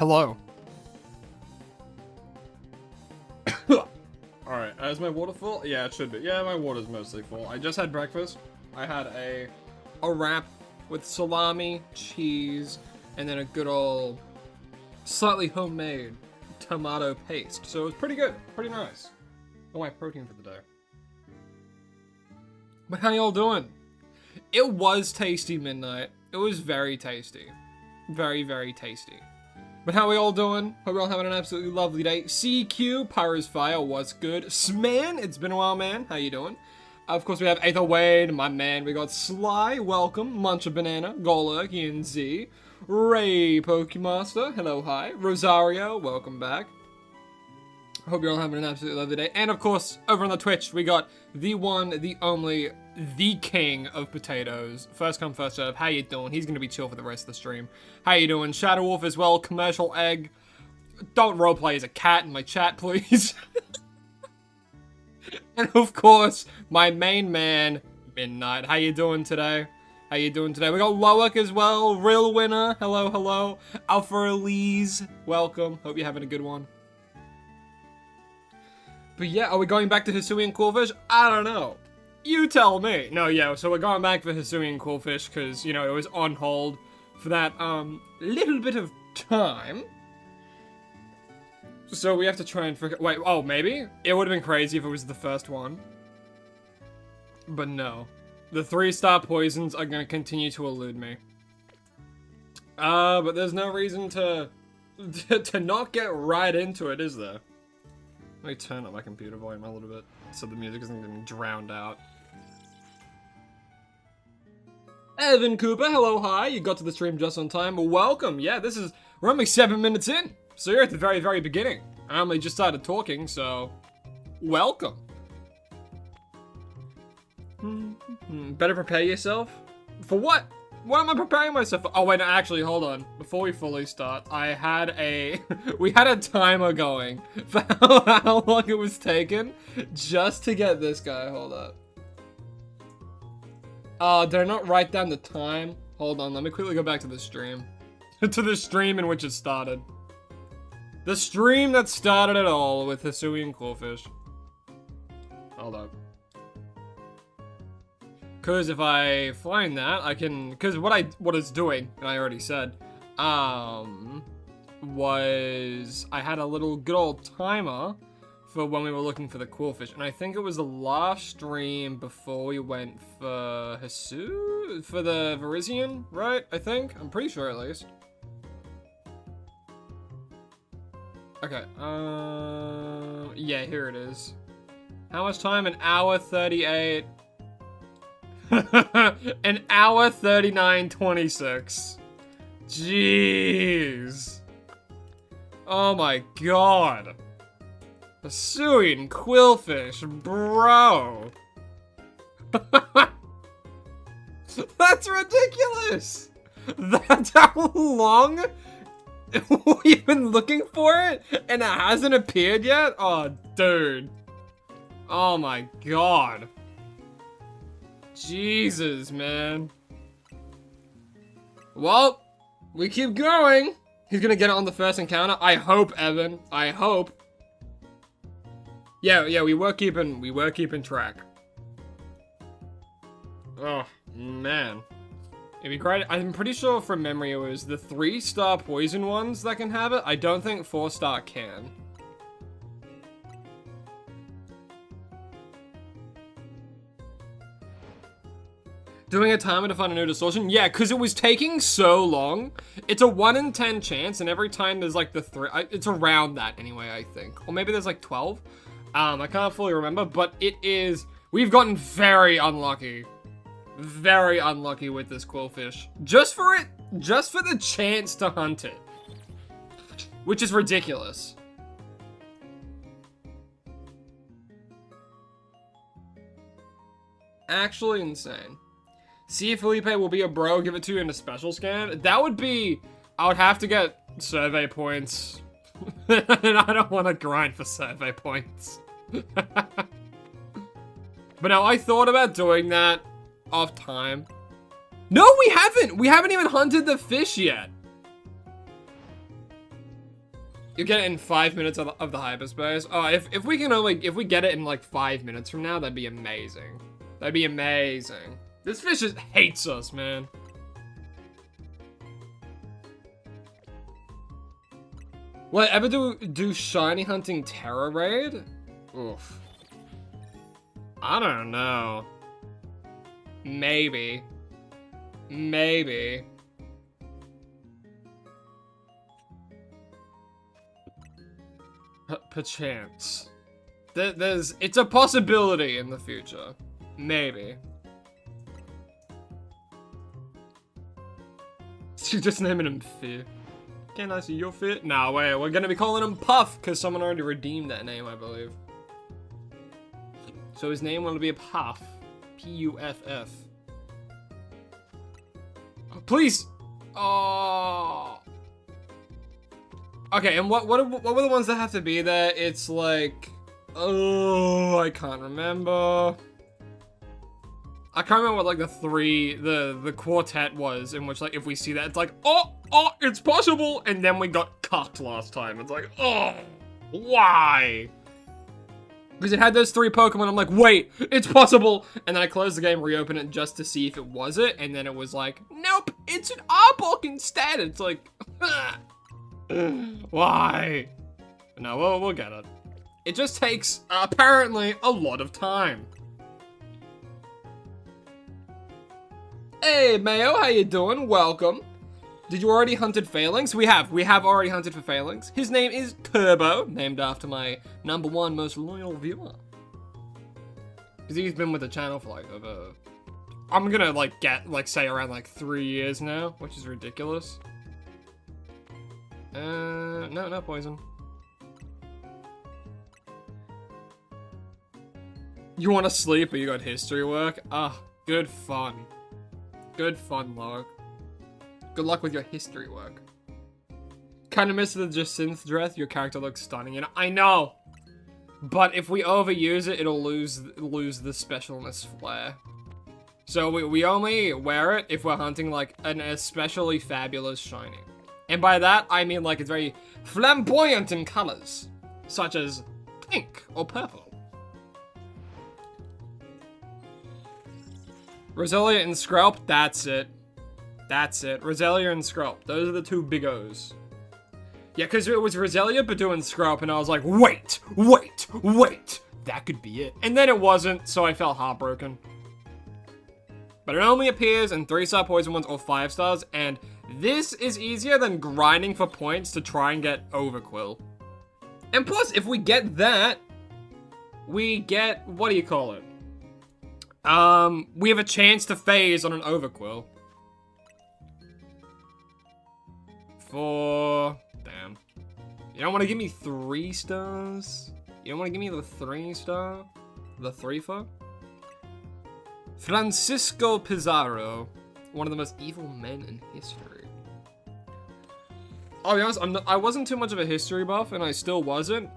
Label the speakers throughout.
Speaker 1: Hello. Alright, is my water full? Yeah, it should be. Yeah, my water's mostly full. I just had breakfast. I had a wrap with salami, cheese, and then a good old, slightly homemade tomato paste. So it was pretty good. Pretty nice. Got my protein for the day. But how y'all doing? It was tasty midnight. It was very tasty. Very, very tasty. But how we all doing? Hope we're all having an absolutely lovely day. CQ, Pyro's Fire, what's good? Sman, it's been a while, man. How you doing? Of course, we have Aether Wade, my man. We got Sly, welcome. Munch a Banana, Golurk, Ian Z. Ray, Pokemaster, hello, hi. Rosario, welcome back. Hope you're all having an absolutely lovely day. And of course, over on the Twitch, we got the one, the only, the king of potatoes. First come, first serve. How you doing? He's gonna be chill for the rest of the stream. How you doing? Shadow Wolf as well. Commercial Egg. Don't roleplay as a cat in my chat, please. And of course, my main man, Midnight. How you doing today? How you doing today? We got Loic as well. Real winner. Hello, hello. Alpha Elise. Welcome. Hope you're having a good one. But yeah, are we going back to Hisui and Coolfish? I don't know. You tell me. No, yeah, so we're going back for Hisui and Coolfish because, you know, it was on hold for that, little bit of time. So we have to try and figure... Wait, oh, maybe? It would have been crazy if it was the first one. But no. The 3-star poisons are going to continue to elude me. But there's no reason to not get right into it, is there? Let me turn up my computer volume a little bit so the music isn't getting drowned out. Evan Cooper, hello, hi. You got to the stream just on time. Welcome. Yeah, we're only 7 minutes in. So you're at the very, very beginning. I only just started talking, so welcome. Better prepare yourself? For what? What am I preparing myself for? Oh, wait, no, actually, hold on. Before we fully start, we had a timer going for how long it was taken just to get this guy. Hold up. Did I not write down the time? Hold on, let me quickly go back to the stream. To the stream in which it started. The stream that started it all with Hisui and Coolfish. Hold up. Cause if I find that, I can, cause what it's doing, and I already said, was I had a little good old timer for when we were looking for the Coolfish, and I think it was the last stream before we went for for the Verizian, right? I think, I'm pretty sure at least. Okay, yeah, here it is. How much time? An hour 38. An hour 39:26. Jeez. Oh my god. Hisui and Quillfish, bro. That's ridiculous. That's how long we've been looking for it and it hasn't appeared yet? Oh, dude. Oh my god. Jesus, man. Well, we keep going. He's gonna get it on the first encounter. I hope, Evan. I hope. Yeah, we were keeping track. Oh, man. It'd be great. I'm pretty sure from memory it was the 3-star poison ones that can have it. I don't think 4-star can. Doing a timer to find a new distortion? Yeah, because it was taking so long. It's a 1 in 10 chance, and every time there's like the 3... it's around that anyway, I think. Or maybe there's like 12. I can't fully remember, but it is... We've gotten very unlucky. Very unlucky with this Quillfish. Just for the chance to hunt it. Which is ridiculous. Actually insane. See if Felipe will be a bro, give it to you in a special scan. That would be... I would have to get survey points. And I don't want to grind for survey points. But no, I thought about doing that off time. No, we haven't! We haven't even hunted the fish yet. You get it in 5 minutes of the hyperspace. Oh, if we can if we get it in like 5 minutes from now, that'd be amazing. That'd be amazing. This fish just hates us, man. What, ever do shiny hunting terror raid? Oof. I don't know. Maybe. Maybe. Perchance. It's a possibility in the future. Maybe. You're just naming him Fear. Can I see your Fear? Nah, wait, we're gonna be calling him Puff, because someone already redeemed that name, I believe. So his name will be Puff. P-U-F-F. Oh, please! Oh. Okay, and what were the ones that have to be there? It's like... Oh, I can't remember. I can't remember what like the quartet was, in which like if we see that it's like, oh, it's possible, and then we got cucked last time. It's like, oh, why? Because it had those 3 Pokemon, I'm like, wait, it's possible, and then I closed the game, reopened it just to see if it was it, and then it was like, nope, it's an Arbok instead. It's like, why? No, we'll get it. It just takes apparently a lot of time. Hey, Mayo, how you doing? Welcome. Did you already hunted Phalanx? We have already hunted for Phalanx. His name is Turbo, named after my #1 most loyal viewer. Because he's been with the channel for like over... I'm gonna say around like 3 years now, which is ridiculous. No poison. You wanna sleep but you got history work? Ah, good fun. Good fun, Log. Good luck with your history work. Kinda miss the Jacynth dress. Your character looks stunning, and I know! But if we overuse it, it'll lose the specialness flair. So we only wear it if we're hunting like an especially fabulous shiny. And by that, I mean like it's very flamboyant in colors, such as pink or purple. Roselia and Skrelp, that's it. That's it. Roselia and Skrelp. Those are the 2 big O's. Yeah, because it was Roselia, Badoo, and Skrelp, and I was like, wait! That could be it. And then it wasn't, so I felt heartbroken. But it only appears in 3-star poison ones or 5 stars, and this is easier than grinding for points to try and get Overquill. And plus, if we get that, we get, what do you call it? We have a chance to phase on an Overquill. Damn. You don't want to give me 3 stars? You don't want to give me the 3-star? The 3-4? Francisco Pizarro. One of the most evil men in history. I'll be honest, I wasn't too much of a history buff, and I still wasn't.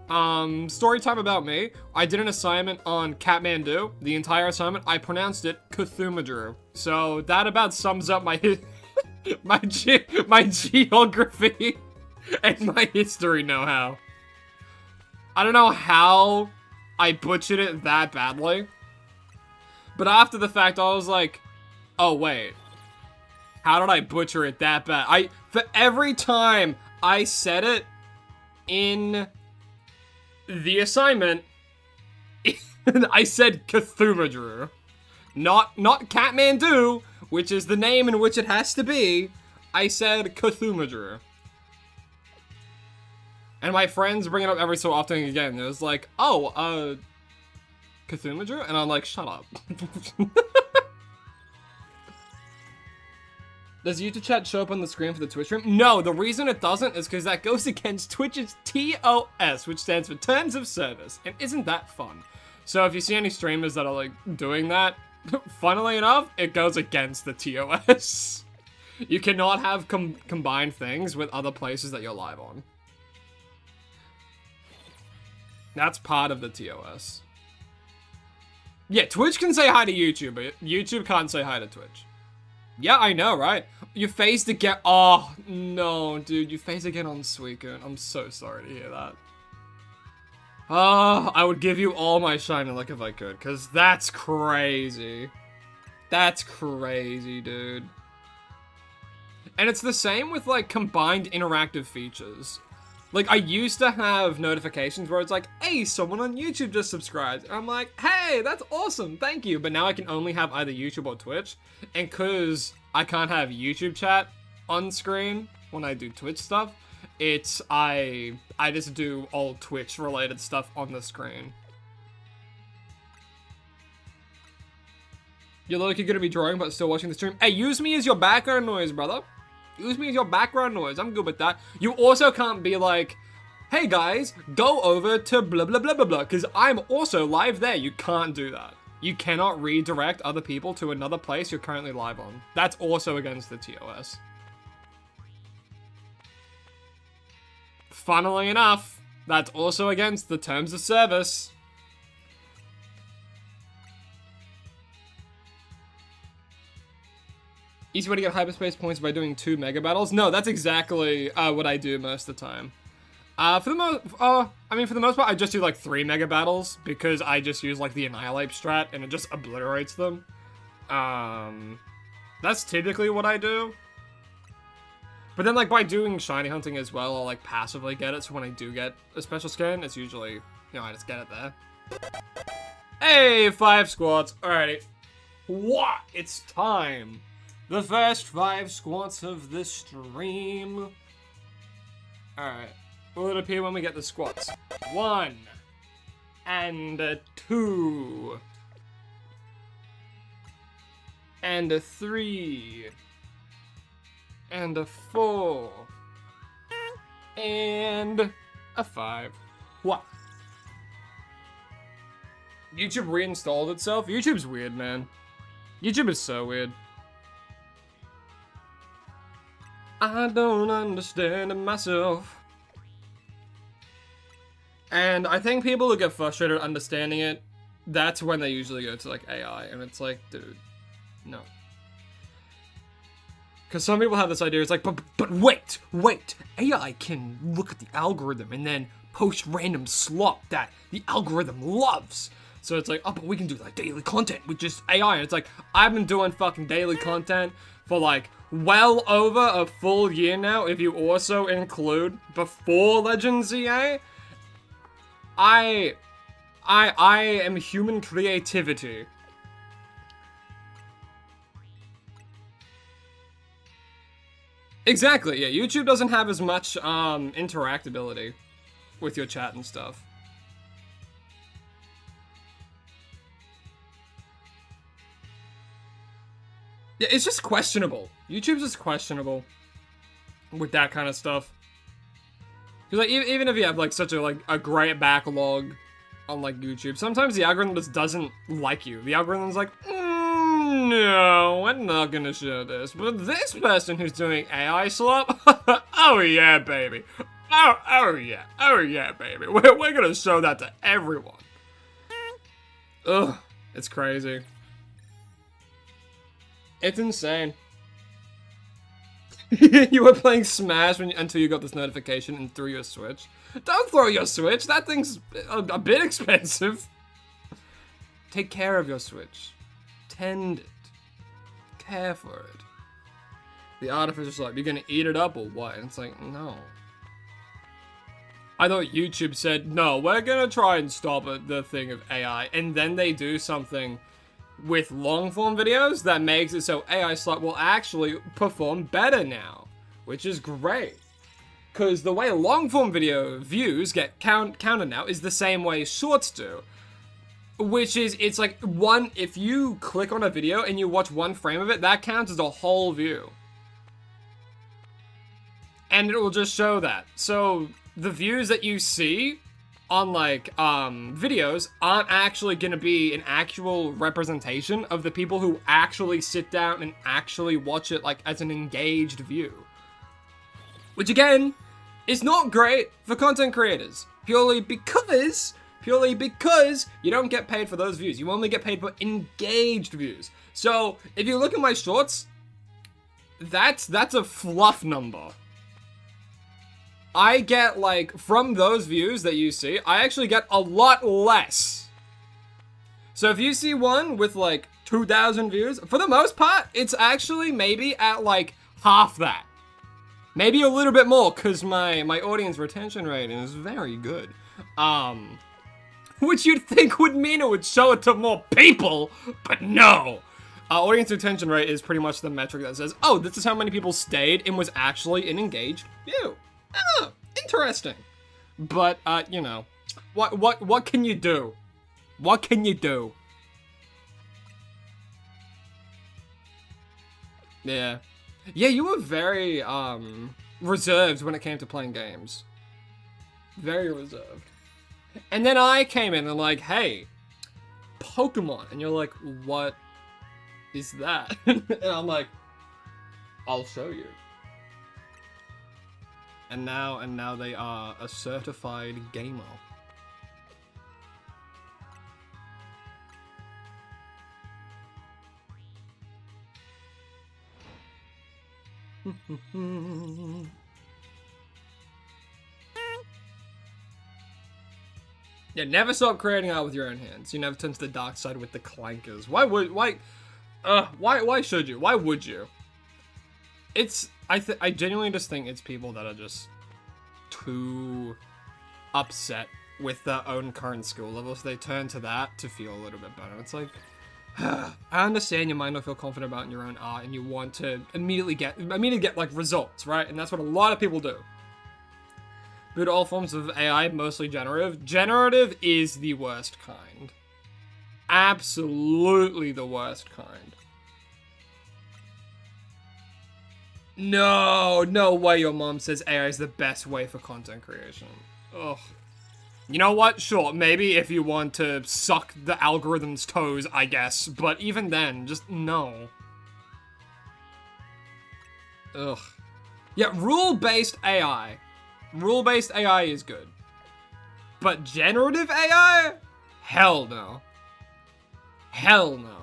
Speaker 1: Story time about me. I did an assignment on Kathmandu. The entire assignment, I pronounced it Cthulhu. So that about sums up my my geography and my history know-how. I don't know how I butchered it that badly. But after the fact, I was like, oh wait. How did I butcher it that bad? For every time I said it in the assignment, I said Cthulhu. Not Kathmandu, which is the name in which it has to be. I said Cthulhu. And my friends bring it up every so often again. It was like, oh, Cthulhu? And I'm like, shut up. Does YouTube chat show up on the screen for the Twitch stream? No, the reason it doesn't is because that goes against Twitch's TOS, which stands for Terms of Service. And isn't that fun? So if you see any streamers that are like doing that, funnily enough, it goes against the TOS. You cannot have combined things with other places that you're live on. That's part of the TOS. Yeah, Twitch can say hi to YouTube, but YouTube can't say hi to Twitch. Yeah, I know, right? You faced again. Oh, no, dude. You faced again on Suicune. I'm so sorry to hear that. Oh, I would give you all my shiny luck if I could, because that's crazy. That's crazy, dude. And it's the same with, like, combined interactive features. Like, I used to have notifications where it's like, hey, someone on YouTube just subscribed. And I'm like, hey, that's awesome, thank you. But now I can only have either YouTube or Twitch. And because I can't have YouTube chat on screen when I do Twitch stuff, I just do all Twitch related stuff on the screen. You're low-key gonna be drawing but still watching the stream. Hey, use me as your background noise, brother. Use me as your background noise. I'm good with that. You also can't be like, hey guys, go over to blah blah blah blah blah, because I'm also live there. You can't do that. You cannot redirect other people to another place you're currently live on. That's also against the TOS. Funnily enough, that's also against the terms of service. Easy way to get hyperspace points by doing 2 mega battles? No, that's exactly what I do most of the time. For the most part, I just do like 3 mega battles because I just use like the Annihilate strat and it just obliterates them. That's typically what I do. But then like by doing shiny hunting as well, I'll like passively get it. So when I do get a special skin, it's usually, you know, I just get it there. Hey, 5 squats. Alrighty. What? It's time. The first 5 squats of the stream. Alright. Will it appear when we get the squats? 1. And 2. And a 3. And a 4. And a 5. What? YouTube reinstalled itself? YouTube's weird, man. YouTube is so weird. I don't understand it myself. And I think people who get frustrated understanding it, that's when they usually go to like AI, and it's like, dude, no. Because some people have this idea, it's like, but wait, AI can look at the algorithm and then post random slop that the algorithm loves. So it's like, oh, but we can do like daily content with just AI, and it's like, I've been doing fucking daily content for like well over a full year now, if you also include before Legends ZA. I am human creativity. Exactly, yeah, YouTube doesn't have as much interactability with your chat and stuff. Yeah, it's just questionable. YouTube's just questionable with that kind of stuff. Cause like even if you have like such a great backlog on like YouTube, sometimes the algorithm just doesn't like you. The algorithm's like, no, we're not gonna show this. But this person who's doing AI slop, oh yeah, baby. Oh yeah, baby. We're gonna show that to everyone. Ugh, it's crazy. It's insane. You were playing Smash until you got this notification and threw your Switch. Don't throw your Switch. That thing's a bit expensive. Take care of your Switch. Tend it. Care for it. The artificial's like, you're gonna eat it up or what? And it's like, no. I thought YouTube said, no, we're gonna try and stop the thing of AI. And then they do something with long-form videos that makes it so AI slot will actually perform better now, which is great. Because the way long-form video views get counted now is the same way shorts do. Which is, it's like if you click on a video and you watch 1 frame of it, that counts as a whole view. And it will just show that. So the views that you see on like videos aren't actually gonna be an actual representation of the people who actually sit down and actually watch it like as an engaged view. Which again, is not great for content creators. Purely because you don't get paid for those views. You only get paid for engaged views. So if you look at my shorts, That's a fluff number. I get, like, from those views that you see, I actually get a lot less. So if you see one with, like, 2,000 views, for the most part, it's actually maybe at, like, half that. Maybe a little bit more, because my audience retention rate is very good. Which you'd think would mean it would show it to more people, but no. Audience retention rate is pretty much the metric that says, oh, this is how many people stayed and was actually an engaged view. Oh, interesting. But, you know, what can you do? What can you do? Yeah. Yeah, you were very, reserved when it came to playing games. Very reserved. And then I came in and like, hey, Pokemon. And you're like, what is that? And I'm like, I'll show you. And now they are a certified gamer. Yeah, never stop creating art with your own hands. You never turn to the dark side with the clankers. Why should you? Why would you? I genuinely just think it's people that are just too upset with their own current skill levels. They turn to that to feel a little bit better. It's like, I understand you might not feel confident about your own art and you want to immediately get like results, right? And that's what a lot of people do. But all forms of AI, mostly generative. Generative is the worst kind. Absolutely the worst kind. No way your mom says AI is the best way for content creation. Ugh. You know what? Sure, maybe if you want to suck the algorithm's toes, I guess. But even then, just no. Ugh. Yeah, rule-based AI. Rule-based AI is good. But generative AI? Hell no. Hell no.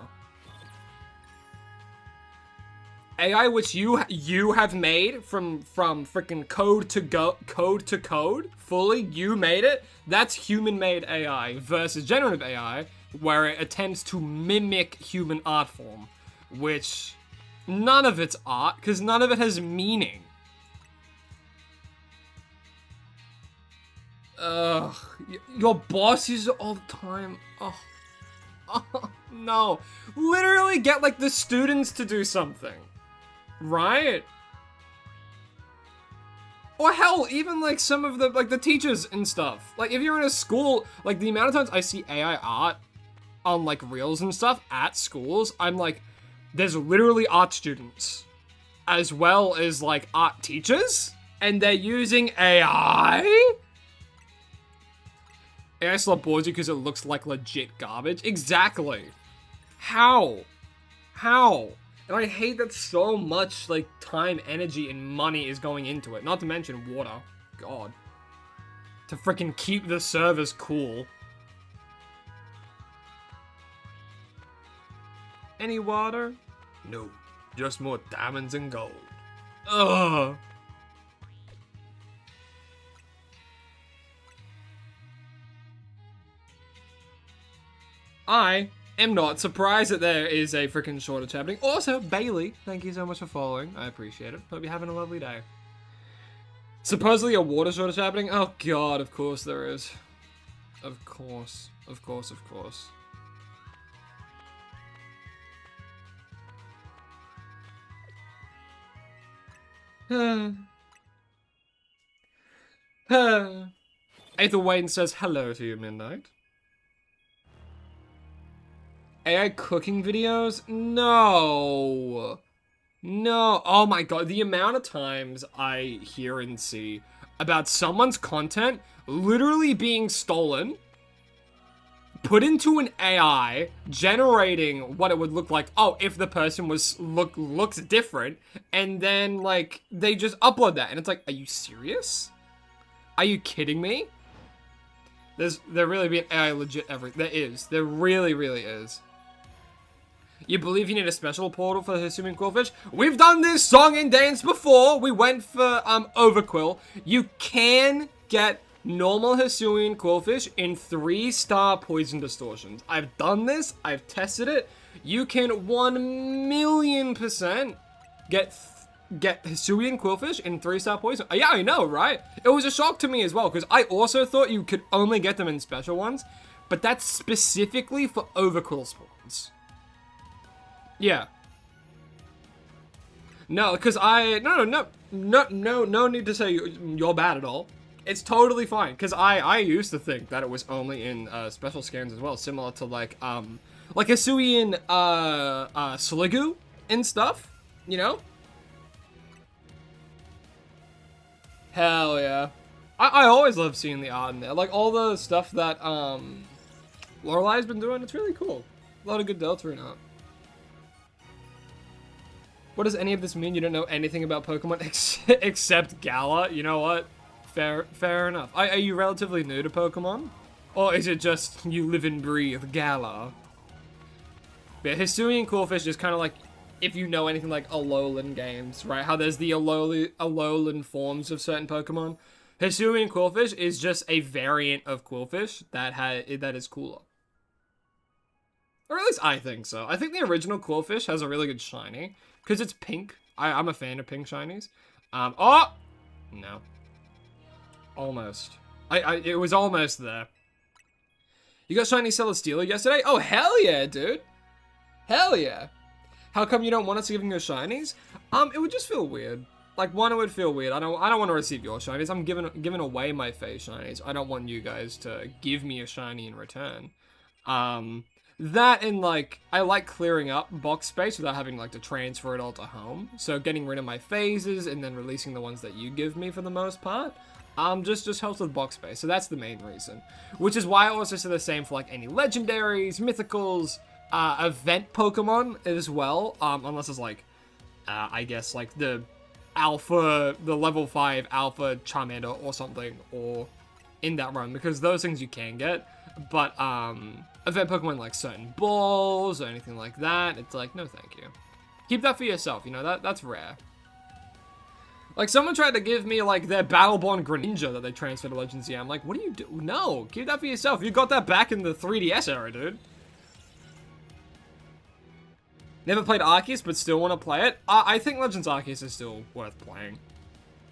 Speaker 1: AI which you have made from freaking code to code, fully, you made it, that's human-made AI versus generative AI, where it attempts to mimic human art form, which none of it's art, because none of it has meaning. Ugh, your boss uses it all the time. Oh, no. Literally get, like, the students to do something. Right? Or hell, even, like, some of the, like, the teachers and stuff. Like, if you're in a school, like, the amount of times I see AI art on, like, reels and stuff at schools, I'm like, there's literally art students as well as, like, art teachers, and they're using AI? AI still bores you because it looks like legit garbage? Exactly. How? How? And I hate that so much, like, time, energy, and money is going into it. Not to mention water. God. To freaking keep the servers cool. Any water? No. Just more diamonds and gold. Ugh. I am not surprised that there is a freaking shortage happening. Also, Bailey, thank you so much for following. I appreciate it. Hope you're having a lovely day. Supposedly a water shortage happening? Oh god, of course there is. Of course. Of course, of course. Aether Wayne says hello to you, Midnight. AI cooking videos? No. No. Oh my god. The amount of times I hear and see about someone's content literally being stolen, put into an AI, generating what it would look like, oh, if the person was looks different, and then, like, they just upload that. And it's like, are you serious? Are you kidding me? There really being AI legit there is. There really, really is. You believe you need a special portal for the Hisuian Quillfish? We've done this song and dance before. We went for Overquill. You can get normal Hisuian Quillfish in 3-star poison distortions. I've done this. I've tested it. You can 1,000,000% get Hisuian Quillfish in 3-star poison. Yeah, I know, right? It was a shock to me as well, because I also thought you could only get them in special ones, but that's specifically for Overquill spawns. Yeah. No, because no need to say you're bad at all. It's totally fine, because I used to think that it was only in special scans as well, similar to like Hisuian Sliggoo and stuff, you know? Hell yeah. I always love seeing the art in there. Like, all the stuff that Lorelai's been doing, it's really cool. A lot of good Deltarune art. What does any of this mean? You don't know anything about Pokemon except Gala? You know what? Fair enough. Are you relatively new to Pokemon? Or is it just you live and breathe Gala? Yeah, Hisuian Quillfish is kind of like, if you know anything like Alolan games, right? How there's the Alolan forms of certain Pokemon. Hisuian Quillfish is just a variant of Quillfish that is cooler. Or at least I think so. I think the original Quillfish has a really good shiny, because it's pink. I'm a fan of pink shinies. Oh! No. Almost. It was almost there. You got shiny Celesteela yesterday? Oh, hell yeah, dude. Hell yeah. How come you don't want us to give you shinies? It would just feel weird. Like, one, it would feel weird. I don't want to receive your shinies. I'm giving away my face shinies. I don't want you guys to give me a shiny in return. That and, like, I like clearing up box space without having, like, to transfer it all to home. So getting rid of my phases and then releasing the ones that you give me for the most part, just helps with box space. So that's the main reason. Which is why I also say the same for, like, any legendaries, mythicals, event Pokemon as well. Unless it's, like, I guess, like, the level 5 alpha Charmander or something, or in that run, because those things you can get. But, event Pokemon like certain balls or anything like that, it's like, no thank you. Keep that for yourself, you know, that's rare. Like, someone tried to give me, like, their Battleborn Greninja that they transferred to Legends. Yeah, I'm like, what do you do? No, keep that for yourself. You got that back in the 3DS era, dude. Never played Arceus, but still want to play it. I think Legends Arceus is still worth playing.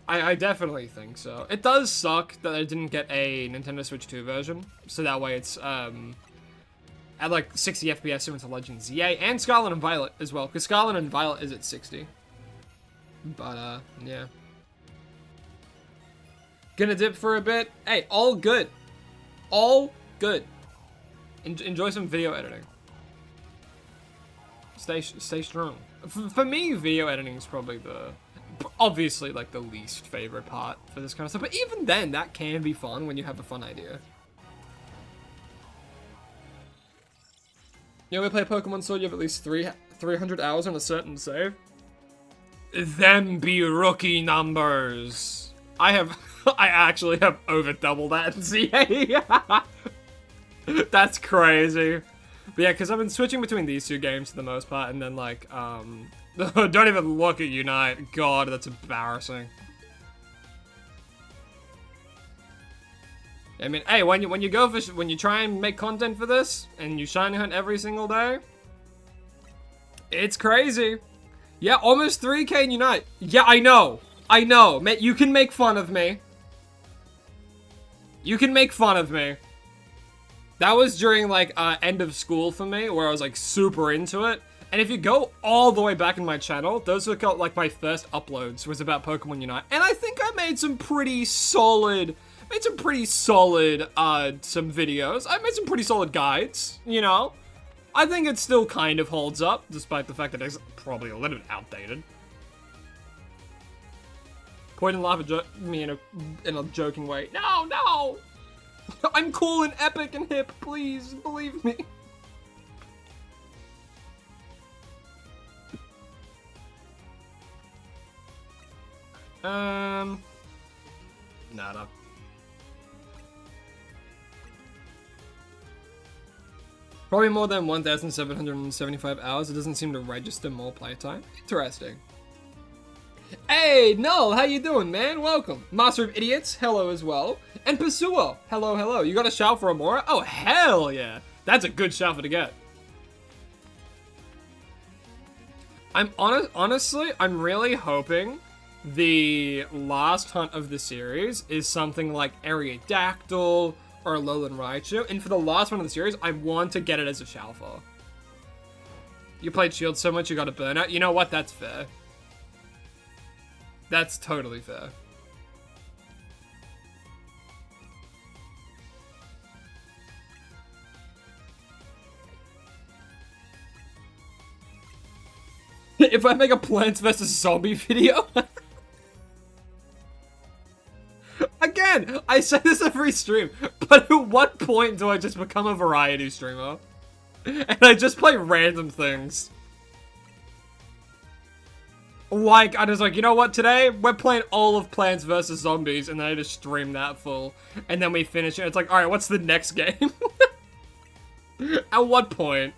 Speaker 1: I definitely think so. It does suck that I didn't get a Nintendo Switch 2 version, so that way it's, at like 60 FPS similar to Legends. Yay, and Scarlet and Violet as well, because Scarlet and Violet is at 60. But, yeah. Gonna dip for a bit. Hey, all good. All good. Enjoy some video editing. Stay strong. For me, video editing is probably obviously, like, the least favorite part for this kind of stuff. But even then, that can be fun when you have a fun idea. You know, we play Pokemon Sword, you have at least 300 hours on a certain save. Them be rookie numbers. I actually have over double that in CA. That's crazy. But yeah, because I've been switching between these two games for the most part, and then, like, don't even look at Unite. God, that's embarrassing. I mean, hey, when you try and make content for this, and you shiny hunt every single day, it's crazy. Yeah, almost 3K in Unite. Yeah, I know. You can make fun of me. You can make fun of me. That was during, like, end of school for me, where I was, like, super into it. And if you go all the way back in my channel, those were, like, my first uploads was about Pokemon Unite. And I think I made some pretty solid, some videos. I made some pretty solid guides, you know? I think it still kind of holds up, despite the fact that it's probably a little bit outdated. Point and laugh at me in a joking way. No! I'm cool and epic and hip, please, believe me. Nada. Probably more than 1,775 hours. It doesn't seem to register more playtime. Interesting. Hey, Null, how you doing, man? Welcome. Master of Idiots, hello as well. And Pursuer, hello, hello. You got a shout for Amora? Oh, hell yeah. That's a good shout for to get. Honestly, I'm really hoping the last hunt of the series is something like Aerodactyl or Lowland Raichu. And for the last one of the series, I want to get it as a Shalfa. You played Shield so much you got a burnout. You know what? That's fair. That's totally fair. If I make a Plants vs. Zombie video... Again, I say this every stream, but at what point do I just become a variety streamer? And I just play random things. Like, I was like, you know what, today, we're playing all of Plants vs. Zombies, and then I just stream that full. And then we finish it, it's like, alright, what's the next game? At what point?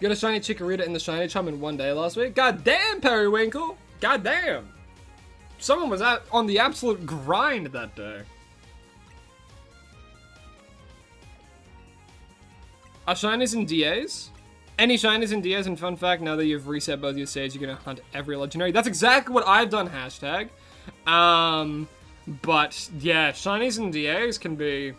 Speaker 1: Got a shiny Chikorita and the shiny Chum in one day last week. God damn, Periwinkle! God damn! Someone was on the absolute grind that day. Are shinies and DAs? Any shinies and DAs, and fun fact, now that you've reset both your saves, you're gonna hunt every legendary. That's exactly what I've done, hashtag. But yeah, shinies and DAs can be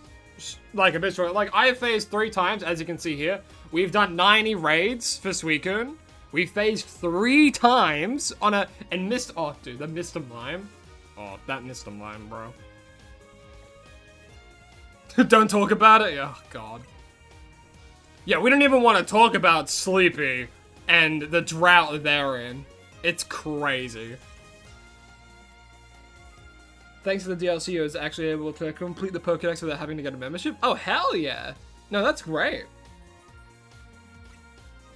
Speaker 1: like a bit short. Like, I have phased 3 times, as you can see here. We've done 90 raids for Suicune. We phased 3 times on a... And missed... Oh, dude, that missed a mime. Oh, that missed a mime, bro. Don't talk about it? Oh, God. Yeah, we don't even want to talk about Sleepy and the drought they're in. It's crazy. Thanks to the DLC, I was actually able to complete the Pokédex without having to get a membership. Oh, hell yeah. No, that's great.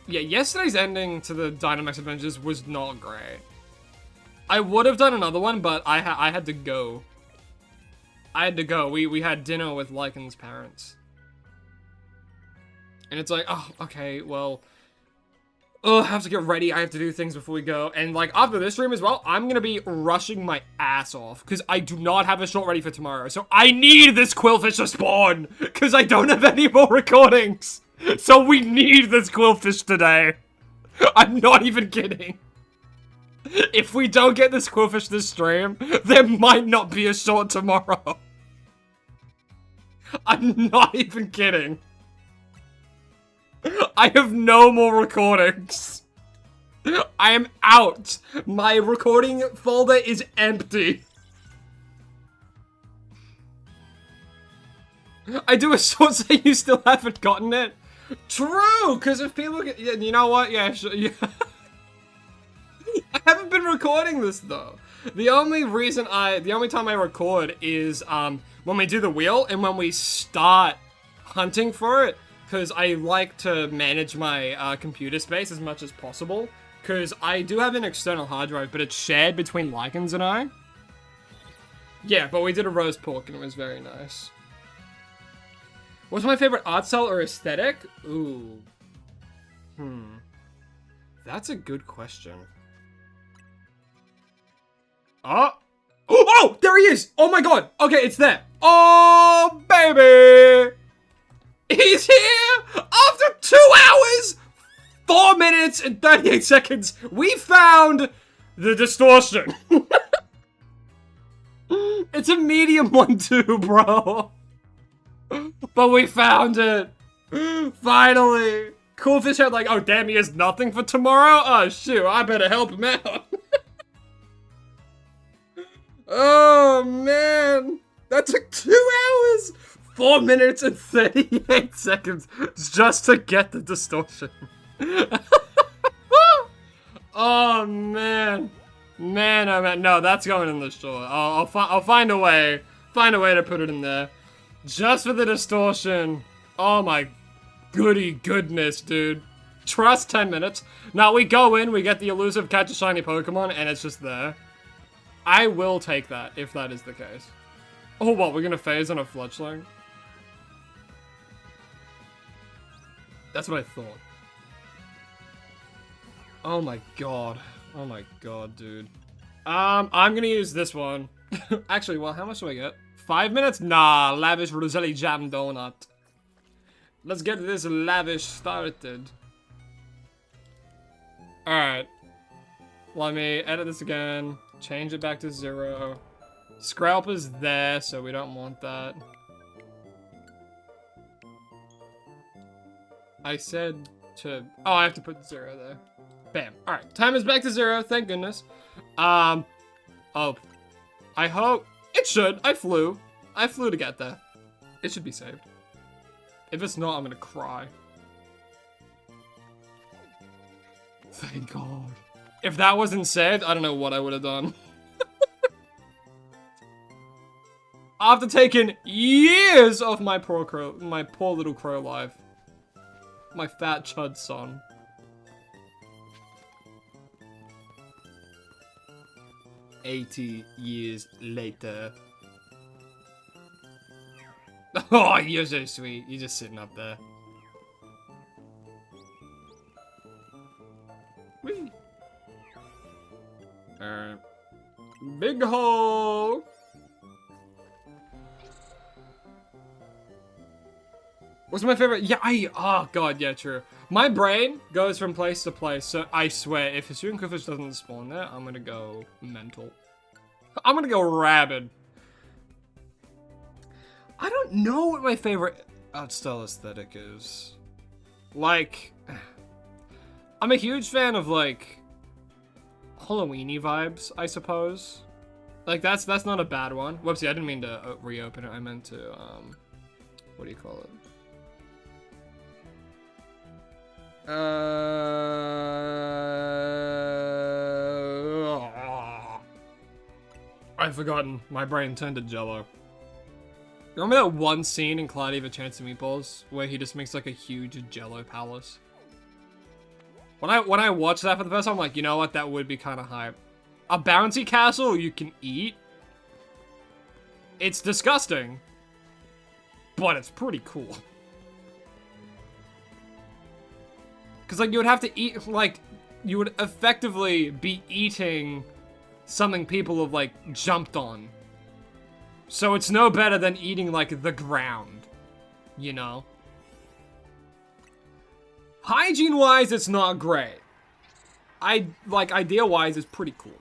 Speaker 1: Yeah, yesterday's ending to the Dynamax Adventures was not great. I would have done another one, but I had to go. I had to go. We had dinner with Lycan's parents. And it's like, oh, okay, well... Oh, I have to get ready. I have to do things before we go. And, like, after this stream as well, I'm gonna be rushing my ass off. Because I do not have a shot ready for tomorrow. So I need this Quillfish to spawn. Because I don't have any more recordings. So we need this Quillfish today. I'm not even kidding. If we don't get this Quillfish this stream, there might not be a shot tomorrow. I'm not even kidding. I have no more recordings. I am out. My recording folder is empty. I do a short say you still haven't gotten it. True, because if people get, you know what? Yeah, sure, yeah. I haven't been recording this though. The only time I record is when we do the wheel and when we start hunting for it. Because I like to manage my computer space as much as possible. Because I do have an external hard drive, but it's shared between Lycans and I. Yeah, but we did a roast pork and it was very nice. What's my favorite art style or aesthetic? Ooh. That's a good question. Oh! Oh! There he is! Oh my god! Okay, it's there. Oh, baby! He's here! After 2 hours, 4 minutes, and 38 seconds, we found the distortion. It's a medium one too, bro. But we found it. Finally. Coolfish had like, oh damn, he has nothing for tomorrow? Oh shoot, I better help him out. Oh man. That took 2 hours. 4 minutes and 38 seconds just to get the distortion. Oh man. Man, oh man. No, that's going in the store. I'll find a way. Find a way to put it in there. Just for the distortion. Oh my goody goodness, dude. Trust 10 minutes. Now we go in, we get the elusive catch a shiny Pokemon, and it's just there. I will take that if that is the case. Oh, what? We're gonna phase on a fletchling? That's what I thought. Oh my god. Oh my god, dude. I'm gonna use this one. Actually, well, how much do I get? 5 minutes? Nah, lavish Roselli jam donut. Let's get this lavish started. Alright. Let me edit this again. Change it back to 0. Scrap is there, so we don't want that. I said to... Oh, I have to put 0 there. Bam. Alright, time is back to 0, thank goodness. Oh. I hope... It should. I flew to get there. It should be saved. If it's not, I'm gonna cry. Thank God. If that wasn't saved, I don't know what I would have done. After taking years off my poor little crow life. My fat chud son. $80 years later. Oh, you're so sweet. You're just sitting up there. Whee! Alright. Big hole! What's my favorite? Yeah, oh god, yeah, true. My brain goes from place to place, so I swear, if a student Quillfish doesn't spawn there, I'm gonna go mental. I'm gonna go rabid. I don't know what my favorite art style aesthetic is. Like, I'm a huge fan of, like, Halloween-y vibes, I suppose. Like, that's not a bad one. Whoopsie, I didn't mean to reopen it. I meant to, what do you call it? I've forgotten. My brain turned to jello. Remember that one scene in Cloudy of a Chance of Meatballs where he just makes like a huge jello palace? When I watched that for the first time, I'm like, you know what? That would be kind of hype. A bouncy castle you can eat? It's disgusting. But it's pretty cool. Because, like, you would have to eat, like, you would effectively be eating something people have, like, jumped on. So it's no better than eating, like, the ground. You know? Hygiene-wise, it's not great. Idea-wise, it's pretty cool.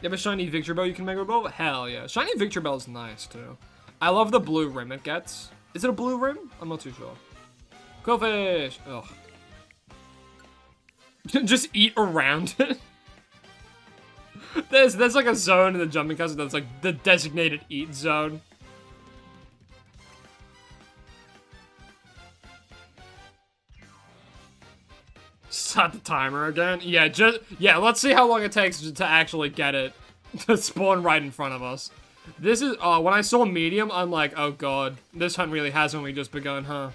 Speaker 1: You have a shiny Victory Bell you can make a bow? Hell yeah. Shiny Victory Bell is nice, too. I love the blue rim it gets. Is it a blue rim? I'm not too sure. Quillfish! Ugh. Just eat around it. There's like a zone in the jumping castle that's like the designated eat zone. Start the timer again. Yeah, let's see how long it takes to actually get it to spawn right in front of us. This is, when I saw medium, I'm like, oh god, this hunt really has only just begun, huh?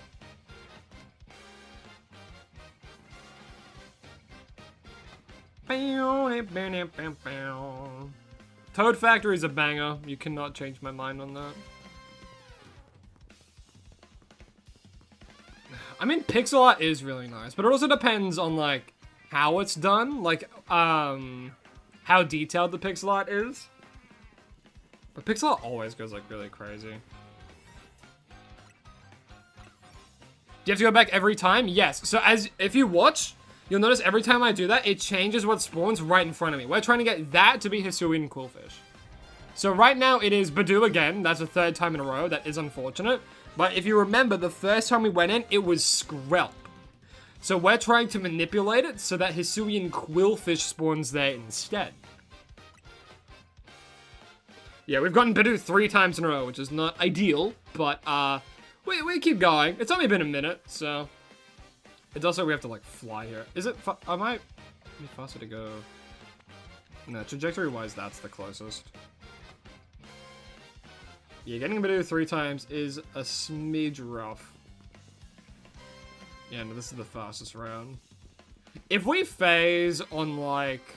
Speaker 1: Toad Factory is a banger. You cannot change my mind on that. I mean, pixel art is really nice, but it also depends on, like, how it's done. Like, how detailed the pixel art is. But pixel art always goes, like, really crazy. Do you have to go back every time? Yes. So, if you watch, you'll notice every time I do that, it changes what spawns right in front of me. We're trying to get that to be Hisuian Quillfish. So, right now, it is Badoo again. That's the 3rd time in a row. That is unfortunate. But if you remember, the first time we went in, it was Skrelp. So, we're trying to manipulate it so that Hisuian Quillfish spawns there instead. Yeah, we've gotten Badoo 3 times in a row, which is not ideal, but, we keep going. It's only been a minute, so... It's also, we have to, like, fly here. Is it, I might be faster to go... No, trajectory-wise, that's the closest. Yeah, getting Badoo 3 times is a smidge rough. Yeah, no, this is the fastest round. If we phase on, like...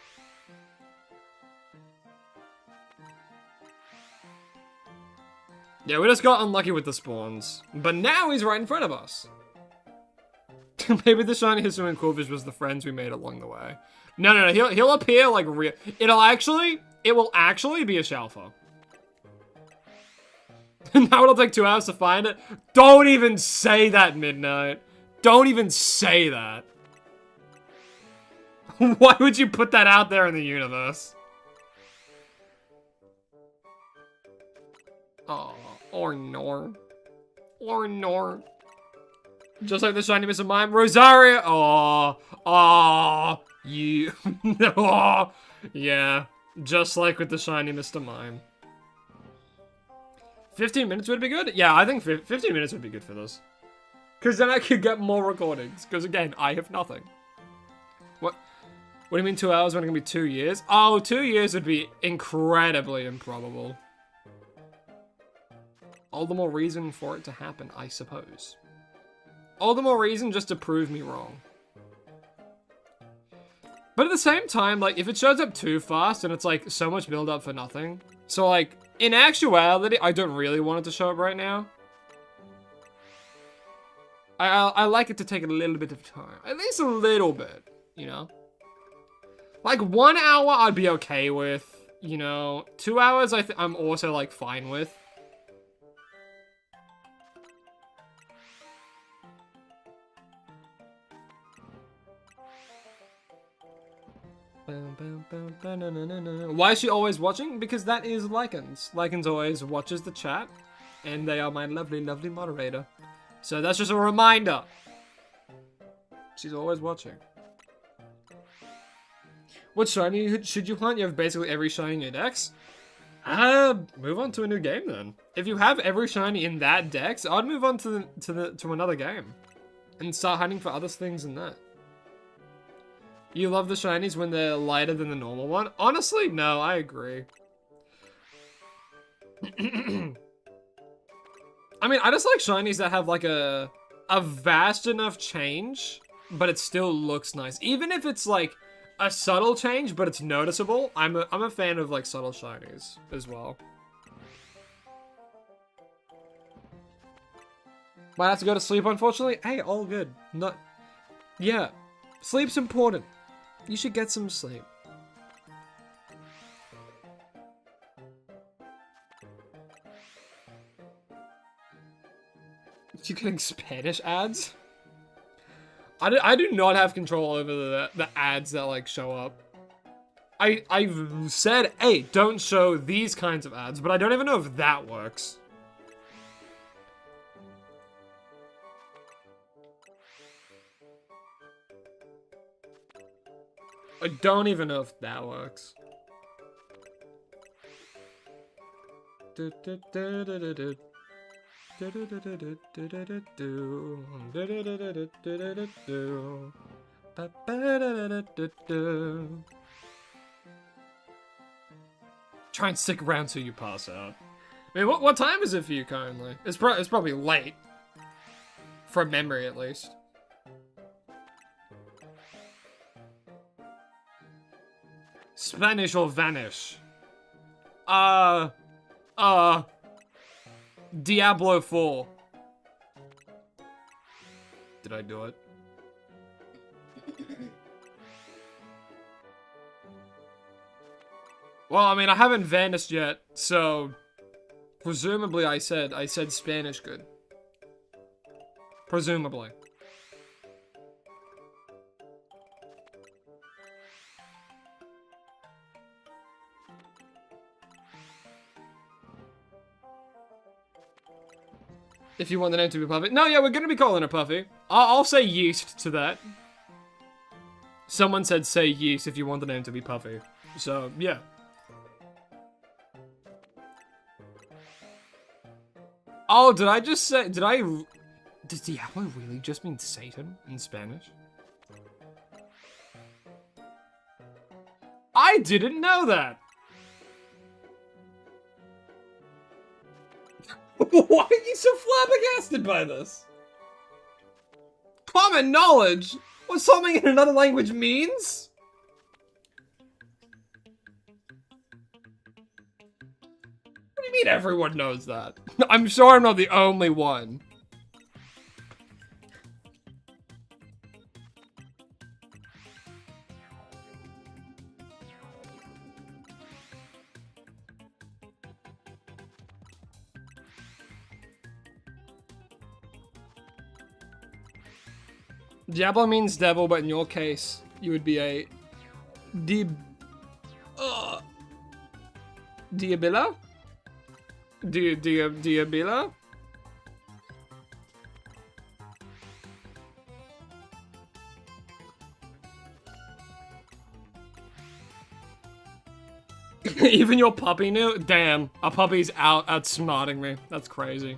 Speaker 1: Yeah, we just got unlucky with the spawns. But now he's right in front of us. Maybe the shiny history and Corvish was the friends we made along the way. No. He'll appear like real. It will actually be a Shalfa. Now it'll take 2 hours to find it. Don't even say that, Midnight. Don't even say that. Why would you put that out there in the universe? Oh, or nor. Or nor. Just like the shiny Mr. Mime. Rosario! You. Oh, yeah. Just like with the shiny Mr. Mime. 15 minutes would be good? Yeah, I think 15 minutes would be good for this. Because then I could get more recordings. Because again, I have nothing. What do you mean 2 hours when it can be 2 years? Oh, 2 years would be incredibly improbable. All the more reason for it to happen, I suppose. All the more reason just to prove me wrong. But at the same time, like, if it shows up too fast and it's, like, so much build up for nothing. So, like, in actuality, I don't really want it to show up right now. I like it to take a little bit of time. At least a little bit, you know? Like, 1 hour I'd be okay with, you know? 2 hours I'm also, like, fine with. Why is she always watching? Because that is Lycans. Lycans always watches the chat, and they are my lovely, lovely moderator. So that's just a reminder. She's always watching. What shiny should you hunt? You have basically every shiny in your decks. Move on to a new game then. If you have every shiny in that dex, I'd move on to another game, and start hunting for other things in that. You love the shinies when they're lighter than the normal one? Honestly, no, I agree. I mean, I just like shinies that have like a vast enough change, but it still looks nice. Even if it's like a subtle change, but it's noticeable. I'm a fan of like subtle shinies as well. Might have to go to sleep, unfortunately. Hey, all good. Yeah, sleep's important. You should get some sleep. You getting Spanish ads? I do not have control over the ads that like show up. I've said, hey, don't show these kinds of ads, but I don't even know if that works. I don't even know if that works. Try and stick around till you pass out. I mean, what time is it for you currently? It's probably late. From memory, at least. Spanish or vanish? Diablo 4. Did I do it? Well, I mean, I haven't vanished yet, so presumably I said Spanish good. Presumably. If you want the name to be Puffy. No, yeah, we're gonna be calling her Puffy. I'll say yeast to that. Someone said say yeast if you want the name to be Puffy. So, yeah. Oh, did I just say, does Diablo really just mean Satan in Spanish? I didn't know that. Why are you so flabbergasted by this? Common knowledge? What something in another language means? What you mean everyone knows that? I'm sure I'm not the only one. Diablo means devil, but in your case, you would be a Diablo? Diablo? Even your puppy knew? Damn, a puppy's outsmarting me. That's crazy.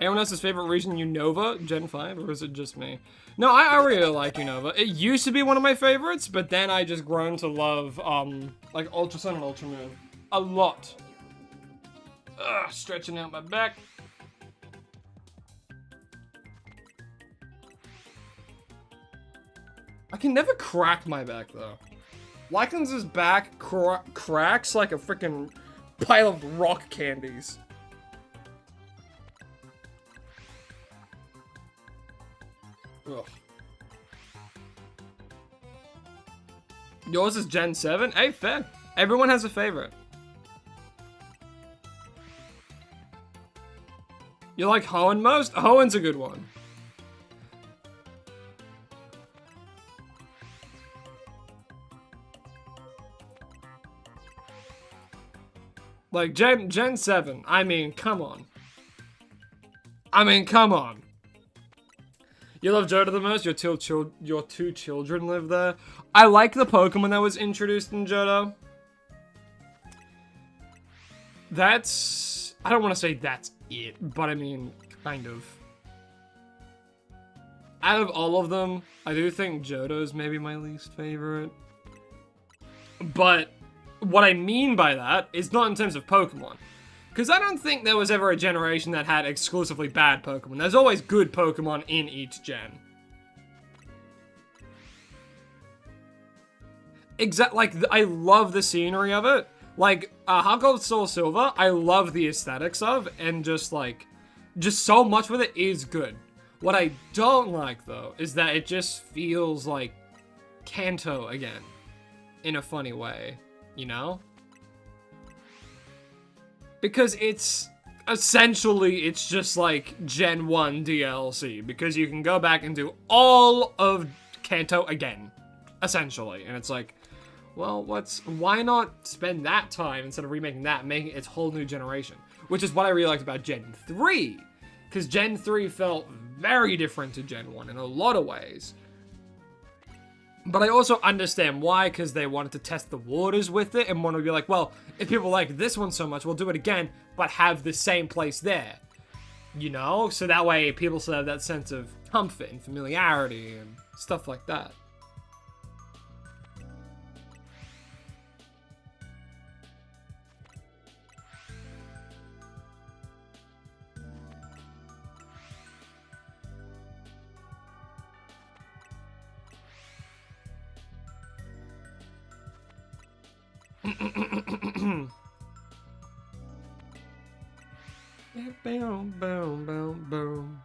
Speaker 1: Anyone else's favorite region, Unova, Gen 5, or is it just me? No, I really like Unova. It used to be one of my favorites, but then I just grown to love, like Ultra Sun and Ultra Moon a lot. Ugh, stretching out my back. I can never crack my back, though. Lycan's back cracks like a freaking pile of rock candies. Ugh. Yours is Gen 7? Hey, fair. Everyone has a favorite. You like Hoenn most? Hoenn's a good one. Like, Gen 7, I mean, come on. Come on. You love Johto the most? Your two children live there? I like the Pokemon that was introduced in Johto. That's... I don't want to say that's it, but I mean, kind of. Out of all of them, I do think Johto's maybe my least favorite. But what I mean by that is not in terms of Pokemon. Because I don't think there was ever a generation that had exclusively bad Pokemon. There's always good Pokemon in each gen. Like, I love the scenery of it. Like, Heart Gold Soul Silver, I love the aesthetics of, and just so much with it is good. What I don't like, though, is that it just feels like Kanto again. In a funny way, you know? Because it's just like Gen 1 DLC, because you can go back and do all of Kanto again, essentially. And it's like, well, why not spend that time instead of remaking that, making it its whole new generation? Which is what I really liked about Gen 3, because Gen 3 felt very different to Gen 1 in a lot of ways. But I also understand why, because they wanted to test the waters with it and want to be like, well, if people like this one so much, we'll do it again, but have the same place there. You know? So that way people still have that sense of comfort and familiarity and stuff like that. Boom, boom, boom, boom.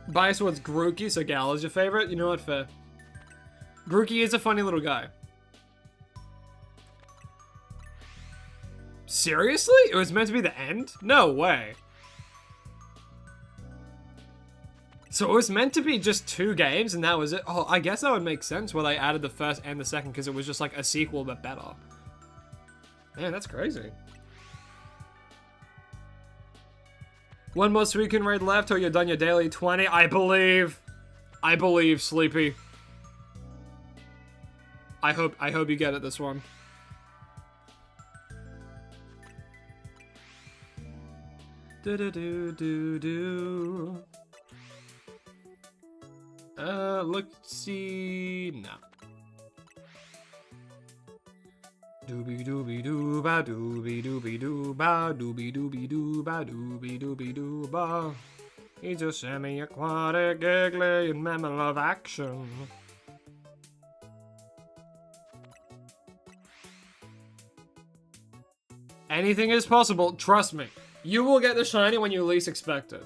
Speaker 1: Bias towards Grookey, so Gal is your favorite? You know what, fair. Grookey is a funny little guy. Seriously? It was meant to be the end? No way. So it was meant to be just 2 games and that was it? Oh, I guess that would make sense where they added the first and the second because it was just like a sequel but better. Man, that's crazy. One more Suicune raid left or you're done your daily 20. I believe, Sleepy. I hope you get it this one. Do do do do do. Let's see. No. Doobie doobie doo ba doobie doobie doo ba doobie doobie doo ba doobie doobie doo ba. He's a semi-aquatic, giggly mammal of action. Anything is possible. Trust me. You will get the shiny when you least expect it.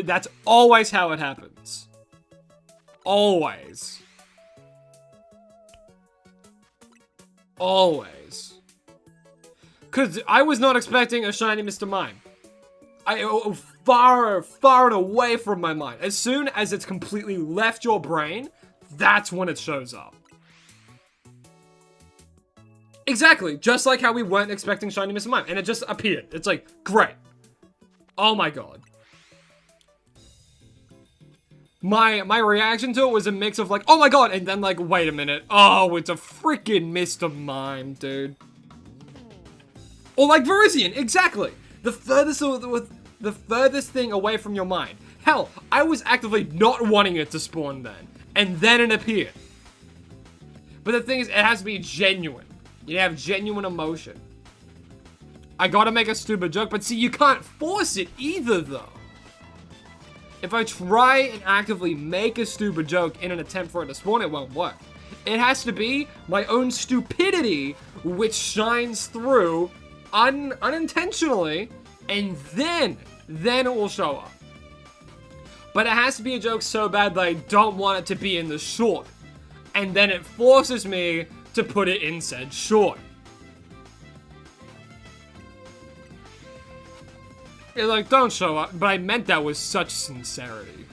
Speaker 1: That's always how it happens. Always. Always. Because I was not expecting a shiny Mr. Mime. Far and away from my mind. As soon as it's completely left your brain, that's when it shows up. Exactly, just like how we weren't expecting shiny Mr. Mime, and it just appeared. It's like, great. Oh my god. My reaction to it was a mix of like, oh my god, and then like, wait a minute. Oh, it's a freaking Mr. Mime, dude. Or like Verizian, exactly. The furthest thing away from your mind. Hell, I was actively not wanting it to spawn then, and then it appeared. But the thing is, it has to be genuine. You have genuine emotion. I gotta make a stupid joke, but see, you can't force it either, though. If I try and actively make a stupid joke in an attempt for it to spawn, it won't work. It has to be my own stupidity which shines through unintentionally, and then it will show up. But it has to be a joke so bad that I don't want it to be in the short. And then it forces me to put it in said short. It's like, don't show up, but I meant that with such sincerity.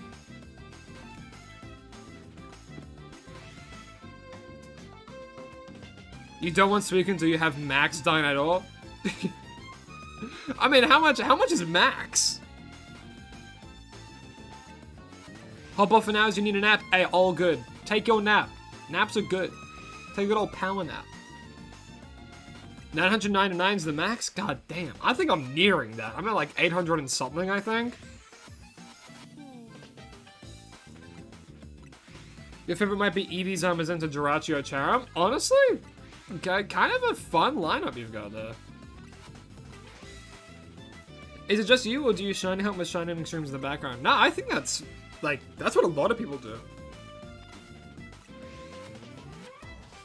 Speaker 1: You don't want Suicune until you have Max Dine at all? I mean, how much is Max? Hop off for now as you need a nap. Hey, all good. Take your nap. Naps are good. Take a good old power nap. 999 is the max? God damn. I think I'm nearing that. I'm at like 800 and something, I think. Your favorite might be Eevee, Zamazenta, Jirachi, or Charam? Honestly? Okay, kind of a fun lineup you've got there. Is it just you, or do you shiny hunt with shiny extremes in the background? No, I think that's, like, that's what a lot of people do.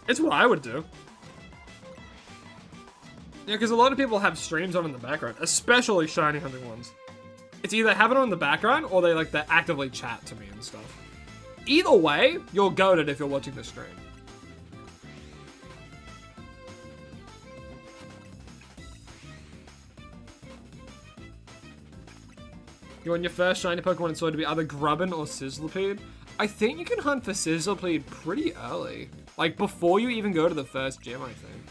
Speaker 1: It's what I would do. Yeah, because a lot of people have streams on in the background, especially shiny hunting ones. It's either have it on in the background, or they actively chat to me and stuff. Either way, you're goated if you're watching the stream. You want your first shiny Pokemon in Sword to be either Grubbin or Sizzlipede? I think you can hunt for Sizzlipede pretty early. Like, before you even go to the first gym, I think.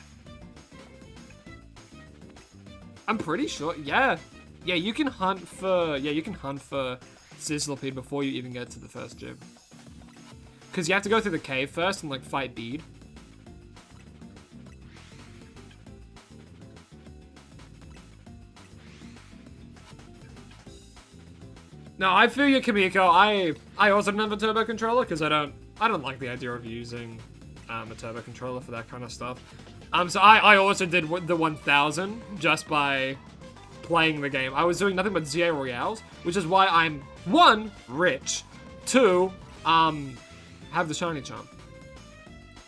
Speaker 1: I'm pretty sure, yeah. Yeah, you can hunt for Sizzlipede before you even get to the first gym. Because you have to go through the cave first and, like, fight Bede. No, I feel you, Kamiko. I also don't have a turbo controller because I don't like the idea of using a turbo controller for that kind of stuff. So I also did the 1000 just by playing the game. I was doing nothing but ZA Royales, which is why I'm 1, rich, 2, have the shiny charm.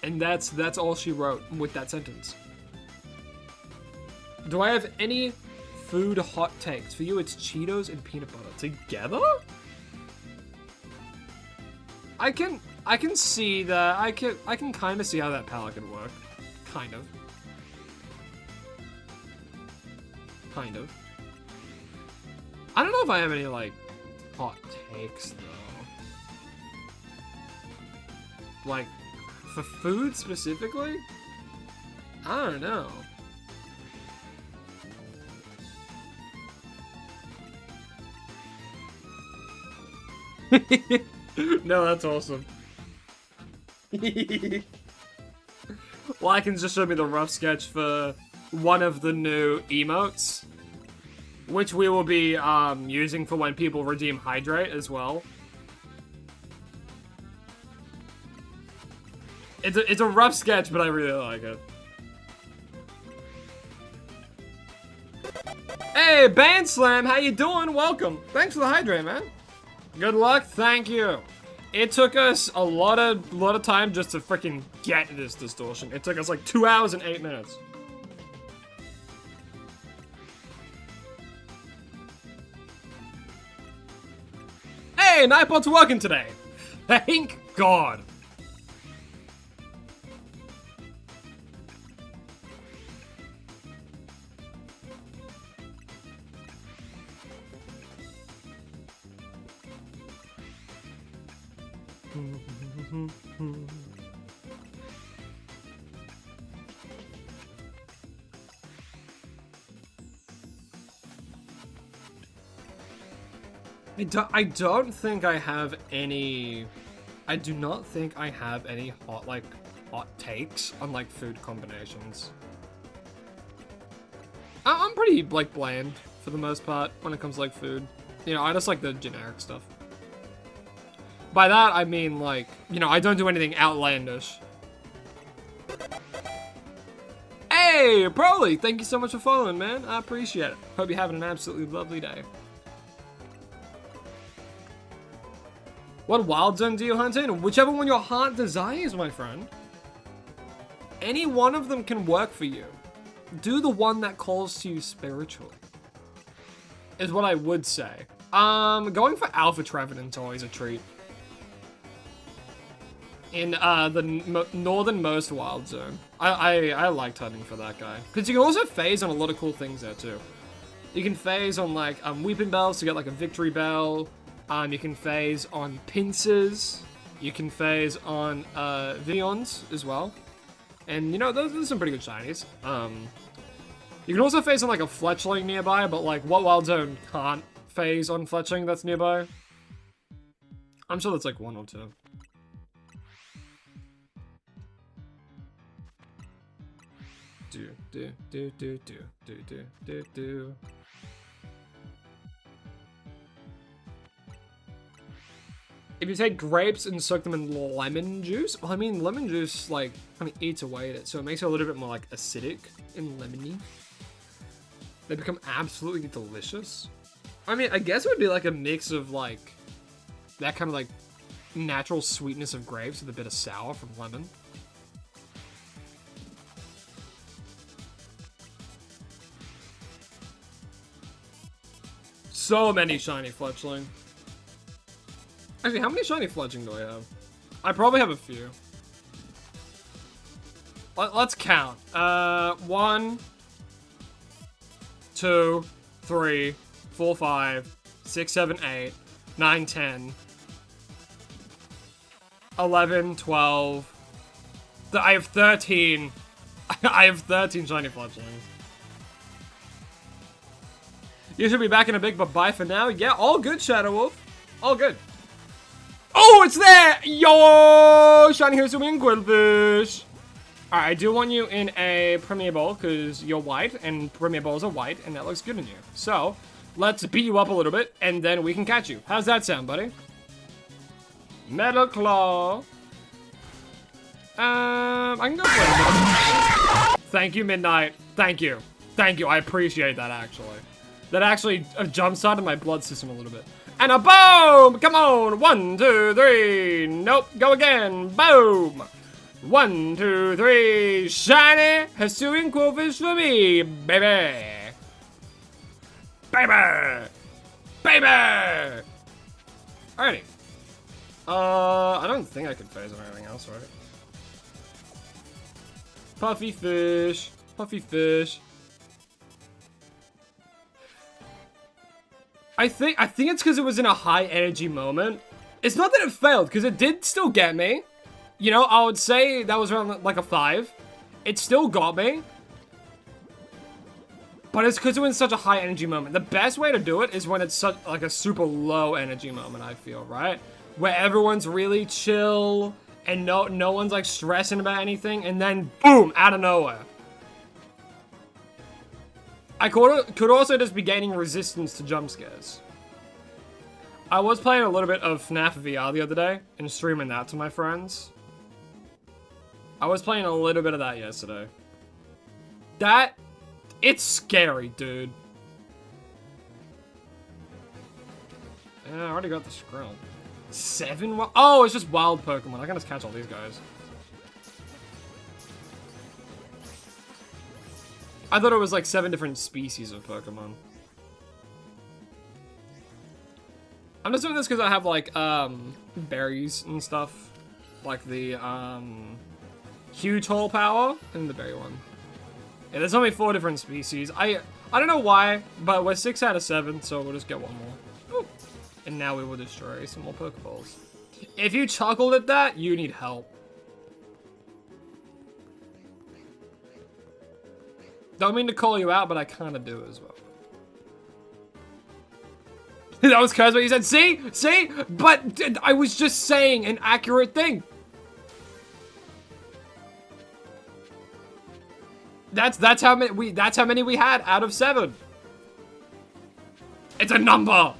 Speaker 1: And that's all she wrote with that sentence. Do I have any food hot takes? For you, it's Cheetos and peanut butter together? I can see that. I can kind of see how that palette could work. Kind of. I don't know if I have any, like, hot takes, though. Like, for food specifically? I don't know. No, that's awesome. Lycans just showed me the rough sketch for one of the new emotes, which we will be using for when people redeem Hydrate as well. It's a rough sketch, but I really like it. Hey, Bandslam, how you doing? Welcome. Thanks for the Hydrate, man. Good luck. Thank you. It took us a lot of time just to freaking get this distortion. It took us like 2 hours and 8 minutes. Hey, Nightbot's working today. Thank God. I don't think I have any... I do not think I have any hot takes on, like, food combinations. I'm pretty, like, bland, for the most part, when it comes to, like, food. You know, I just like the generic stuff. By that, I mean, like, you know, I don't do anything outlandish. Hey, Broly, thank you so much for following, man. I appreciate it. Hope you're having an absolutely lovely day. What wild zone do you hunt in? Whichever one your heart desires, my friend. Any one of them can work for you. Do the one that calls to you spiritually. Is what I would say. Going for Alpha Trevenant's always a treat. In the northernmost wild zone. I liked hunting for that guy. Because you can also phase on a lot of cool things there too. You can phase on like weeping bells to get like a victory bell. You can phase on pincers. You can phase on Vions as well. And you know, those are some pretty good shinies. You can also phase on like a fletchling nearby, but like what wild zone can't phase on fletchling that's nearby? I'm sure that's like one or two. Do. If you take grapes and soak them in lemon juice, well, I mean, lemon juice, like, kind of eats away at it, so it makes it a little bit more, like, acidic and lemony. They become absolutely delicious. I mean, I guess it would be, like, a mix of, like, that kind of, like, natural sweetness of grapes with a bit of sour from lemon. So many shiny fletchling. Actually, how many shiny fletchling do I have? I probably have a few. Let's count. 1, 2, 3, 4, 5, 6, 7, 8, 9, 10, 11, 12. I have 13. I have 13 shiny fletchlings. You should be back in a bit, but bye for now. Yeah, all good, Shadow Wolf. All good. Oh, it's there! Yo! Shiny Hisumi and Quillfish. Alright, I do want you in a Premier Bowl, because you're white, and Premier Bowls are white, and that looks good on you. So, let's beat you up a little bit, and then we can catch you. How's that sound, buddy? Metal Claw. I can go for it. Thank you, Midnight. Thank you. Thank you. I appreciate that, actually. That actually jump-started my blood system a little bit. And a boom! Come on! 1, 2, 3. Nope. Go again. Boom! 1, 2, 3. Shiny Hisuian Quillfish for me, baby! Baby! Baby! Alrighty. I don't think I could phase on anything else, right? Puffy fish. Puffy fish. I think it's because it was in a high energy moment. It's not that it failed, because it did still get me. You know, I would say that was around like a 5. It still got me. But it's because it was in such a high energy moment. The best way to do it is when it's such like a super low energy moment, I feel, right? Where everyone's really chill and no one's like stressing about anything, and then boom, out of nowhere. I could also just be gaining resistance to jump scares. I was playing a little bit of FNAF VR the other day and streaming that to my friends. I was playing a little bit of that yesterday. It's scary, dude. Yeah, I already got the Skrill. 7? Oh, it's just wild Pokemon. I can just catch all these guys. I thought it was like 7 different species of Pokemon. I'm just doing this because I have, like, berries and stuff. Like the, huge hole power and the berry one. Yeah, there's only 4 different species. I don't know why, but we're 6 out of 7, so we'll just get one more. Ooh. And now we will destroy some more Pokeballs. If you chuckled at that, you need help. Don't mean to call you out, but I kind of do as well. That was Curse what you said. See? See? But I was just saying an accurate thing. That's how many we had out of 7. It's a number.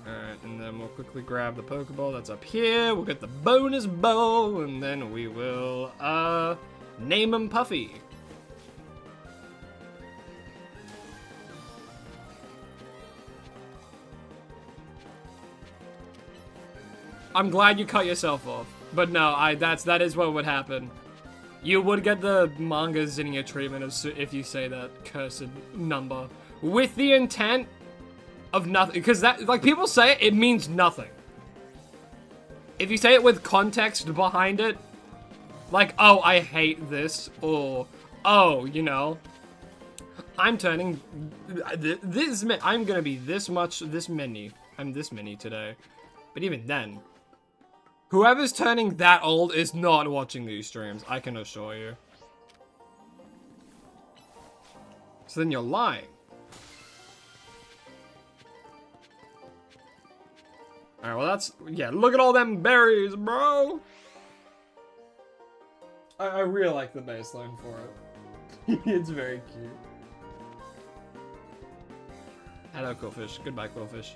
Speaker 1: Alright, and then we'll quickly grab the Pokeball that's up here. We'll get the bonus ball, and then we will, name him Puffy. I'm glad you cut yourself off. But no, that is what would happen. You would get the manga Zinnia treatment if you say that cursed number. With the intent of nothing. Because that, like, people say it means nothing. If you say it with context behind it, like, oh, I hate this, or, oh, you know, I'm turning this, I'm gonna be this many. I'm this many today. But even then, whoever's turning that old is not watching these streams, I can assure you. So then you're lying. Alright, well that's, yeah, look at all them berries, bro! I really like the baseline for it. It's very cute. Hello, Quillfish. Goodbye, Quillfish.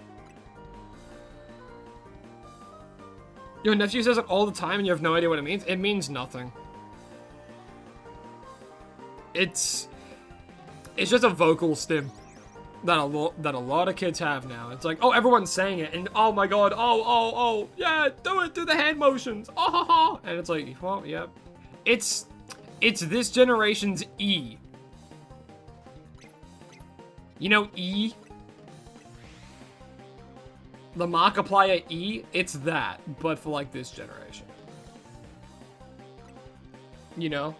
Speaker 1: Your nephew says it all the time and you have no idea what it means? It means nothing. It's just a vocal stim that a lot of kids have now. It's like, oh, everyone's saying it, and oh my god, oh, yeah, do the hand motions, oh, ha, ha. And it's like, well, yep. It's this generation's E. You know E? The Markiplier E, it's that, but for like this generation. You know?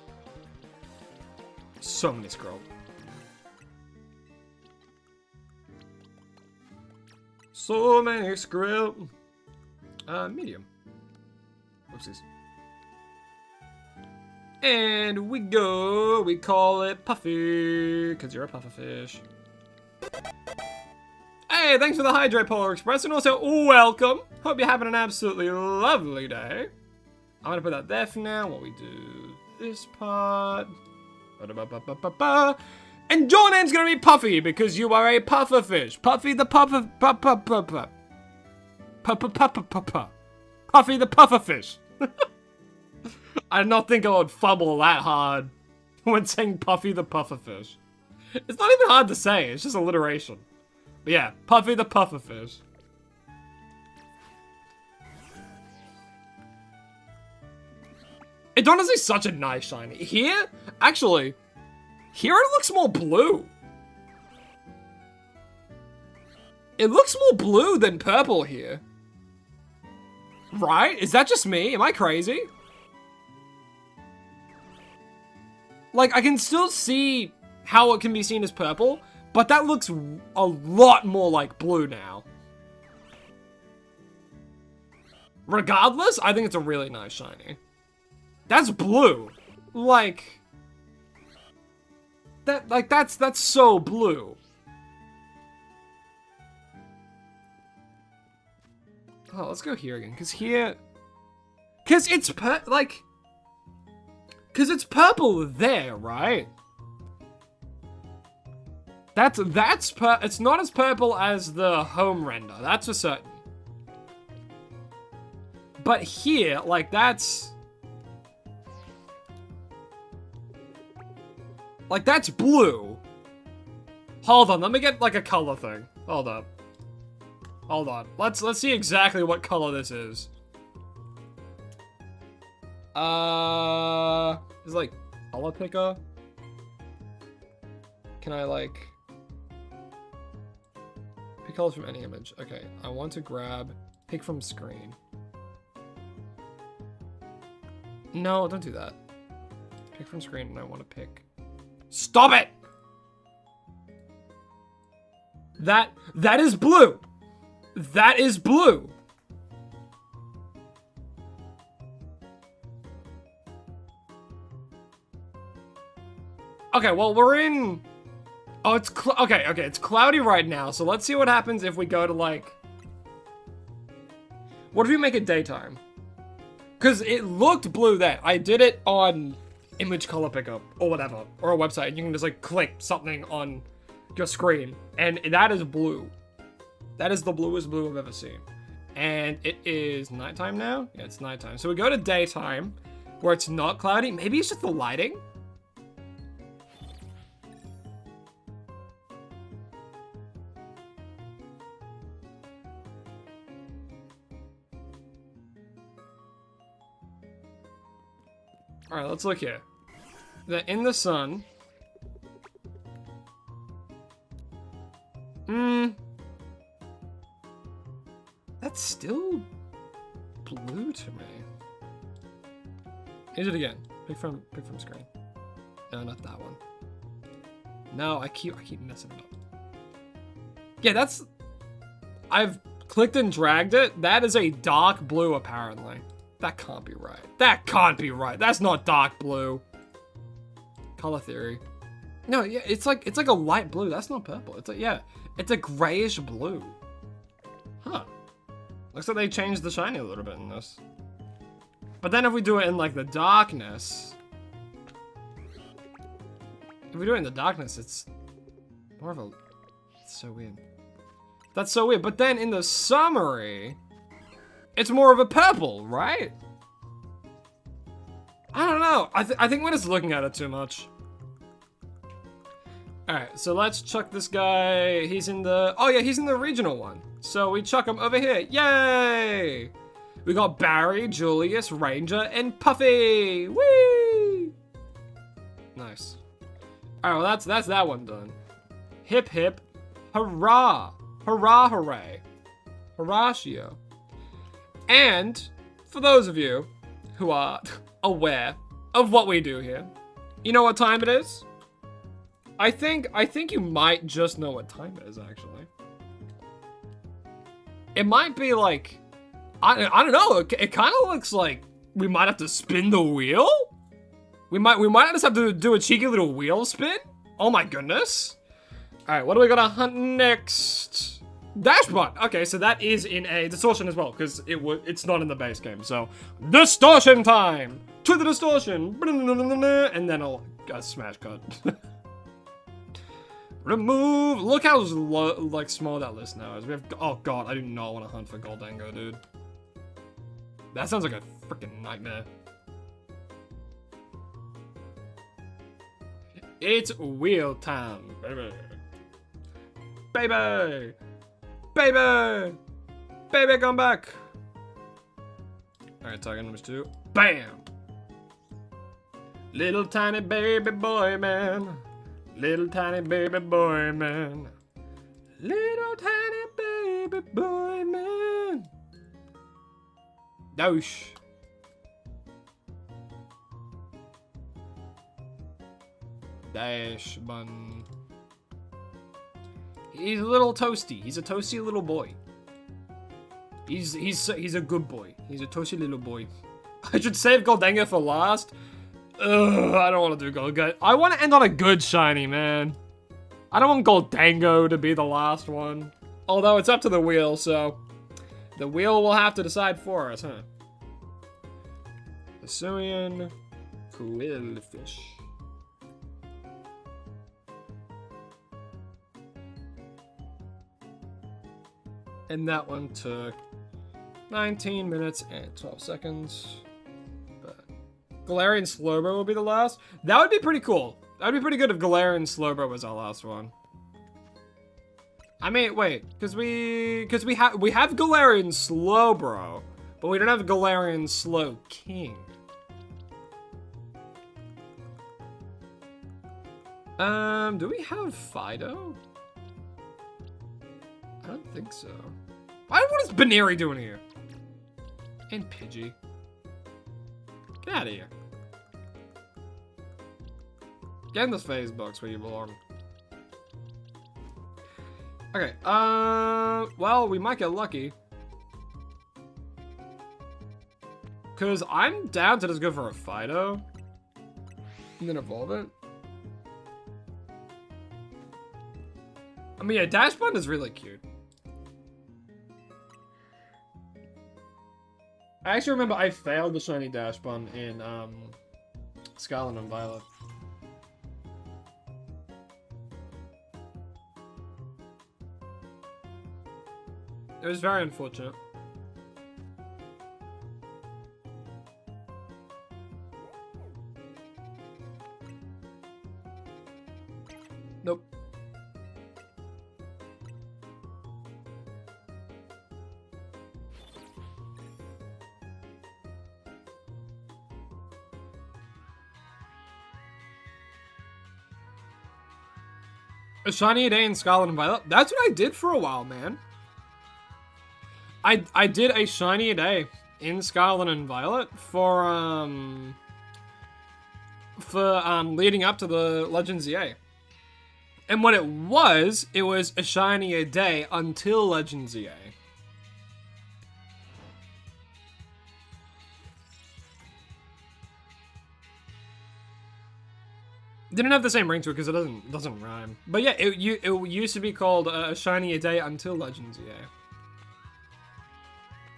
Speaker 1: So many scroll. So many skrill. Medium. Oopsies. And we go. We call it Puffy, because you're a pufferfish. Hey, thanks for the Hydrate Polar Express, and also welcome. Hope you're having an absolutely lovely day. I'm gonna put that there for now while we do this part. And your name's gonna be Puffy because you are a pufferfish. Puffy the Puffy the pufferfish. I did not think I would fumble that hard when saying Puffy the pufferfish. It's not even hard to say, it's just alliteration. But yeah, Puffy the pufferfish. It's honestly such a nice shiny. Here, actually, here it looks more blue. It looks more blue than purple here. Right? Is that just me? Am I crazy? Like, I can still see how it can be seen as purple, but that looks a lot more like blue now. Regardless, I think it's a really nice shiny. That's blue. Like, that's so blue. Oh, let's go here again, because here... Because it's it's purple there, right? It's not as purple as the home render, that's for certain. But here, like, that's... Like, that's blue. Hold on, let me get, like, a color thing. Hold up. Hold on. Let's see exactly what color this is. Is like color picker? Can I like pick colors from any image? Okay, I want to grab pick from screen. No, don't do that. Pick from screen, and I want to pick. Stop it! That is blue. That is blue. Okay, well, we're in... Oh, it's... Okay, it's cloudy right now, so let's see what happens if we go to, like... What if we make it daytime? Because it looked blue then. I did it on image color pickup, or whatever, or a website. You can just, like, click something on your screen, and that is blue. That is the bluest blue I've ever seen. And it is nighttime now? Yeah, it's nighttime. So we go to daytime, where it's not cloudy. Maybe it's just the lighting? Alright, let's look here. In the sun. That's still blue to me. Here's it again. Pick from screen. No, not that one. No, I keep messing it up. Yeah, that's... I've clicked and dragged it. That is a dark blue, apparently. That can't be right. That can't be right. That's not dark blue. Color theory. No, yeah, it's like a light blue. That's not purple. It's like, yeah, it's a grayish blue. Huh. Looks like they changed the shiny a little bit in this. But then if we do it in like the darkness, it's more of a, it's so weird. That's so weird. But then in the summary, it's more of a purple, right? I don't know. I think we're just looking at it too much. Alright, so let's chuck this guy. He's in the... Oh yeah, he's in the regional one. So we chuck him over here. Yay! We got Barry, Julius, Ranger, and Puffy! Whee! Nice. Alright, well that's that one done. Hip hip, hurrah! Hurrah, hooray. Horatio. And, for those of you who are aware of what we do here, you know what time it is? I think you might just know what time it is, actually. It might be like, I don't know, it kind of looks like we might have to spin the wheel? We might just have to do a cheeky little wheel spin? Oh my goodness. Alright, what are we gonna hunt next? Dashbot! Okay, so that is in a distortion as well, because it's not in the base game, so... Distortion time! To the distortion! And then a smash cut. Remove! Look how like small that list now is. We have... Oh god, I do not want to hunt for Goldango, dude. That sounds like a freaking nightmare. It's wheel time, baby. Baby! Baby! Baby, come back! Alright, target number 2. Bam! Little tiny baby boy man. Little tiny baby boy man. Little tiny baby boy man. Douche. Dash bun. He's a little toasty. He's a toasty little boy. He's a good boy. He's a toasty little boy. I should save Goldango for last. Ugh, I don't want to do Goldango. I want to end on a good shiny, man. I don't want Goldango to be the last one. Although it's up to the wheel, so the wheel will have to decide for us, huh? Hisuian Quillfish. And that one took 19 minutes and 12 seconds. But Galarian Slowbro will be the last. That would be pretty cool. That'd be pretty good if Galarian Slowbro was our last one. I mean, wait, because we have Galarian Slowbro, but we don't have Galarian Slowking. Do we have Fido? I don't think so. What is Baneri doing here? And Pidgey. Get out of here. Get in this phase box where you belong. Okay, well, we might get lucky. Cause I'm down to just go for a Fido. And then evolve it. I mean, yeah, Dash Bond is really cute. I actually remember I failed the shiny Dash Bond in, Scarlet and Violet. It was very unfortunate. Nope. A shiny a day in Scarlet and Violet? That's what I did for a while, man. I did a shiny a day in Scarlet and Violet for leading up to the Legends EA. And what it was a shiny a day until Legends EA. Didn't have the same ring to it because it doesn't rhyme. But yeah, it used to be called a shiny a day until Legends EA.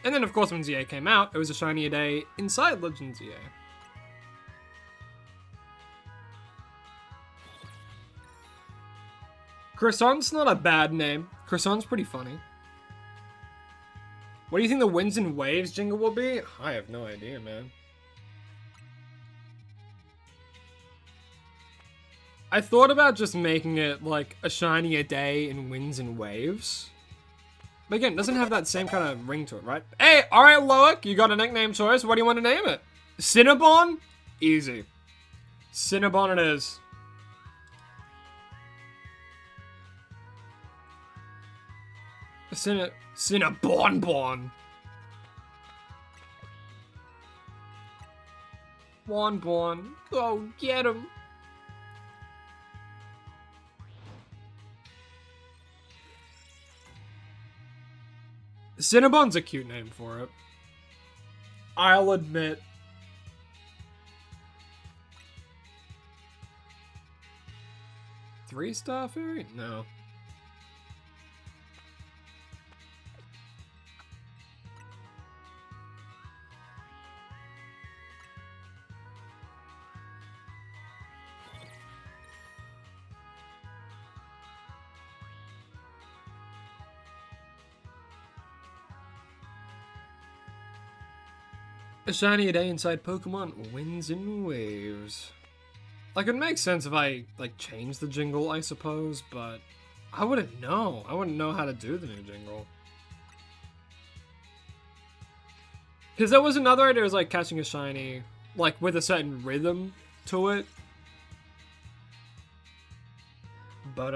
Speaker 1: And then, of course, when ZA came out, it was a shiny a day inside Legends ZA. Croissant's not a bad name. Croissant's pretty funny. What do you think the Winds and Waves jingle will be? I have no idea, man. I thought about just making it, like, a shiny a day in Winds and Waves. But again, it doesn't have that same kind of ring to it, right? Hey, alright, Loic, you got a nickname choice. What do you want to name it? Cinnabon? Easy. Cinnabon it is. Cinnabon. Bon. Go get him. Cinnabon's a cute name for it. I'll admit. Three-star fairy? No. A shiny a day inside Pokemon Winds and Waves. Like, it makes sense if I, like, change the jingle, I suppose, but I wouldn't know. I wouldn't know how to do the new jingle. Because there was another idea, was like catching a shiny, like, with a certain rhythm to it. But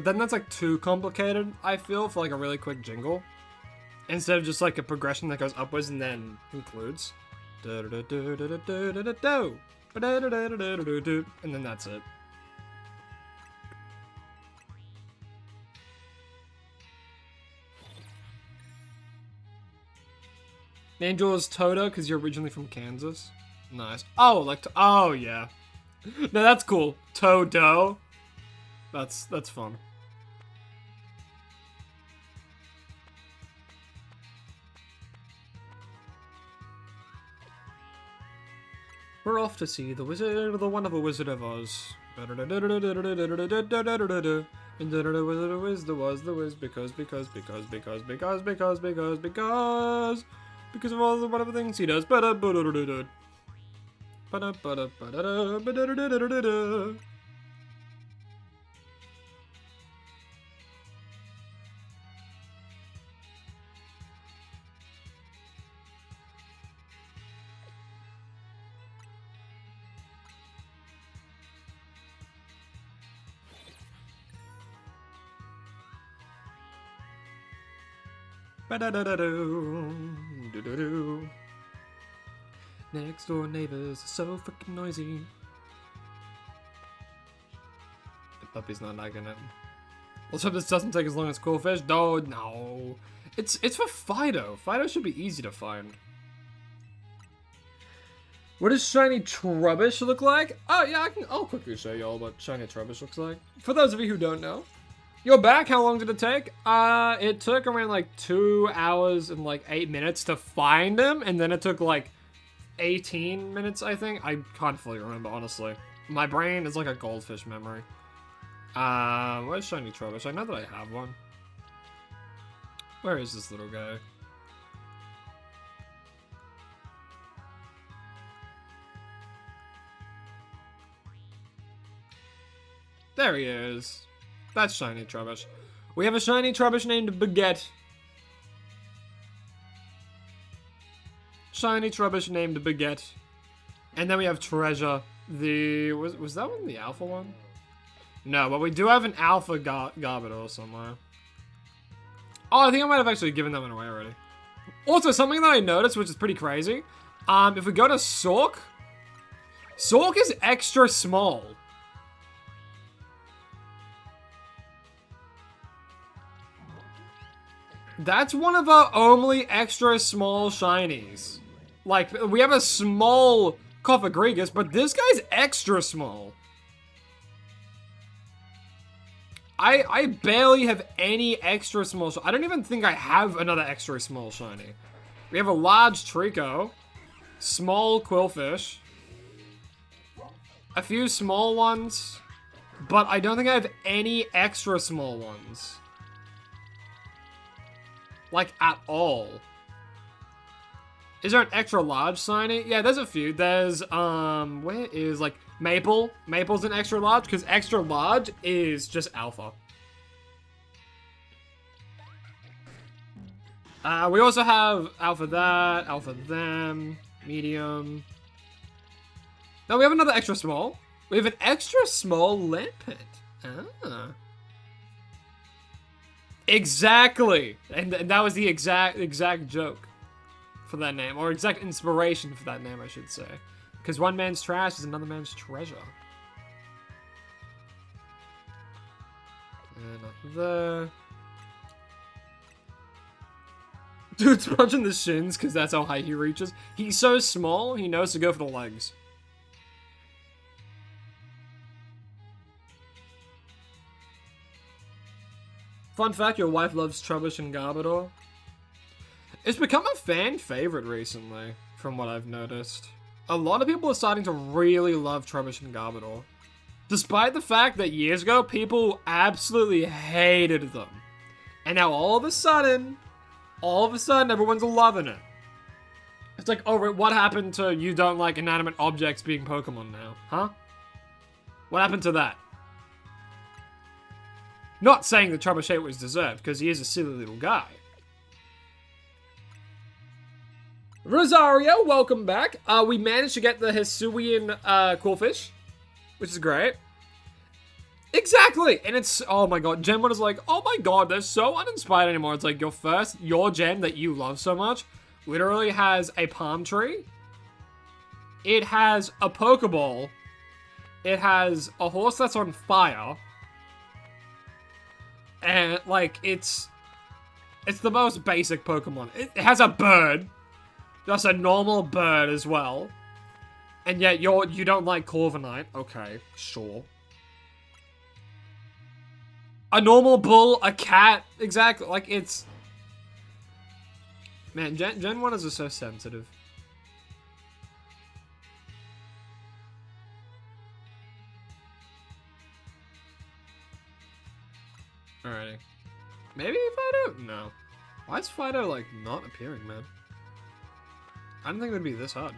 Speaker 1: then that's, like, too complicated, I feel, for, like, a really quick jingle. Instead of just like a progression that goes upwards and then concludes. And then that's it. Angel is Toto because you're originally from Kansas. Nice. Oh, like, oh yeah. No, that's cool. Todo. That's fun. We're off to see the wizard, the wonderful Wizard of Oz. And the Wiz, the was the Wiz, because of all the wonderful things he does. Next door neighbors are so freaking noisy. The puppy's not liking it. Let's hope this doesn't take as long as Coolfish. No. It's for Fido. Fido should be easy to find. What does Shiny Trubbish look like? Oh yeah, I'll quickly show y'all what Shiny Trubbish looks like. For those of you who don't know. You're back. How long did it take? It took around like 2 hours and like 8 minutes to find him, and then it took like 18 minutes, I think. I can't fully remember, honestly. My brain is like a goldfish memory. Where's Shiny Trubbish? I know that I have one. Where is this little guy? There he is. That's Shiny Trubbish. We have a Shiny Trubbish named Baguette. Shiny Trubbish named Baguette. And then we have Treasure. Was that one the alpha one? No, but we do have an alpha Garbodor somewhere. Oh, I think I might have actually given that one away already. Also, something that I noticed, which is pretty crazy. If we go to Sork, Sork is extra small. That's one of our only extra small shinies. Like, we have a small Cofagrigus, but this guy's extra small. I barely have any extra small I don't even think I have another extra small shiny. We have a large Trico, small Quillfish, a few small ones, but I don't think I have any extra small ones. Like, at all. Is there an extra large shiny? Yeah, there's a few. There's, where is, like, Maple? Maple's an extra large, because extra large is just alpha. We also have alpha that, alpha them, medium. No, we have another extra small. We have an extra small Lampent. Ah. Exactly! And that was the exact joke for that name, or exact inspiration for that name, I should say. Because one man's trash is another man's treasure. And up there. Dude's punching the shins because that's how high he reaches. He's so small, he knows to go for the legs. Fun fact, your wife loves Trubbish and Garbodor. It's become a fan favorite recently, from what I've noticed. A lot of people are starting to really love Trubbish and Garbodor. Despite the fact that years ago, people absolutely hated them. And now all of a sudden, everyone's loving it. It's like, oh, what happened to you don't like inanimate objects being Pokemon now? Huh? What happened to that? Not saying that Trubbish hate was deserved, because he is a silly little guy. Rosario, welcome back. We managed to get the Hisuian Quillfish, which is great. Exactly! And it's, oh my god, Gen 1 is like, oh my god, they're so uninspired anymore. It's like, your gen that you love so much literally has a palm tree. It has a Pokeball. It has a horse that's on fire. And, like, it's the most basic Pokemon. It has a bird. Just a normal bird as well. And yet you don't like Corviknight. Okay, sure. A normal bull, a cat. Exactly. Like, it's... Man, Gen 1s are so sensitive. Alrighty. Maybe Fido? No. Why is Fido, like, not appearing, man? I didn't think it would be this hard.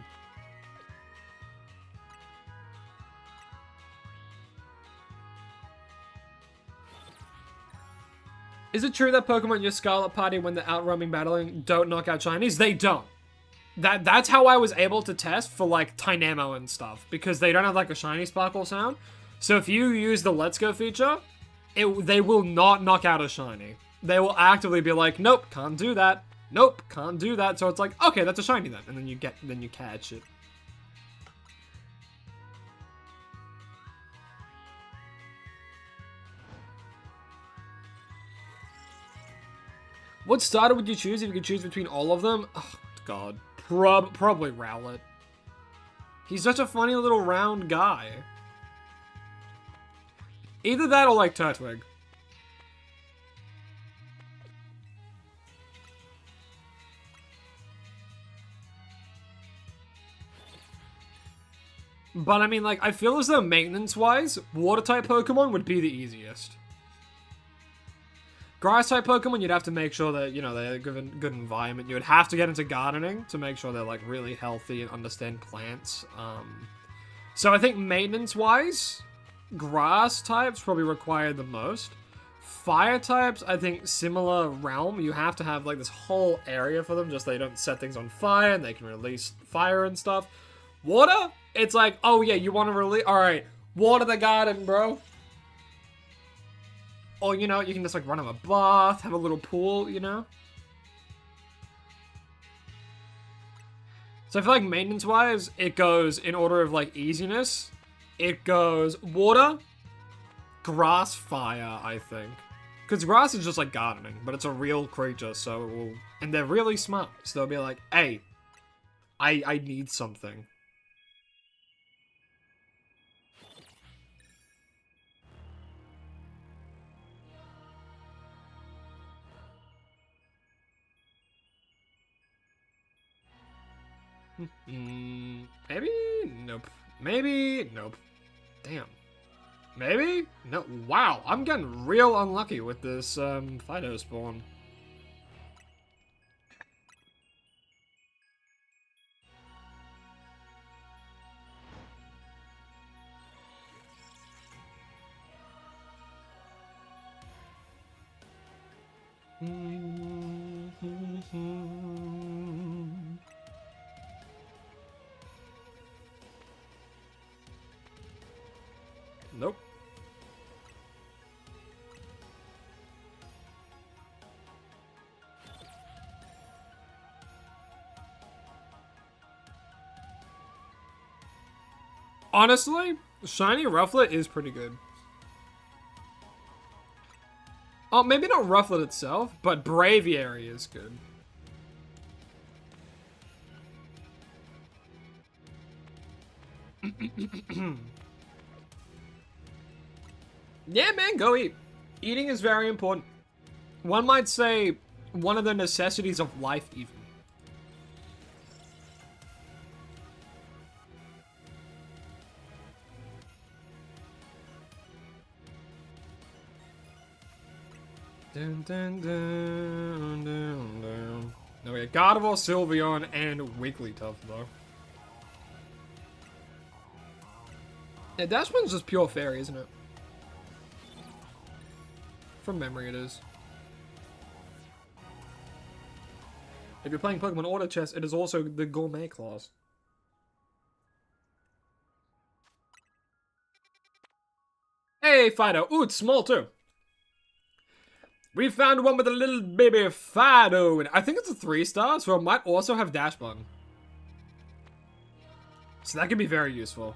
Speaker 1: Is it true that Pokemon your Scarlet Party, when they're out roaming battling, don't knock out shinies? They don't. That's how I was able to test for, like, Tynamo and stuff, because they don't have, like, a shiny sparkle sound. So if you use the Let's Go feature, they will not knock out a shiny. They will actively be like, nope, can't do that. Nope, can't do that. So it's like, okay, that's a shiny then. And then you catch it. What starter would you choose if you could choose between all of them? Oh, God. Probably Rowlet. He's such a funny little round guy. Either that or, like, Turtwig. But, I mean, like, I feel as though maintenance-wise, Water-type Pokemon would be the easiest. Grass-type Pokemon, you'd have to make sure that, you know, they're a good environment. You would have to get into gardening to make sure they're, like, really healthy and understand plants. So I think maintenance-wise, grass types probably require the most. Fire types, I think, similar realm. You have to have, like, this whole area for them, just so they don't set things on fire and they can release fire and stuff. Water, it's like, oh yeah, you want to release... Alright, water the garden, bro. Or, you know, you can just, like, run them a bath, have a little pool, you know? So I feel like maintenance-wise, it goes in order of, like, easiness. It goes water, grass, fire, I think. Because grass is just like gardening, but it's a real creature, so it will... And they're really smart, so they'll be like, hey, I need something. Maybe? Nope. Maybe? Nope. Damn. Maybe? No. Wow, I'm getting real unlucky with this Fido spawn. Nope. Honestly, Shiny Rufflet is pretty good. Oh, maybe not Rufflet itself, but Braviary is good. Yeah, man, go eat. Eating is very important. One might say one of the necessities of life, even. Dun, dun, dun, dun, dun. No, we got Gardevoir, Sylveon, and Wigglytuff, though. Yeah, Dash one's just pure fairy, isn't it? From memory, it is. If you're playing Pokemon Auto Chess, it is also the Gourmet class. Hey, Fido. Ooh, it's small, too. We found one with a little baby Fido, and I think it's a 3-star, so it might also have Dash Button. So that could be very useful.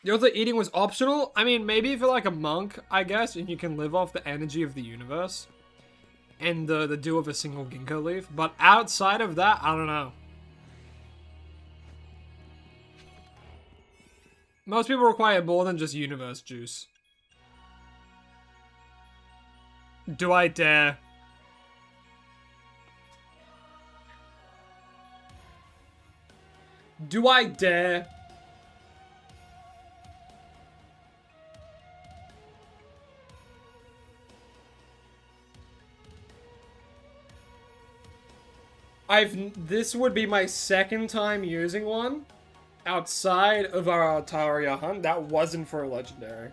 Speaker 1: You know, eating was optional? I mean, maybe if you're like a monk, I guess, and you can live off the energy of the universe. And the dew of a single ginkgo leaf. But outside of that, I don't know. Most people require more than just universe juice. Do I dare? Do I dare? This would be my second time using one outside of our Altaria hunt. That wasn't for a legendary.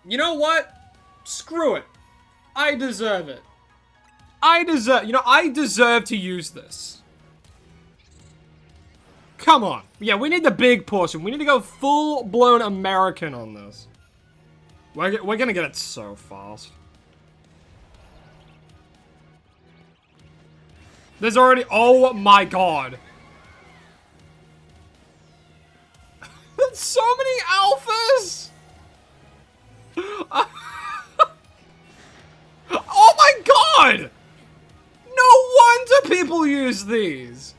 Speaker 1: You know what? Screw it. I deserve it. You know, I deserve to use this. Come on. Yeah, we need the big portion. We need to go full-blown American on this. We're gonna get it so fast. There's already... Oh my god. There's so many alphas! Oh my god! No wonder people use these!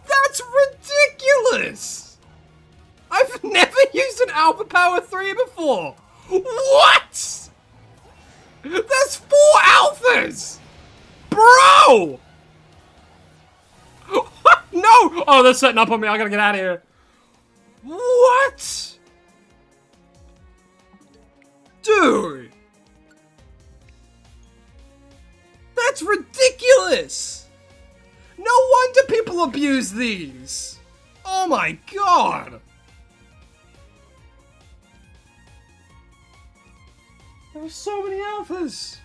Speaker 1: That's ridiculous! I've never used an Alpha Power 3 before! What?! There's 4 alphas! Bro! No! Oh, they're setting up on me. I gotta get out of here. What? Dude! That's ridiculous! No wonder people abuse these! Oh my god! There's so many alphas!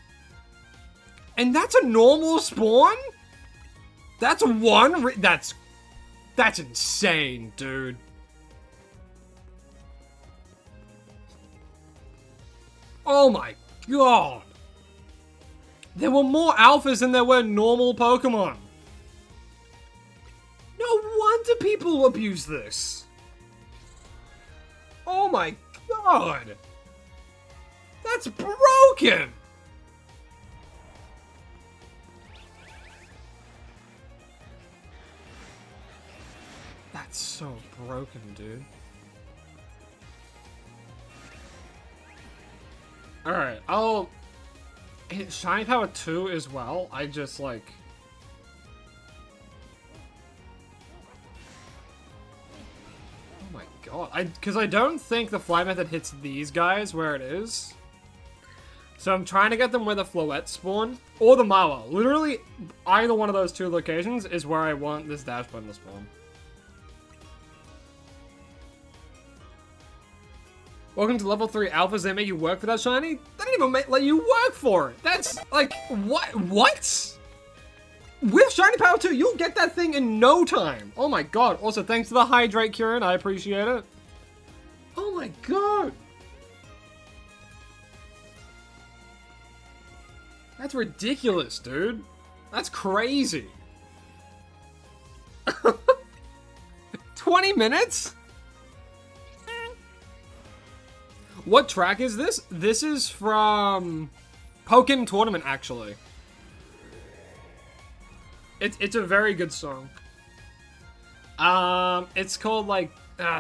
Speaker 1: And that's a normal spawn? That's one? That's insane, dude. Oh my god. There were more alphas than there were normal Pokemon. No wonder people abuse this. Oh my god. That's broken. That's so broken, dude. Alright, I'll... Shiny Power 2 as well. I just, like... Oh my god. Because I don't think the fly method hits these guys where it is. So I'm trying to get them where the Floette spawn. Or the Mawa. Literally, either one of those two locations is where I want this dash button to spawn. Welcome to level 3 alphas. They make you work for that shiny? They didn't even let you work for it. That's like, what? With Shiny Power 2, you'll get that thing in no time. Oh my god. Also, thanks to the Hydrate, Kieran. I appreciate it. Oh my god. That's ridiculous, dude. That's crazy. 20 minutes? What track is this? This is from Pokken Tournament, actually. It's a very good song. It's called, like,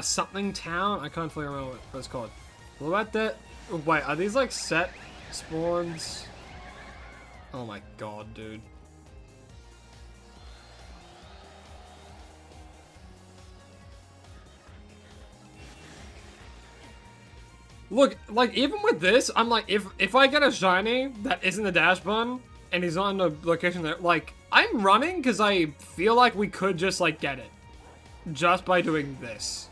Speaker 1: something town? I can't fully remember what it's called. What about that? Wait, are these, like, set spawns? Oh my god, dude. Look, like, even with this, I'm like, if I get a shiny that isn't the dash button, and he's not in the location that, like, I'm running because I feel like we could just, like, get it. Just by doing this.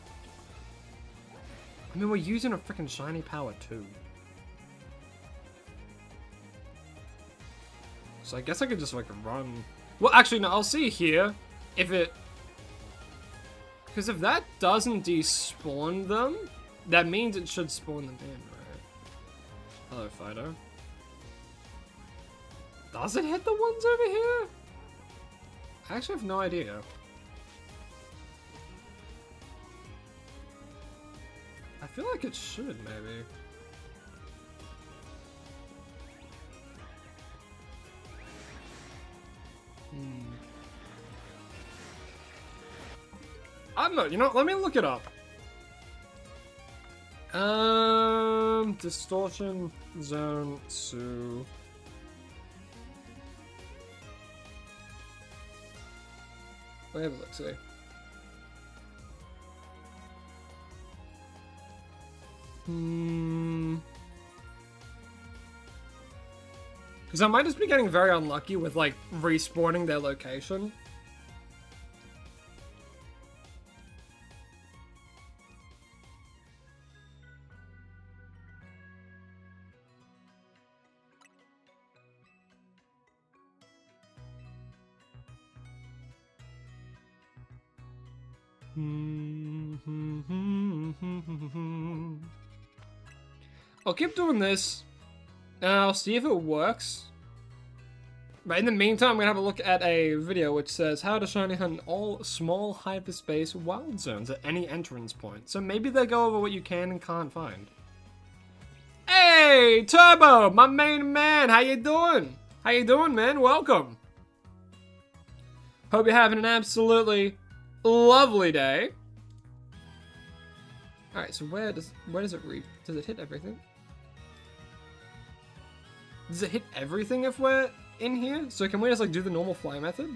Speaker 1: I mean, we're using a freaking Shiny Power 2. So I guess I could just, like, run. Well, actually, no, I'll see here if it... Because if that doesn't despawn them... That means it should spawn them in, right? Hello, Fido. Does it hit the ones over here? I actually have no idea. I feel like it should, maybe. I don't know, you know, let me look it up. Distortion Zone Sue. Let me have a look, see. Because I might just be getting very unlucky with, like, respawning their location. I'll keep doing this, and I'll see if it works. But in the meantime, I'm going to have a look at a video which says how to shiny hunt all small hyperspace wild zones at any entrance point. So maybe they go over what you can and can't find. Hey, Turbo, my main man, how you doing? How you doing, man? Welcome. Hope you're having an absolutely lovely day. All right, so where does it read? Does it hit everything? Does it hit everything if we're in here? So can we just like do the normal fly method?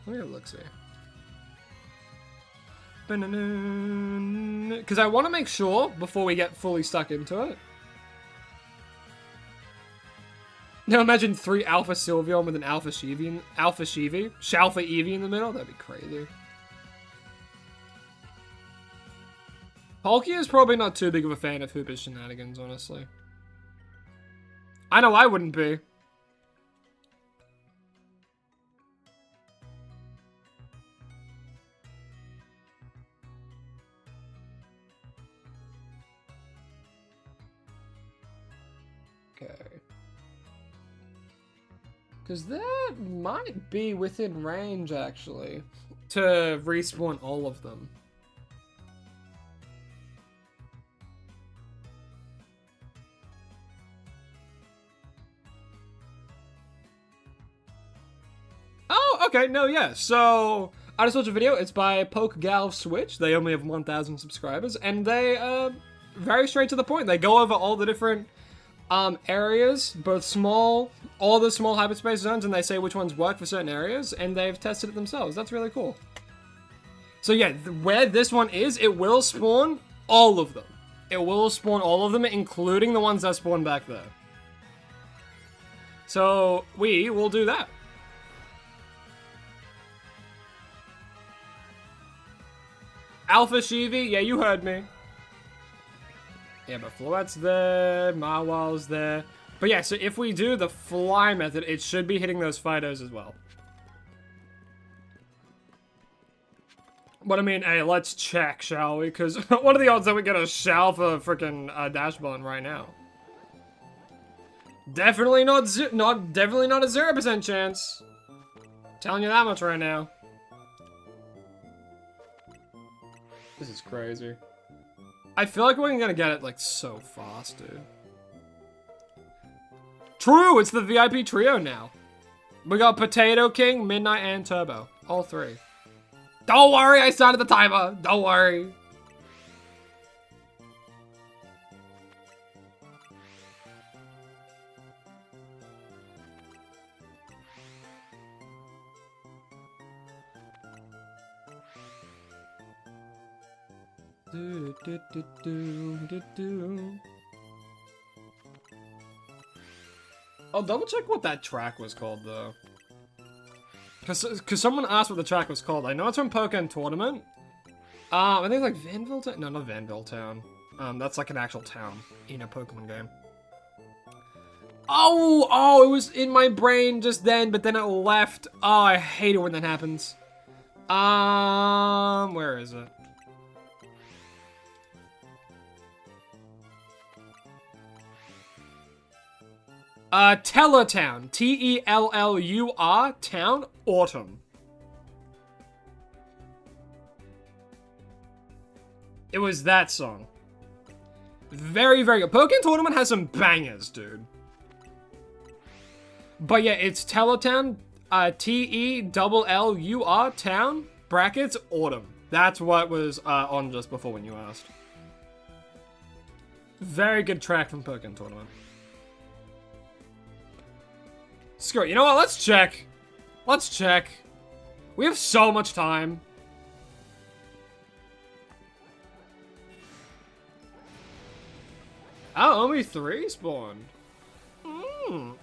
Speaker 1: Let me have a look see. Because I want to make sure before we get fully stuck into it. Now imagine 3 Alpha Sylveon with an Alpha Shivi, Shalpha Eevee in the middle. That'd be crazy. Palkia is probably not too big of a fan of Hooper's shenanigans, honestly. I know I wouldn't be. Okay. Because that might be within range, actually, to respawn all of them. Oh, okay, no, yeah. So, I just watched a video. It's by PokeGalv Switch. They only have 1,000 subscribers, and they, very straight to the point. They go over all the different areas, both small, all the small hyperspace zones, and they say which ones work for certain areas, and they've tested it themselves. That's really cool. So yeah, where this one is, it will spawn all of them. It will spawn all of them, including the ones that spawn back there. So we will do that. Alpha Shivi, yeah, you heard me. Yeah, but Floette's there, Marwal's there. But yeah, so if we do the fly method, it should be hitting those Fidos as well. But I mean, hey, let's check, shall we? Because what are the odds that we get a Shalpha freaking Dashbone right now? Definitely not a 0% chance. Telling you that much right now. This is crazy. I feel like we're gonna get it like so fast, dude. True, it's the VIP trio now. We got Potato King, Midnight, and Turbo. All 3. Don't worry, I started the timer. Don't worry. I'll double check what that track was called though. Cause someone asked what the track was called. I know it's from Pokemon Tournament. I think like Vanville Town. No, not Vanville Town. That's like an actual town in a Pokemon game. Oh, it was in my brain just then, but then it left. Oh, I hate it when that happens. Where is it? Tellertown. T-E-L-L-U-R, town, autumn. It was that song. Very, very good. Pokemon Tournament has some bangers, dude. But yeah, it's Tellertown, T-E-L-L-U-R, town, brackets, autumn. That's what was on just before when you asked. Very good track from Pokemon Tournament. Screw it. You know what? Let's check. Let's check. We have so much time. Oh, only 3 spawned.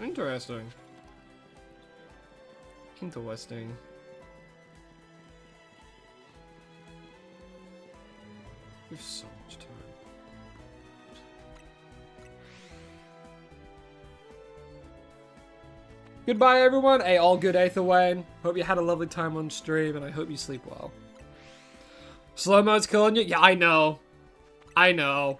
Speaker 1: Interesting. Interesting. We have so much time. Goodbye, everyone. Hey, all good, Aether Wayne. Hope you had a lovely time on stream, and I hope you sleep well. Slow mode's killing you? Yeah, I know. I know.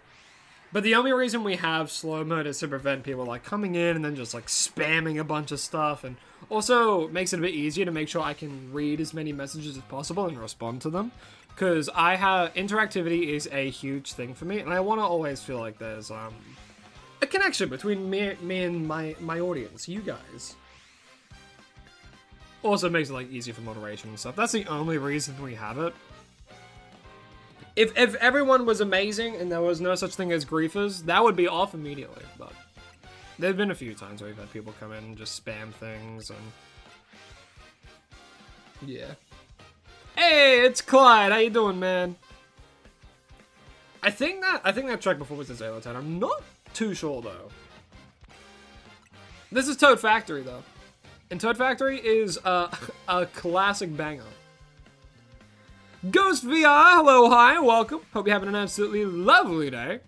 Speaker 1: But the only reason we have slow mode is to prevent people, like, coming in and then just, like, spamming a bunch of stuff, and also makes it a bit easier to make sure I can read as many messages as possible and respond to them. Because interactivity is a huge thing for me, and I want to always feel like there's, a connection between me and my audience, you guys. Also makes it, like, easier for moderation and stuff. That's the only reason we have it. If everyone was amazing and there was no such thing as griefers, that would be off immediately. But there have been a few times where we've had people come in and just spam things and... Yeah. Hey, it's Clyde. How you doing, man? I think that track before was the Zalo 10. I'm not too sure, though. This is Toad Factory, though. And Toad Factory is a classic banger. Ghost VR, hello, hi, welcome. Hope you're having an absolutely lovely day.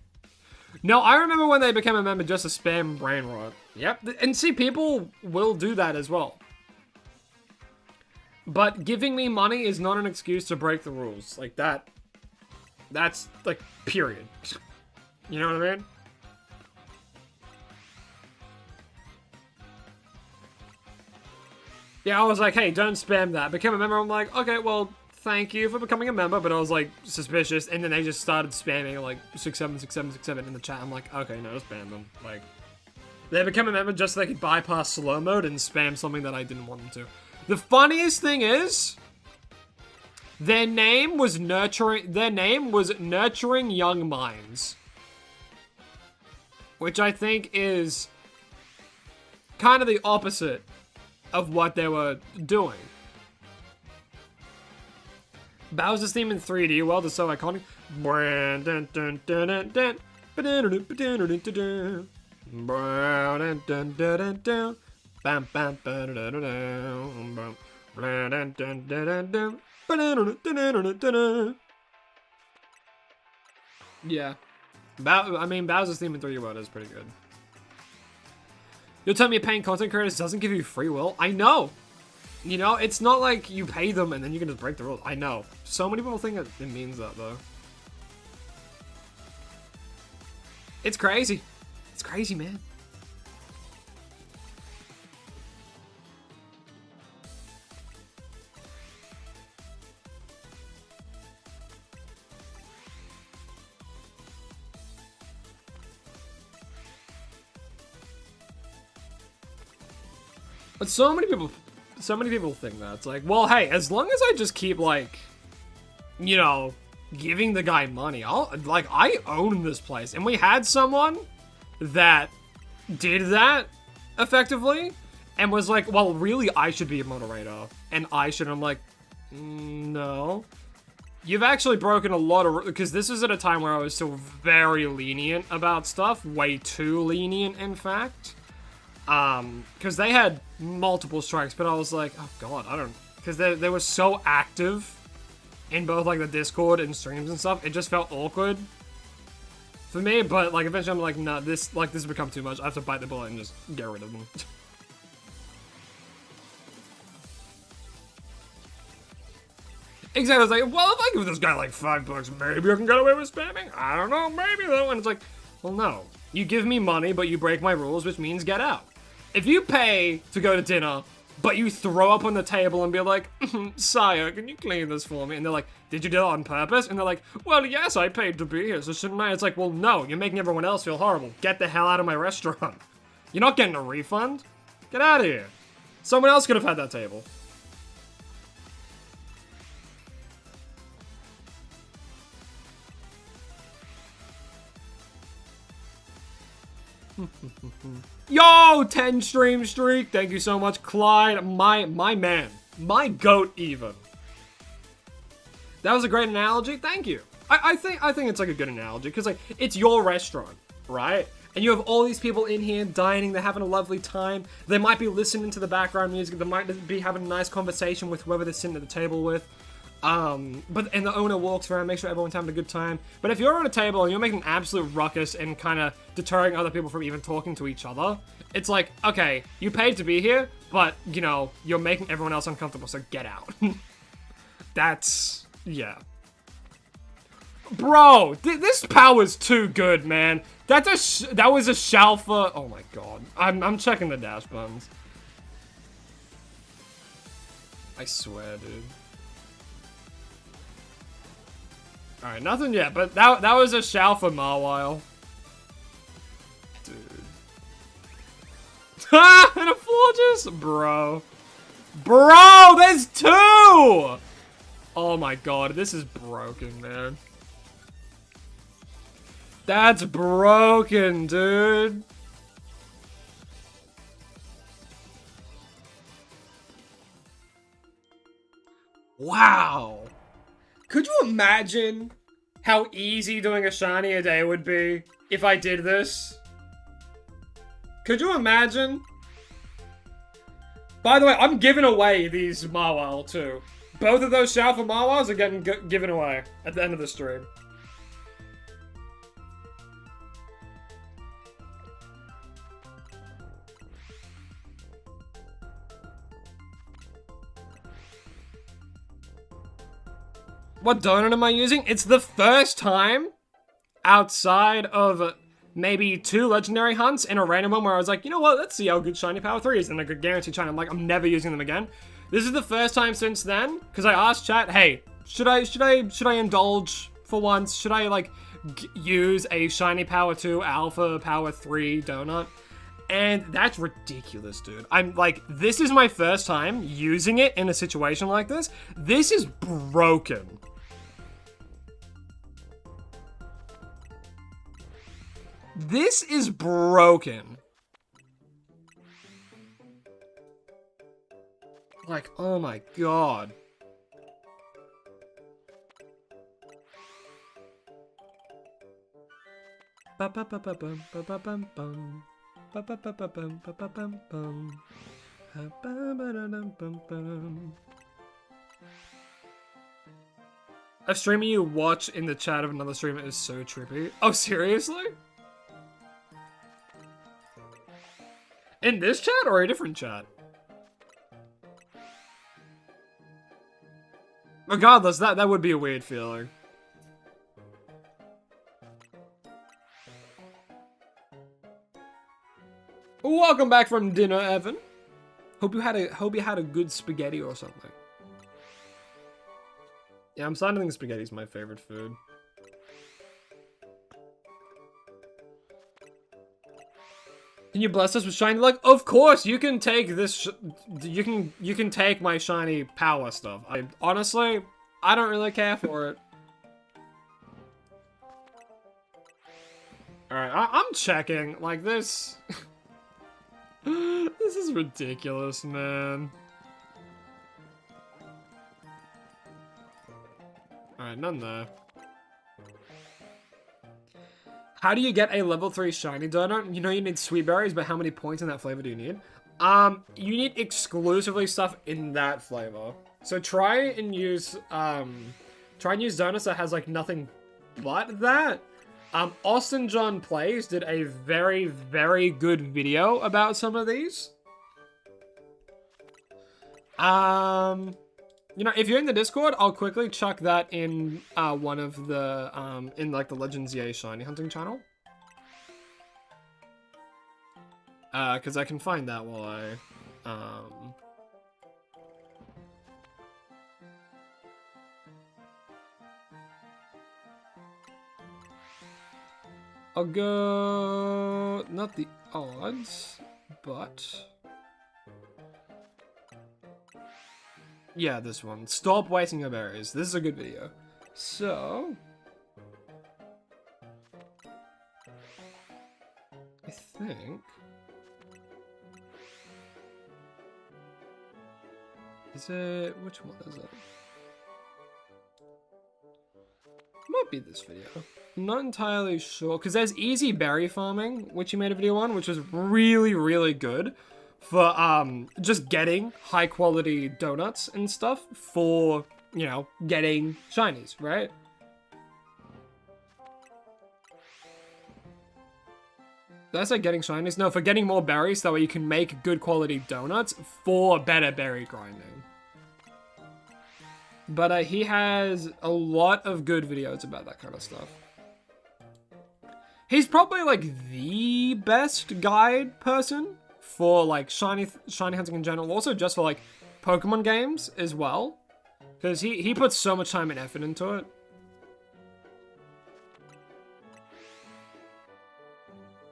Speaker 1: No, I remember when they became a member just to spam brain rot. Yep, and see, people will do that as well. But giving me money is not an excuse to break the rules. Like, that's, like, period. You know what I mean? Yeah, I was like, hey, don't spam that. Became a member, I'm like, okay, well... Thank you for becoming a member, but I was like suspicious, and then they just started spamming like 676767 in the chat. I'm like, okay, no, just ban them. Like, they became a member just so they could bypass slow mode and spam something that I didn't want them to. The funniest thing is, their name was Nurturing Young Minds, which I think is kind of the opposite of what they were doing. Bowser's theme in 3D world is so iconic. Yeah. I mean, Bowser's theme in 3D world is pretty good. You'll tell me paying content creators doesn't give you free will? I know! You know, it's not like you pay them and then you can just break the rules. I know. So many people think that it means that, though. It's crazy. It's crazy, man. But so many people think that. It's like, well, hey, as long as I just keep, like, you know, giving the guy money, I own this place. And we had someone that did that effectively and was like, well, really, I should be a moderator. And I'm like, no. You've actually broken a lot of... Because this was at a time where I was still very lenient about stuff. Way too lenient, in fact. Because they had multiple strikes, but I was like, oh god, I don't... Because they were so active in both, like, the Discord and streams and stuff, it just felt awkward for me, but, like, eventually I'm like, nah, this has become too much. I have to bite the bullet and just get rid of them. Exactly, I was like, well, if I give this guy, like, $5, maybe I can get away with spamming? I don't know, maybe though. And it's like, well, no. You give me money, but you break my rules, which means get out. If you pay to go to dinner, but you throw up on the table and be like, sire, can you clean this for me? And they're like, did you do it on purpose? And they're like, well, yes, I paid to be here, so shouldn't I? It's like, well, no, you're making everyone else feel horrible. Get the hell out of my restaurant. You're not getting a refund. Get out of here. Someone else could have had that table. Yo, 10 stream streak. Thank you so much, Clyde. My man. My goat, even. That was a great analogy. Thank you. I think it's like a good analogy because, like, it's your restaurant, right? And you have all these people in here dining. They're having a lovely time. They might be listening to the background music. They might be having a nice conversation with whoever they're sitting at the table with. And the owner walks around, makes sure everyone's having a good time. But if you're on a table and you're making an absolute ruckus and kind of deterring other people from even talking to each other, it's like, okay, you paid to be here, but, you know, you're making everyone else uncomfortable, so get out. That's, yeah. Bro, this power's too good, man. That was a Shalfa. Oh my god. I'm checking the dash buttons. I swear, dude. Alright, nothing yet, but that was a Shalfa Marwile. Dude. Ha! And a Fortress? Bro. Bro, there's two! Oh my god, this is broken, man. That's broken, dude. Wow. Could you imagine how easy doing a shiny a day would be if I did this? Could you imagine? By the way, I'm giving away these Marwile too. Both of those Shalfa Marwiles are getting given away at the end of the stream. What donut am I using? It's the first time outside of maybe 2 legendary hunts in a random one where I was like, you know what, let's see how good Shiny Power 3 is. And I could guarantee China, I'm like, I'm never using them again. This is the first time since then, because I asked chat, hey, should I indulge for once? Should I like use a Shiny Power 2 Alpha Power 3 donut? And that's ridiculous, dude. I'm like, this is my first time using it in a situation like this. This is broken. This is broken. Like, oh my god. A streamer you watch in the chat of another streamer is so trippy. Oh, seriously? In this chat or a different chat? Regardless, that would be a weird feeling. Welcome back from dinner, Evan. Hope you had a good spaghetti or something. Yeah, I'm starting to think spaghetti's my favorite food. Can you bless us with shiny luck? Of course, you can take this. You can take my shiny power stuff. Honestly, I don't really care for it. All right, I'm checking like this. This is ridiculous, man. Alright, none there. How do you get a level 3 shiny donut? You know you need sweet berries, but how many points in that flavor do you need? You need exclusively stuff in that flavor. So try and use donuts that has like nothing but that. Austin John Plays did a very, very good video about some of these. You know, if you're in the Discord, I'll quickly chuck that in one of the in like the Legends EA shiny hunting channel. Because I can find that while I I'll go, not the odds, but yeah, this one. Stop wasting your berries. This is a good video. So I think is it, which one is it? Might be this video. I'm not entirely sure, because there's easy berry farming, which you made a video on, which was really, really good for just getting high quality donuts and stuff for you know, getting shinies, right? Did I say getting shinies? No, for getting more berries, that way you can make good quality donuts for better berry grinding. But he has a lot of good videos about that kind of stuff. He's probably like the best guide person for like shiny hunting in general, also just for like Pokemon games as well, because he puts so much time and effort into it.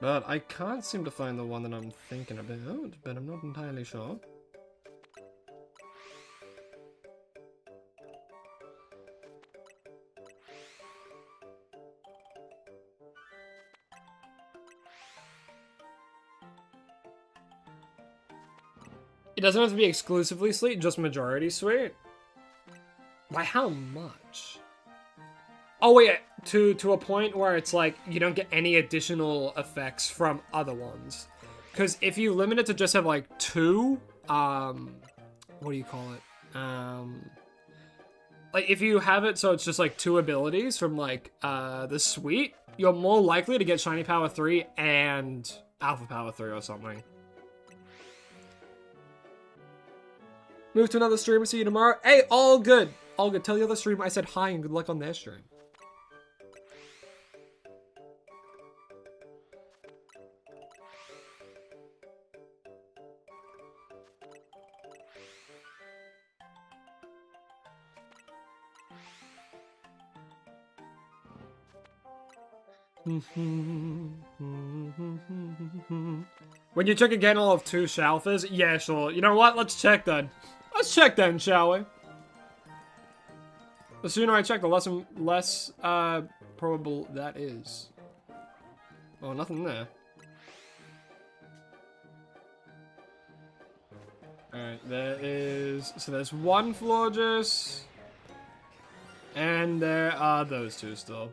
Speaker 1: But I can't seem to find the one that I'm thinking about, but I'm not entirely sure. It doesn't have to be exclusively sweet, just majority sweet. By how much? Oh wait, to a point where it's like you don't get any additional effects from other ones. Because if you limit it to just have like 2, what do you call it? Like if you have it so it's just like 2 abilities from like the sweet, you're more likely to get Shiny Power 3 and Alpha Power 3 or something. Move to another stream, see you tomorrow. Hey, all good. All good. Tell the other streamer I said hi and good luck on their stream. When you check again, I'll have 2 Shalfers. Yeah, sure. You know what? Let's check then. Let's check then, shall we? The sooner I check, the less probable that is. Oh, nothing there. Alright, so there's 1 Florges. And there are those 2 still.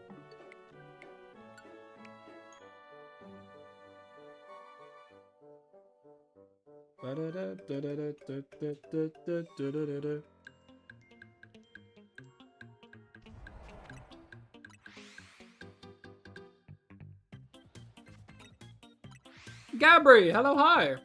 Speaker 1: Gabri, hello, hi.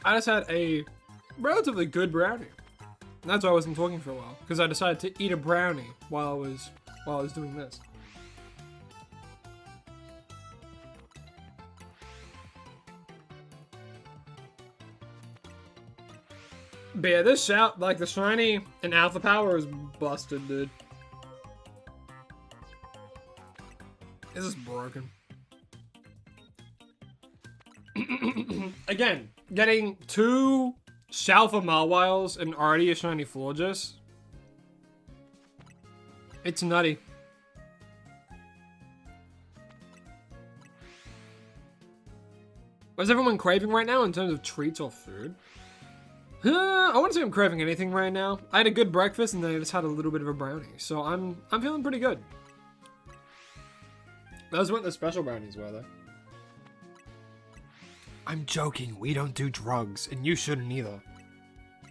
Speaker 1: I just had a relatively good brownie. That's why I wasn't talking for a while, because I decided to eat a brownie while I was doing this. But yeah, this like the shiny and alpha power is busted, dude. This is broken. Again, getting 2 Shalfa Marwiles and already a shiny Florges. It's nutty. What's everyone craving right now in terms of treats or food? I wouldn't say I'm craving anything right now. I had a good breakfast and then I just had a little bit of a brownie. So I'm feeling pretty good. Those weren't the special brownies, were they? I'm joking. We don't do drugs, and you shouldn't either.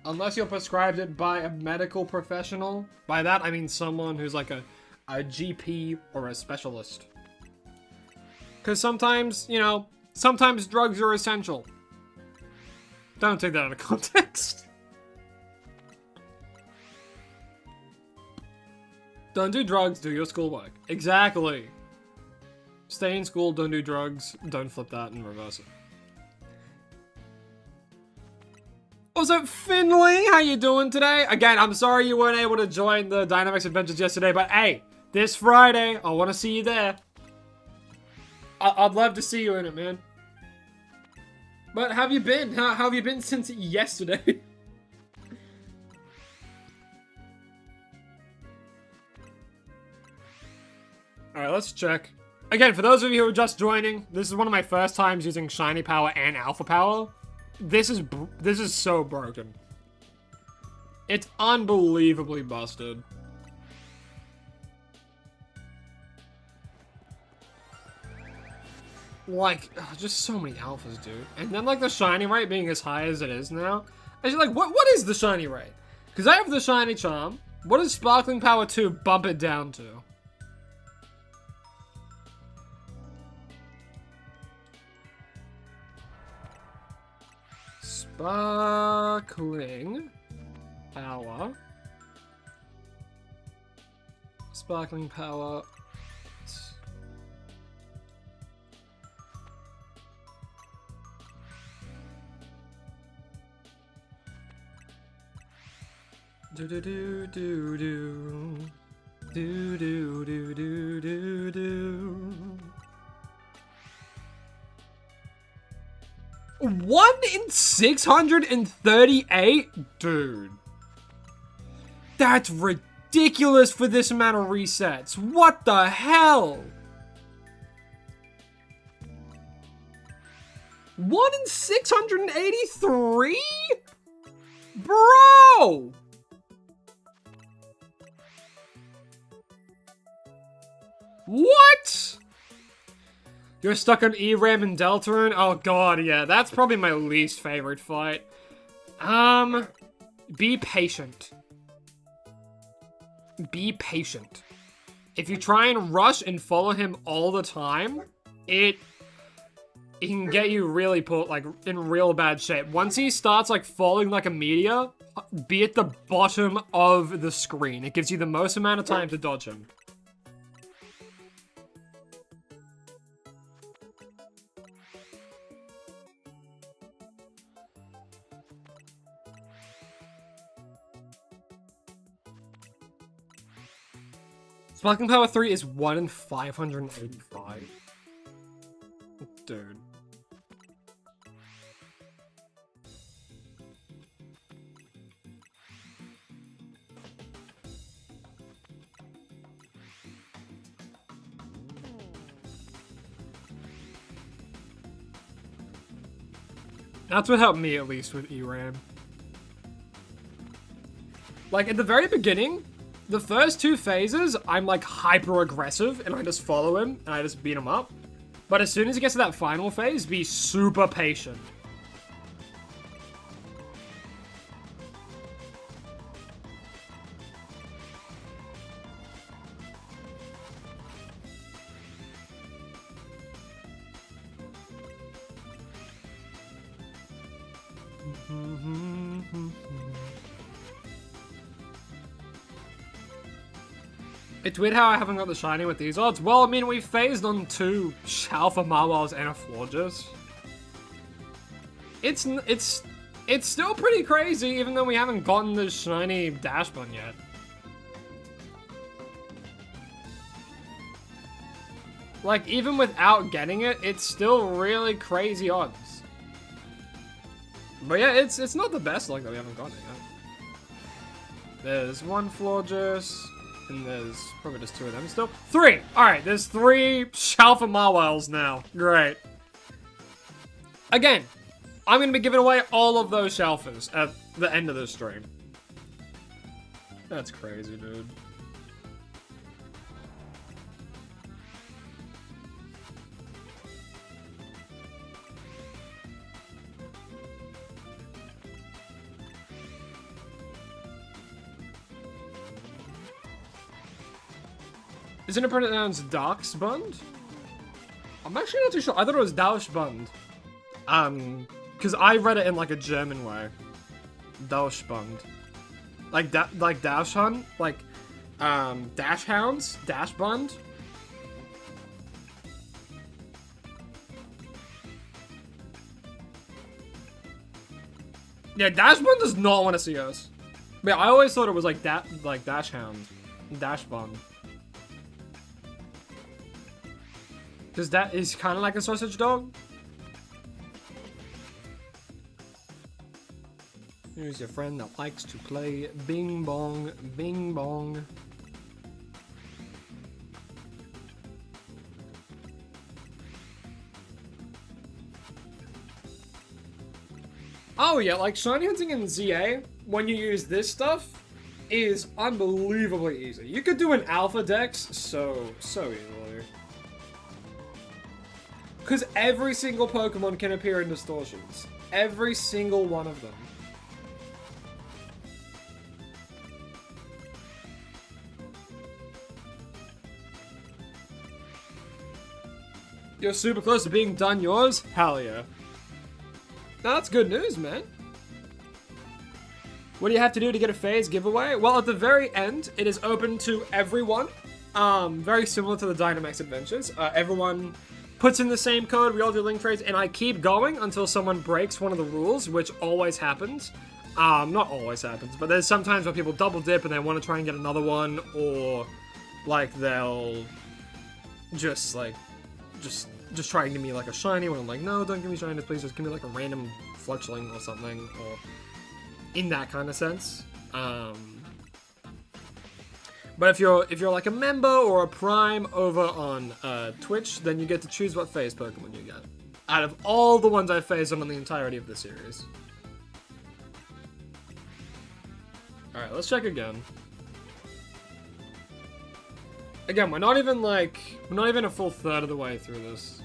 Speaker 1: Unless you're prescribed it by a medical professional. By that, I mean someone who's like a GP or a specialist. Because sometimes, you know, sometimes drugs are essential. Don't take that out of context. Don't do drugs, do your schoolwork. Exactly. Stay in school, don't do drugs, don't flip that and reverse it. Also, Finley, how you doing today? Again, I'm sorry you weren't able to join the Dynamics Adventures yesterday, but hey, this Friday, I want to see you there. I'd love to see you in it, man. But how have you been? How have you been since yesterday? Alright, let's check. Again, for those of you who are just joining, this is one of my first times using Shiny Power and Alpha Power. This is so broken. It's unbelievably busted. Like, just so many alphas, dude. And then, like, the shiny rate being as high as it is now. I just like, what is the shiny rate? Because I have the shiny charm. What does Sparkling Power 2 bump it down to? Sparkling Power. Sparkling Power. Do do do do do do do do do do do. 1 in 638? Dude. That's ridiculous for this amount of resets. What the hell? 1 in 683? Bro! What? You're stuck on ERAM and Deltarune? Oh god, yeah. That's probably my least favorite fight. Be patient. Be patient. If you try and rush and follow him all the time, it can get you really put, like, in real bad shape. Once he starts, like, falling like a meteor, be at the bottom of the screen. It gives you the most amount of time to dodge him. Sparkling Power 3 is 1 in 585. Dude. That's what helped me, at least, with ERAM. Like, at the very beginning, the first 2 phases, I'm, like, hyper-aggressive, and I just follow him, and I just beat him up. But as soon as he gets to that final phase, be super patient. It's weird how I haven't got the shiny with these odds. Well, I mean, we phased on 2 Alpha Marwals and a Florges. It's still pretty crazy, even though we haven't gotten the shiny Dash Bun yet. Like, even without getting it, it's still really crazy odds. But yeah, it's not the best luck that we haven't gotten it yet. There's 1 Florges. And there's probably just 2 of them still. 3! Alright, there's 3 Alpha Marwals now. Great. Again, I'm going to be giving away all of those Shalfers at the end of the stream. That's crazy, dude. Isn't it pronounced Dachsbund? I'm actually not too sure. I thought it was Dauschbund. Because I read it in like a German way. Dauschbund. Like Dachshund? Like, Dash Hounds? Dashbund? Yeah, Dashbund does not want to see us. But yeah, I always thought it was like Dash Hound. Dashbund. Because that is kind of like a sausage dog. Here's your friend that likes to play bing bong, bing bong. Oh yeah, like shiny hunting in ZA, when you use this stuff, is unbelievably easy. You could do an alpha dex so easily. Because every single Pokemon can appear in distortions. Every single one of them. You're super close to being done yours? Hell yeah. Now that's good news, man. What do you have to do to get a phase giveaway? Well, at the very end, it is open to everyone. Very similar to the Dynamax Adventures. Everyone puts in the same code, we all do link trades, and I keep going until someone breaks one of the rules, which always happens. Not always happens, but there's sometimes where people double dip and they want to try and get another one, or like they'll just try and give me like a shiny when I'm like, no, don't give me shiny, please just give me like a random fletchling or something, or in that kind of sense. But if you're like a member or a prime over on Twitch, then you get to choose what phase Pokemon you get. Out of all the ones I've phased on the entirety of the series. Alright, let's check again. Again, we're not even a full third of the way through this.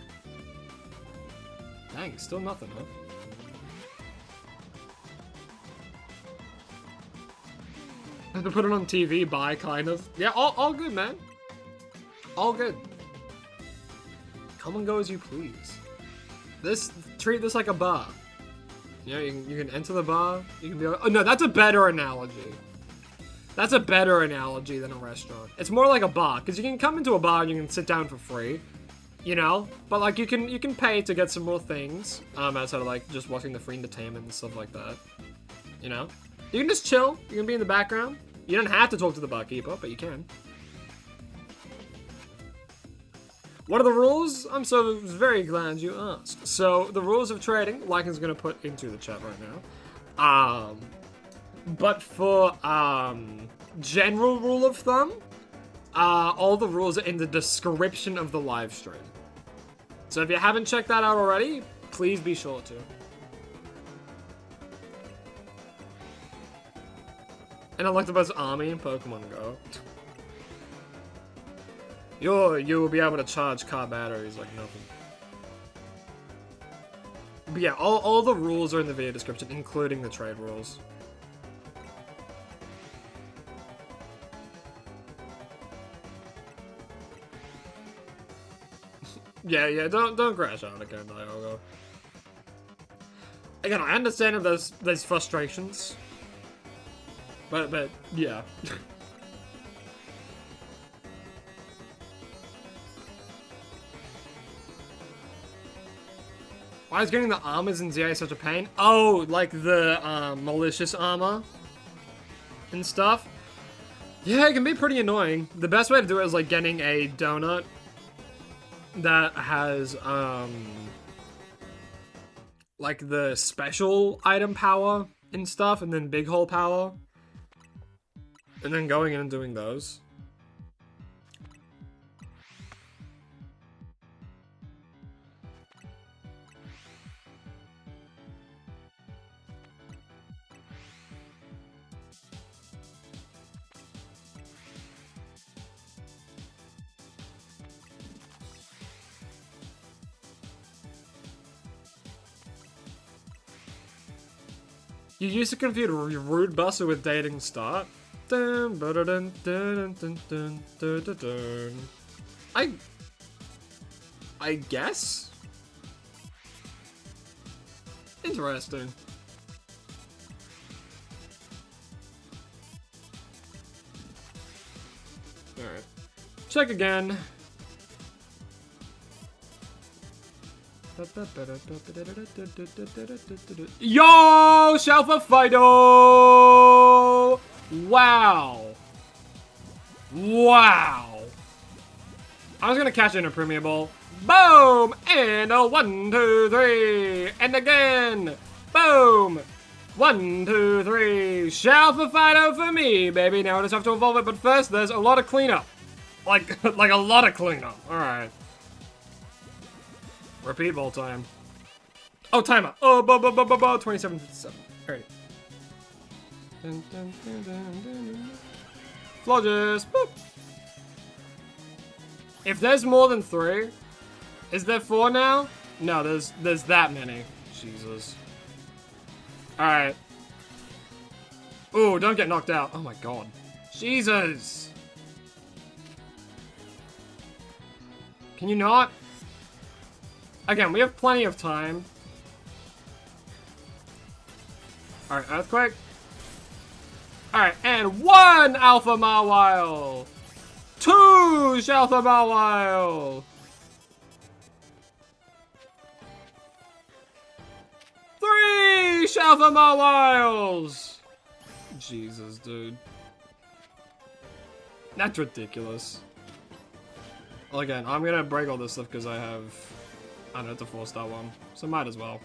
Speaker 1: Dang, still nothing, huh? Have to put it on TV, bye, kind of. Yeah, all good, man. All good. Come and go as you please. Treat this like a bar. You know, you can enter the bar, you can be like, oh no, that's a better analogy. That's a better analogy than a restaurant. It's more like a bar, because you can come into a bar and you can sit down for free, you know? But like you can pay to get some more things, outside of like just watching the free entertainment and stuff like that. You know? You can just chill, you can be in the background. You don't have to talk to the barkeeper, but you can. What are the rules? I'm so very glad you asked. So, the rules of trading, Lycan's gonna put into the chat right now. But for, general rule of thumb, all the rules are in the description of the live stream. So if you haven't checked that out already, please be sure to. And Electabuzz Army in Pokemon Go. You will be able to charge car batteries like nothing. But yeah, all the rules are in the video description, including the trade rules. Yeah, don't crash out again, Diogo. Again, I understand if there's frustrations. But yeah. Why is getting the armors in ZA such a pain? Oh, like the malicious armor and stuff? Yeah, it can be pretty annoying. The best way to do it is like getting a donut that has like the special item power and stuff, and then big hole power. And then going in and doing those. You used to confuse Rude Buster with Dating Start? Dun, ba-da-dun, dun, dun, dun, dun, dun, dun. I guess? Interesting. Alright. Check again. Yo! Shalfa Fido! Wow. Wow. I was gonna catch it in a Premier Bowl. Boom! And a 1, 2, 3. And again. Boom! 1, 2, 3. Shalfa Fido for me, baby. Now I just have to evolve it, but first there's a lot of cleanup. Like a lot of cleanup. Alright. Repeat ball time. Oh, timer. Oh, 27:57. Alright. Flodges. Boop. If there's more than 3, is there 4 now? No, there's that many. Jesus. Alright. Ooh, don't get knocked out. Oh my god. Jesus. Can you not? Again, we have plenty of time. Alright, Earthquake. Alright, and 1 Alpha Mawile. 2 Shalfa Mawile. 3 Shalfa Mawiles. Jesus, dude. That's ridiculous. Well, again, I'm gonna break all this stuff because I don't have to 4-star one, so might as well.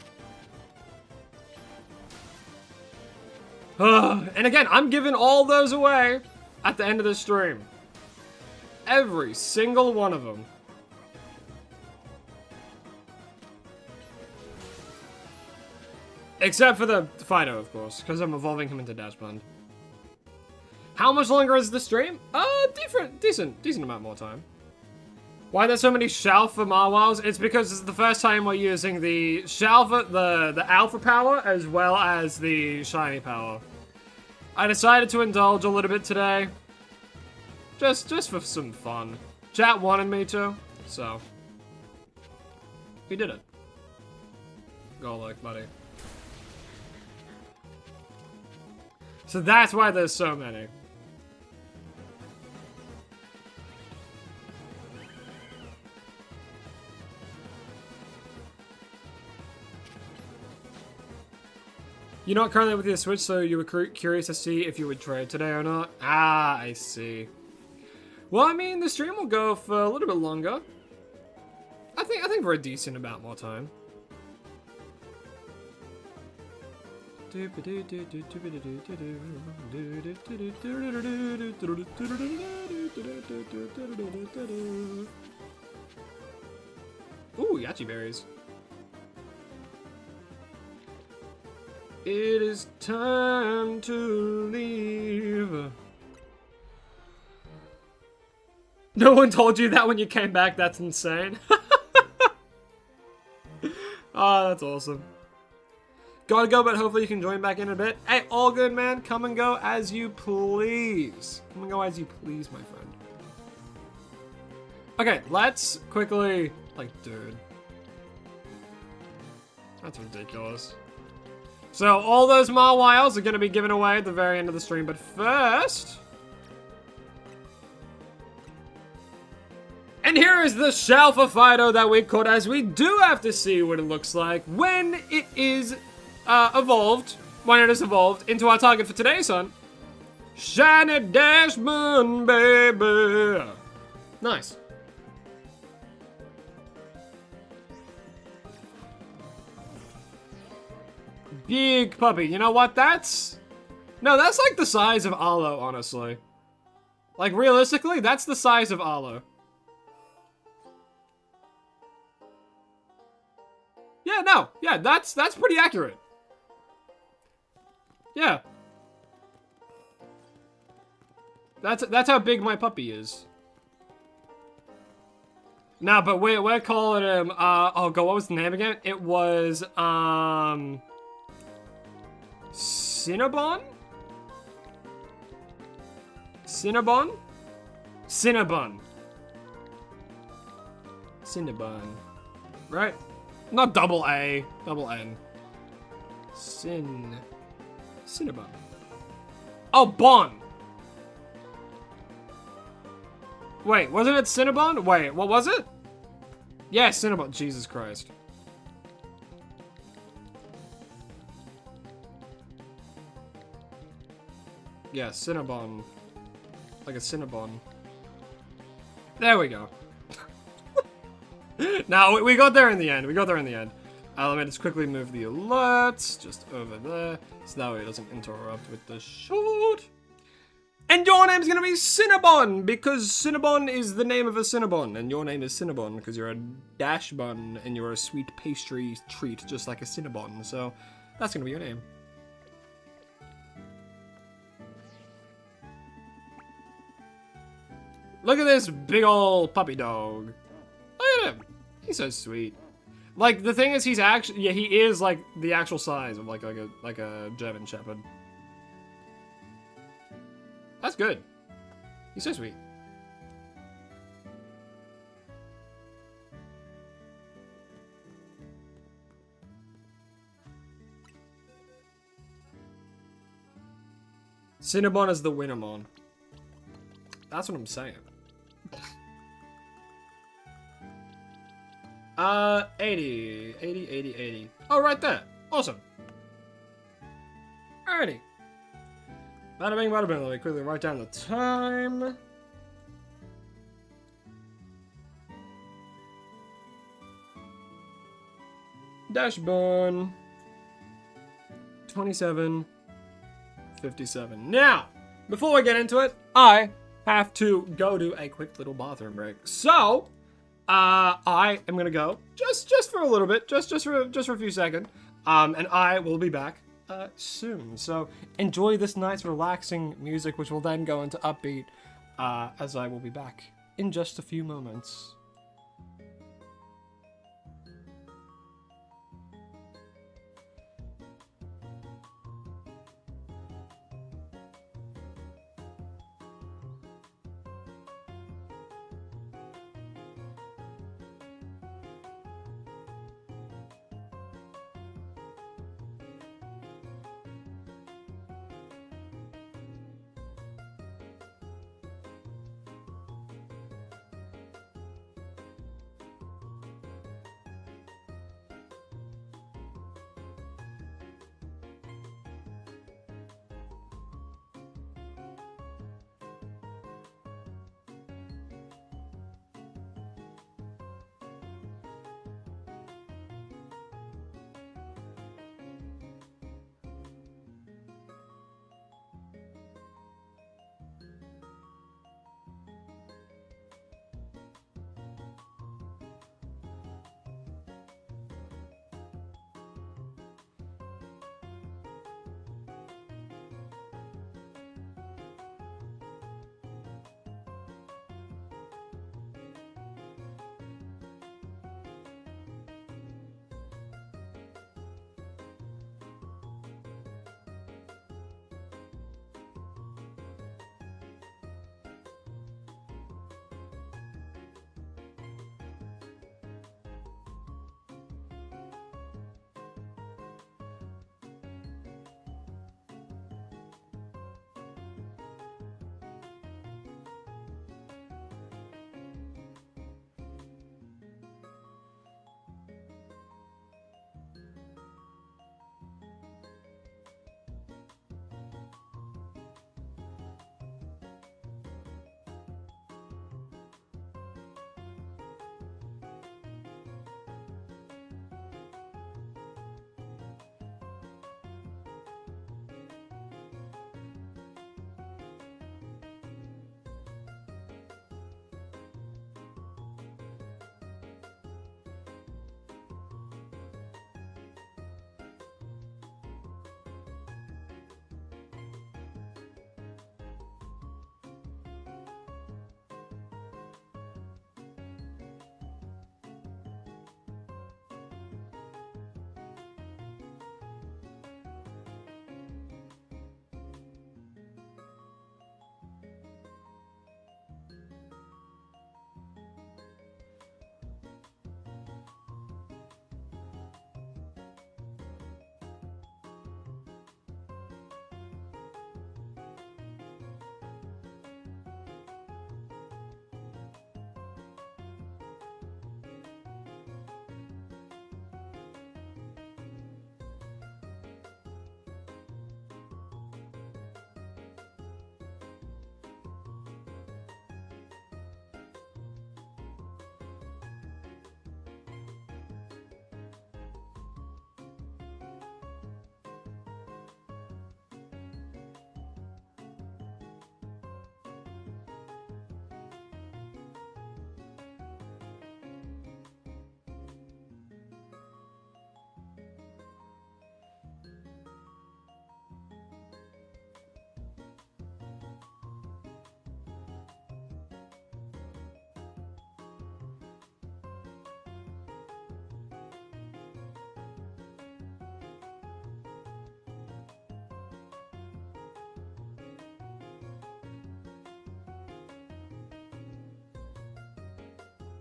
Speaker 1: And again, I'm giving all those away at the end of the stream. Every single one of them. Except for the Fido, of course, because I'm evolving him into Dashbund. How much longer is the stream? Decent amount more time. Why there's so many Shalfa Mawiles? It's because it's the first time we're using the Shalfa, the Alpha power, as well as the Shiny power. I decided to indulge a little bit today. Just for some fun. Chat wanted me to, so. We did it. Go like, buddy. So that's why there's so many. You're not currently with your Switch, so you were curious to see if you would trade today or not? Ah, I see. Well, I mean, the stream will go for a little bit longer. I think for a decent amount more time. Ooh, Yachi berries. It is time to leave. No one told you that when you came back? That's insane. Oh, that's awesome. Gotta go, but hopefully you can join back in a bit. Hey, all good, man. Come and go as you please. Come and go as you please, my friend. Okay, let's quickly... Like, dude. That's ridiculous. So, all those Mawiles are going to be given away at the very end of the stream, but first... And here is the Shalfa Fido that we caught, as we do have to see what it looks like when it is evolved into our target for today, son. Shiny Dashbund, baby. Nice. Big puppy. You know what? That's like the size of Arlo, honestly. Like, realistically, that's the size of Arlo. Yeah, no. Yeah, that's pretty accurate. Yeah. That's how big my puppy is. Nah, but we're calling him, oh god, what was the name again? It was, Cinnabon? Cinnabon? Cinnabon. Cinnabon. Right? Not double A. Double N. Cinnabon. Oh, Bon! Wait, wasn't it Cinnabon? Wait, what was it? Yeah, Cinnabon. Jesus Christ. Yeah, Cinnabon. Like a Cinnabon. There we go. Now, we got there in the end. We got there in the end. Let me just quickly move the alerts just over there. So that way it doesn't interrupt with the short. And your name's gonna be Cinnabon, because Cinnabon is the name of a Cinnabon. And your name is Cinnabon, because you're a dash bun, and you're a sweet pastry treat, just like a Cinnabon. So, that's gonna be your name. Look at this big ol' puppy dog. Look at him. He's so sweet. Like, the thing is, he's actually, yeah, he is, like, the actual size of, like a German Shepherd. That's good. He's so sweet. Cinnabon is the Winamon. That's what I'm saying. 80. Oh, right there. Awesome. Alrighty. Bada bing, bada bing. Let me quickly write down the time. Dash bun. 27:57. Now, before we get into it, I have to go do a quick little bathroom break. So, I am gonna go just for a little bit, just for a few seconds, and I will be back soon. So enjoy this night's relaxing music, which will then go into upbeat, as I will be back in just a few moments.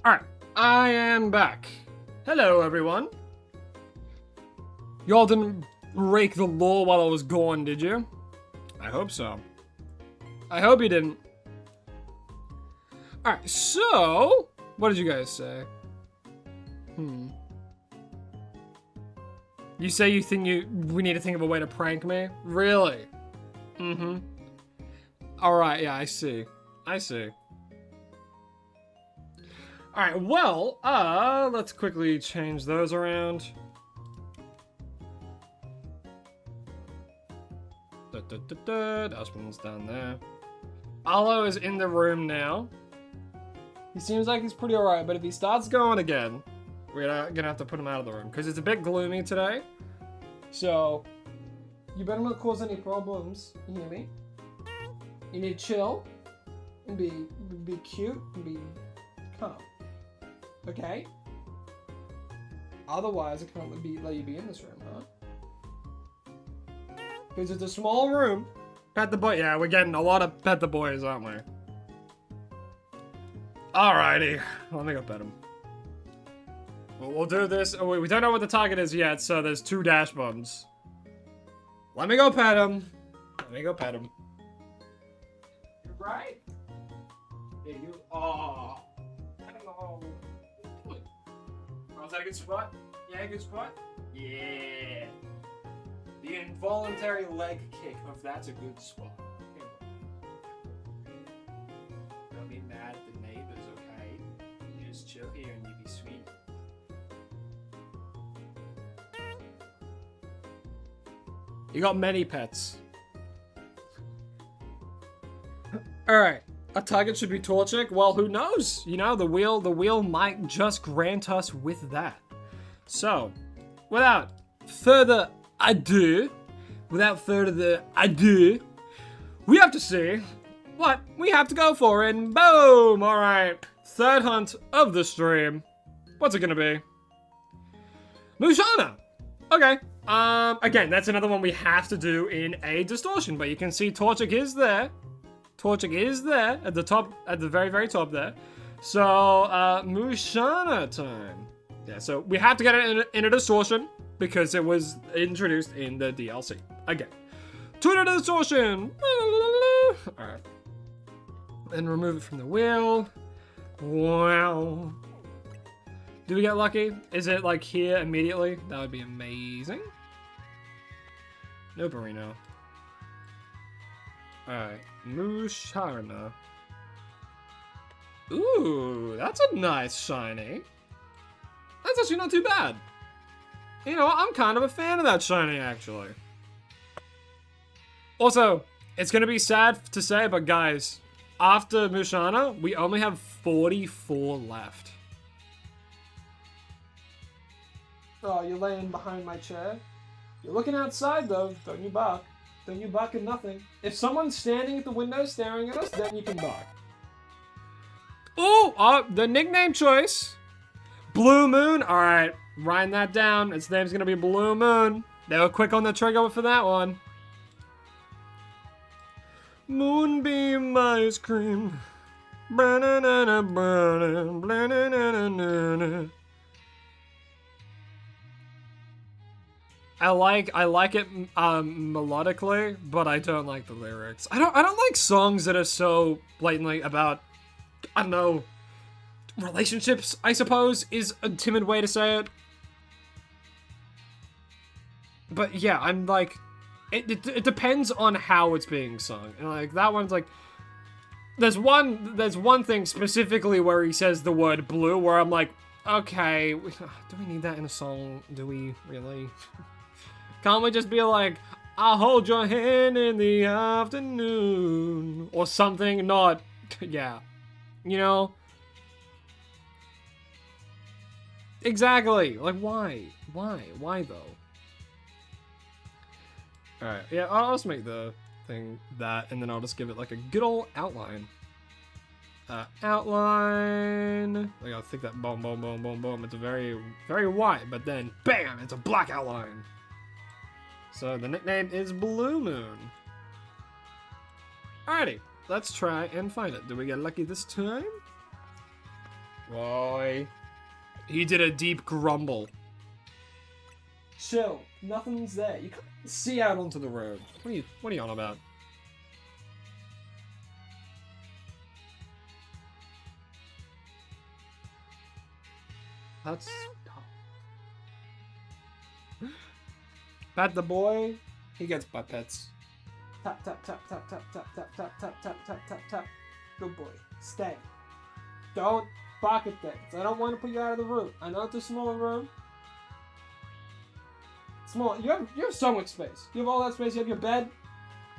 Speaker 1: Alright, I am back. Hello, everyone. Y'all didn't break the law while I was gone, did you? I hope so. I hope you didn't. Alright, so... What did you guys say? You say you think we need to think of a way to prank me? Really? Mm-hmm. Alright, yeah, I see. I see. Alright, well, let's quickly change those around. Dustbin's down there. Arlo is in the room now. He seems like he's pretty alright, but if he starts going again, we're gonna have to put him out of the room, because it's a bit gloomy today. So, you better not cause any problems, you hear me? You need to chill, and be cute, and be calm. Okay? Otherwise, I can't let you be in this room, huh? Because it's a small room. Pet the boy. Yeah, we're getting a lot of pet the boys, aren't we? Alrighty. Let me go pet him. We'll do this. Oh, wait, we don't know what the target is yet, so there's 2 dash bombs. Let me go pet him. Let me go pet him. You're right. Yeah, you. Oh. I don't know. Oh, is that a good spot? Yeah, good spot? Yeah. The involuntary leg kick, if that's a good spot. Don't be mad at the neighbors, okay? You just chill here and you be sweet. You got many pets. Alright. A target should be Torchic. Well, who knows? You know, the wheel might just grant us with that. So, without further ado, we have to see what we have to go for, and boom! Alright, third hunt of the stream. What's it gonna be? Mushana! Okay, again, that's another one we have to do in a distortion, but you can see Torchic is there. Torchic is there at the top, at the very, very top there. So, Mushana time. Yeah, so we have to get it in a distortion because it was introduced in the DLC. Again. Tune the distortion! Alright. And remove it from the wheel. Wow. Do we get lucky? Is it like here immediately? That would be amazing. No Burrino. Alright. Mushana. Ooh, that's a nice shiny. That's actually not too bad. You know, I'm kind of a fan of that shiny, actually. Also, it's gonna be sad to say, but guys, after Mushana, we only have 44 left. Oh, you're laying behind my chair? You're looking outside, though. Don't you bark. Don't you bark at nothing. If someone's standing at the window staring at us, then you can bark. Ooh, the nickname choice. Blue Moon. Alright, writing that down. Its name's gonna be Blue Moon. They were quick on the trigger for that one. Moonbeam ice cream. Banana, banana, banana. I like it melodically, but I don't like the lyrics. I don't like songs that are so blatantly about, I don't know, relationships, I suppose, is a timid way to say it. But yeah, I'm like, it depends on how it's being sung. And like, that one's like, there's one thing specifically where he says the word blue, where I'm like, okay, do we need that in a song? Do we really? Can't we just be like, I'll hold your hand in the afternoon, or something? Not, yeah, you know? Exactly. Like, why? Why though? Alright, yeah, I'll just make the thing that, and then I'll just give it like a good old outline. Outline. Like, I'll think that boom, boom, boom, boom, boom. It's a very, very white, but then, bam, it's a black outline. So the nickname is Blue Moon. Alrighty, let's try and find it. Did we get lucky this time? Boy. He did a deep grumble. Chill. Nothing's there. You can't see out onto the road. What are you on about? That's... Pat the boy. He gets butt pets. Tap, tap, tap, tap, tap, tap, tap, tap, tap, tap, tap, tap, tap. Good boy. Stay. Don't bark at things. I don't want to put you out of the room. I know it's a small room. Small. You have so much space. You have all that space. You have your bed.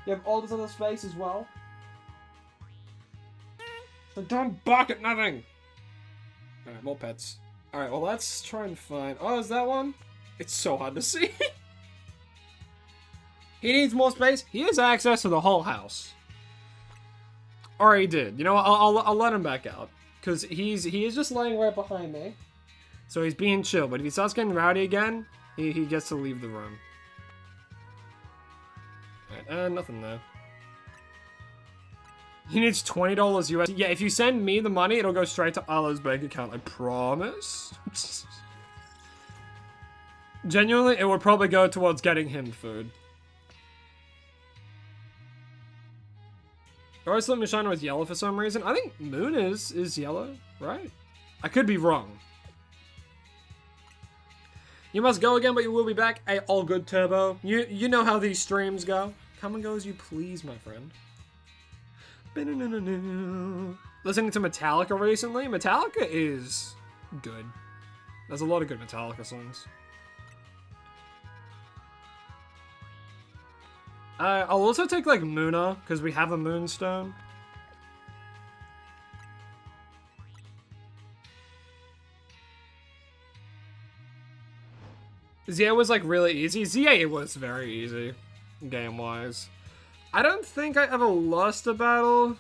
Speaker 1: You have all this other space as well. So don't bark at nothing. Alright, more pets. Alright, well let's try and find... Oh, is that one? It's so hard to see. He needs more space. He has access to the whole house. Or he did. You know what? I'll let him back out. Because he is just laying right behind me. So he's being chill. But if he starts getting rowdy again, he gets to leave the room. Alright, nothing there. He needs $20 US. Yeah, if you send me the money, it'll go straight to Allah's bank account. I promise. Genuinely, it would probably go towards getting him food. I always thought Mishana was yellow for some reason. I think Moon is yellow, right? I could be wrong. You must go again, but you will be back. Hey, all good, Turbo. You know how these streams go. Come and go as you please, my friend. Listening to Metallica recently. Metallica is good. There's a lot of good Metallica songs. I'll also take, like, Muna, because we have a Moonstone. ZA was, like, really easy. ZA was very easy, game-wise. I don't think I ever lost a battle.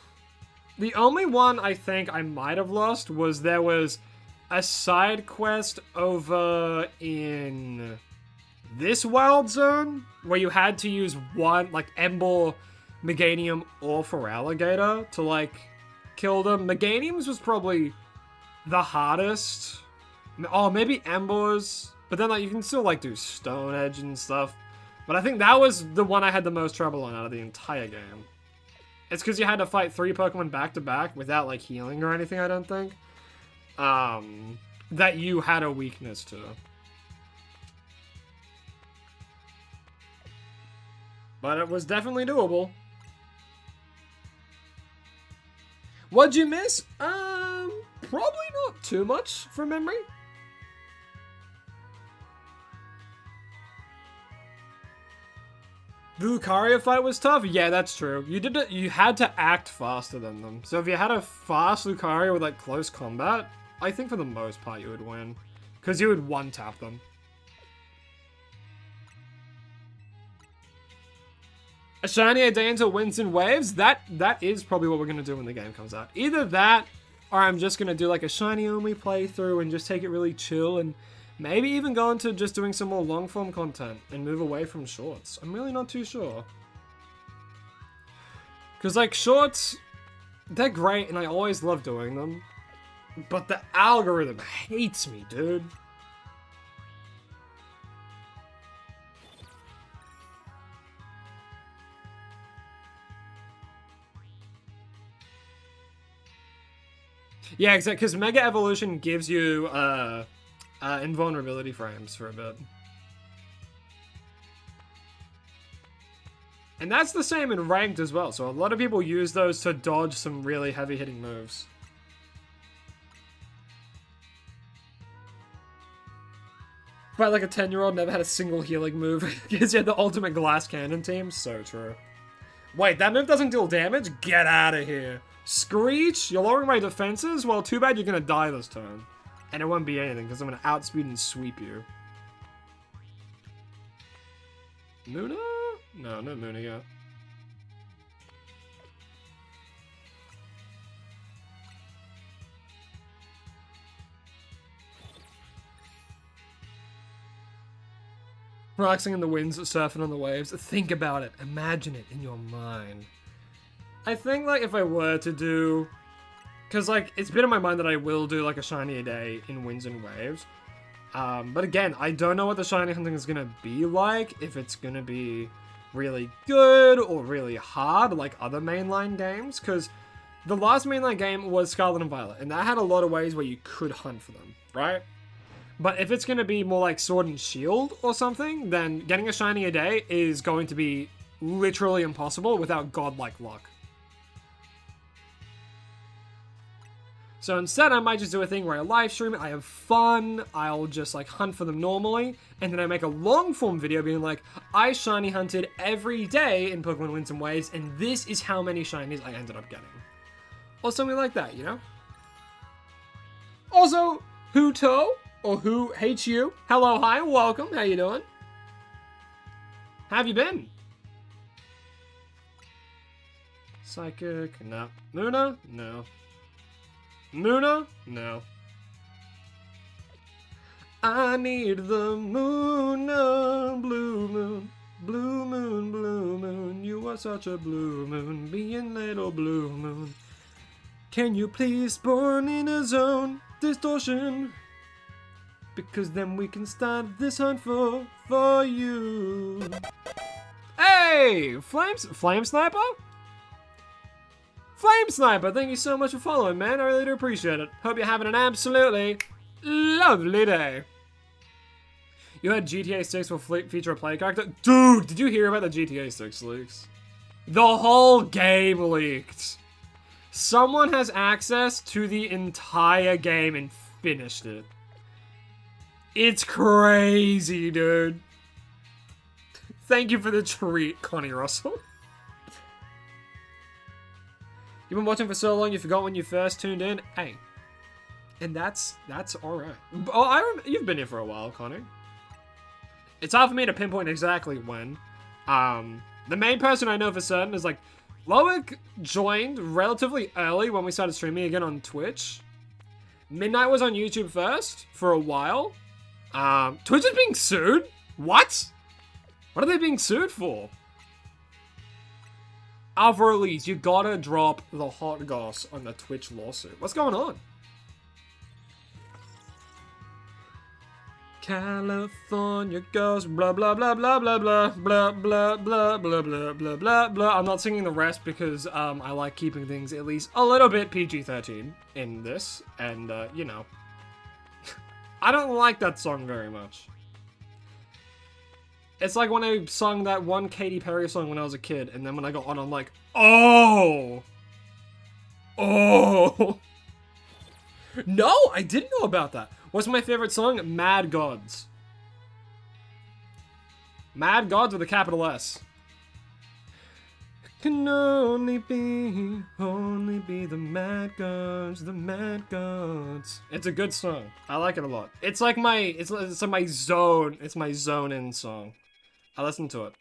Speaker 1: The only one I think I might have lost was there was a side quest over in... this wild zone, where you had to use one, like, Ember, Meganium, or Feraligatr to, like, kill them. Meganiums was probably the hardest. Oh, maybe Embers. But then, like, you can still, like, do Stone Edge and stuff. But I think that was the one I had the most trouble on out of the entire game. It's because you had to fight 3 Pokemon back-to-back without, like, healing or anything, I don't think. That you had a weakness to. But it was definitely doable. What'd you miss? Probably not too much from memory. The Lucario fight was tough? Yeah, that's true. You had to act faster than them. So if you had a fast Lucario with, like, close combat, I think for the most part you would win. Because you would one-tap them. A shiny Adanta wins in waves? That is probably what we're going to do when the game comes out. Either that, or I'm just going to do like a shiny only playthrough and just take it really chill and maybe even go into just doing some more long form content and move away from shorts. I'm really not too sure. Because like shorts, they're great and I always love doing them. But the algorithm hates me, dude. Yeah, exactly, because Mega Evolution gives you invulnerability frames for a bit. And that's the same in Ranked as well, so a lot of people use those to dodge some really heavy-hitting moves. But like a 10-year-old never had a single healing move because you had the ultimate glass cannon team? So true. Wait, that move doesn't deal damage? Get out of here. Screech, you're lowering my defenses? Well, too bad you're gonna die this turn. And it won't be anything, because I'm gonna outspeed and sweep you. Muna? No, no Muna yet. Relaxing in the winds, surfing on the waves. Think about it. Imagine it in your mind. I think, like, if I were to do
Speaker 2: Because, like, it's been in my mind that I will do, like, a shiny a day in Winds and Waves. But again, I don't know what the shiny hunting is going to be like. If it's going to be really good or really hard, like other mainline games. Because the last mainline game was Scarlet and Violet, and that had a lot of ways where you could hunt for them, right? But if it's going to be more like Sword and Shield or something, then getting a shiny a day is going to be literally impossible without godlike luck. So instead, I might just do a thing where I live stream it, I have fun, I'll just like hunt for them normally, and then I make a long form video being like, I shiny hunted every day in Pokemon Winds and Waves, and this is how many shinies I ended up getting. Or something like that, you know? Also, Huto, or Who Hates You, hello, hi, welcome, how you doing? How have you been? Psychic, no. Luna? No. Muna? No. I need the moon, blue moon, blue moon, blue moon. You are such a blue moon, being little blue moon. Can you please burn in a zone distortion? Because then we can start this hunt for you. Hey, Flame Sniper? Flame Sniper, thank you so much for following, man. I really do appreciate it. Hope you're having an absolutely lovely day. You had GTA 6 will feature a play character? Dude, did you hear about the GTA 6 leaks? The whole game leaked. Someone has access to the entire game and finished it. It's crazy, dude. Thank you for the treat, Connie Russell. You've been watching for so long, you forgot when you first tuned in. Hey, and that's all right. Oh, you've been here for a while, Connie. It's hard for me to pinpoint exactly when. The main person I know for certain is like Loic joined relatively early when we started streaming again on Twitch. Midnight was on YouTube first for a while. Twitch is being sued? What? What are they being sued for? Alpha Elise, you gotta drop the hot goss on the Twitch lawsuit. What's going on? California goes blah blah blah blah blah blah blah blah blah blah blah blah blah blah. I'm not singing the rest because I like keeping things at least a little bit PG-13 in this, and you know, I don't like that song very much. It's like when I sung that one Katy Perry song when I was a kid, and then when I got on, I'm like, oh! Oh! No, I didn't know about that. What's my favorite song? Mad Gods. Mad Gods with a capital S. Can only be the Mad Gods, the Mad Gods. It's a good song. I like it a lot. It's like it's like my zone. It's my zone-in song. I listen to it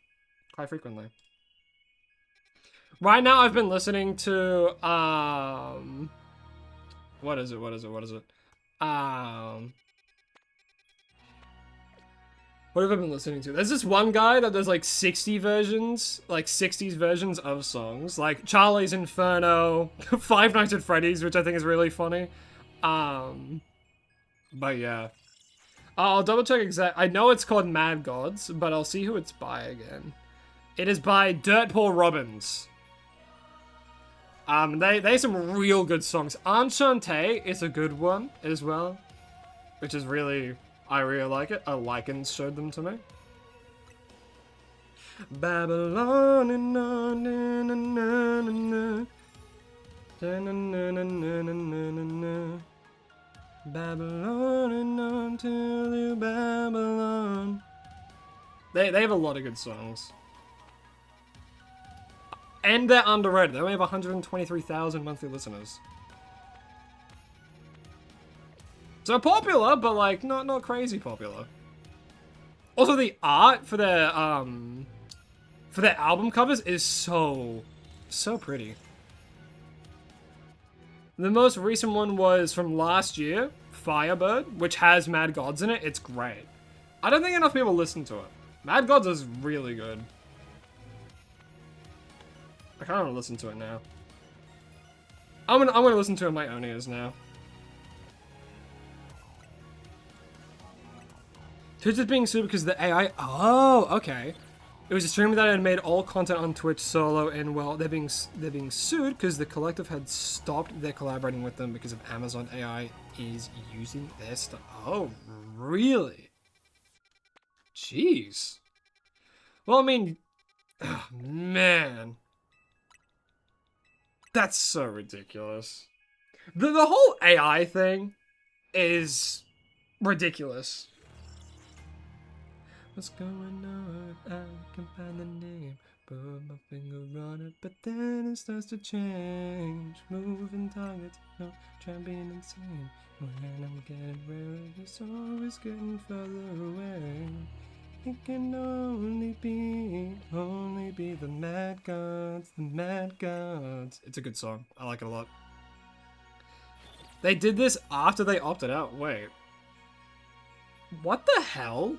Speaker 2: quite frequently. Right now, I've been listening to what is it? What have I been listening to? There's this one guy that does like 60s versions of songs, like Charlie's Inferno, Five Nights at Freddy's, which I think is really funny. But yeah. I'll double check I know it's called Mad Gods, but I'll see who it's by again. It is by Dirtpool Robbins. They have some real good songs. Enchante is a good one as well, which is really, I really like it. A Lycans showed them to me. Babylon and Babylon and until you Babylon. They have a lot of good songs. And they're underrated. They only have 123,000 monthly listeners. So popular, but like not crazy popular. Also, the art for their album covers is so pretty. The most recent one was from last year, Firebird, which has Mad Gods in it. It's great. I don't think enough people listen to it. Mad Gods is really good. I kind of want to listen to it now. I'm gonna listen to it in my own ears now. Twitch is being sued because the AI. Oh, okay. It was a streamer that had made all content on Twitch solo, and well, they're being sued because the collective had stopped their collaborating with them because of Amazon AI is using their stuff. Oh, really? Jeez. Well, I mean, oh, man, that's so ridiculous. The whole AI thing is ridiculous. What's going on? I can find the name, put my finger on it, but then it starts to change. Moving targets, no, trying being insane. When I'm getting rid, it's always getting further away. It can only be the mad gods, the mad gods. It's a good song. I like it a lot. They did this after they opted out. Wait. What the hell?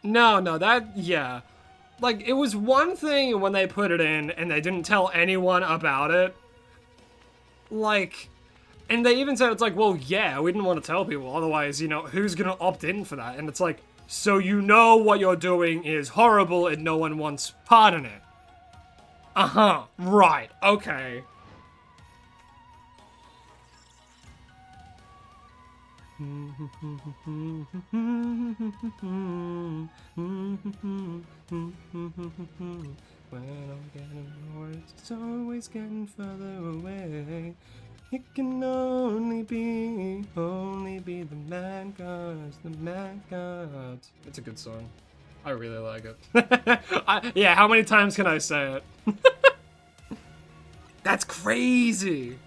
Speaker 2: No, yeah. Like, it was one thing when they put it in and they didn't tell anyone about it. Like, and they even said, it's like, well, yeah, we didn't want to tell people, otherwise, you know, who's gonna opt in for that? And it's like, so you know what you're doing is horrible and no one wants part in it. Uh-huh, right, okay. When I'm getting worse, it's always getting further away. It can only be the mad gods, the mad gods. It's a good song. I really like it. Yeah, how many times can I say it? That's crazy.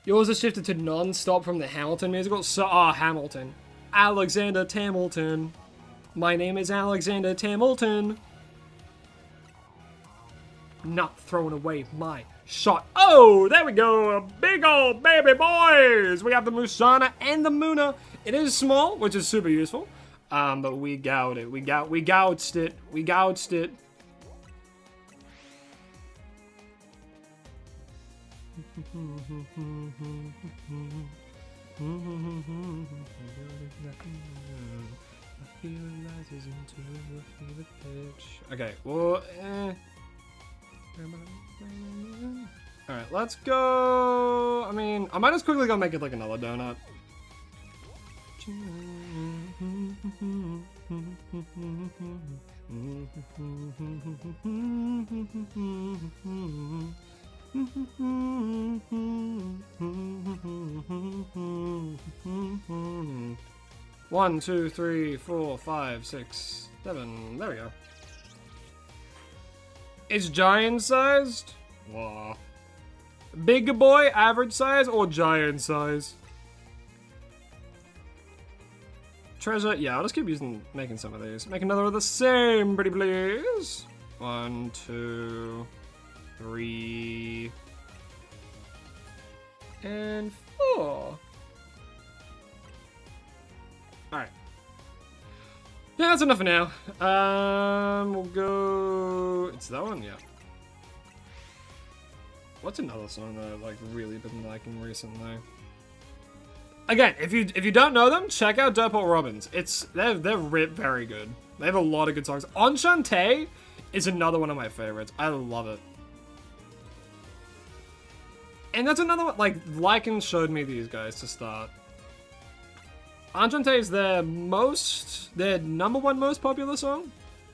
Speaker 2: Yours is shifted to non-stop from the Hamilton musical. So, Hamilton. Alexander Tamilton. My name is Alexander Tamilton. Not throwing away my shot. Oh, there we go. Big old baby boys. We have the Musana and the Muna. It is small, which is super useful. But we gout it. We gouched it. We gouched it. Okay, well, alright, let's go. I mean, I might just quickly go make it like another donut. One, two, three, 4, 5, 6, 7. There we go. It's giant sized? Wow. Big boy, average size, or giant size? Treasure, yeah, I'll just keep making some of these. Make another of the same, pretty please. 1, 2, 3, and 4. Alright. Yeah, that's enough for now. We'll go... It's that one? Yeah. What's another song that I've like really been liking recently? Again, if you don't know them, check out Dirtball Robbins. They're very good. They have a lot of good songs. Enchante is another one of my favorites. I love it. And that's another one, like, Lycan showed me these guys to start. Enchante is their number one most popular song,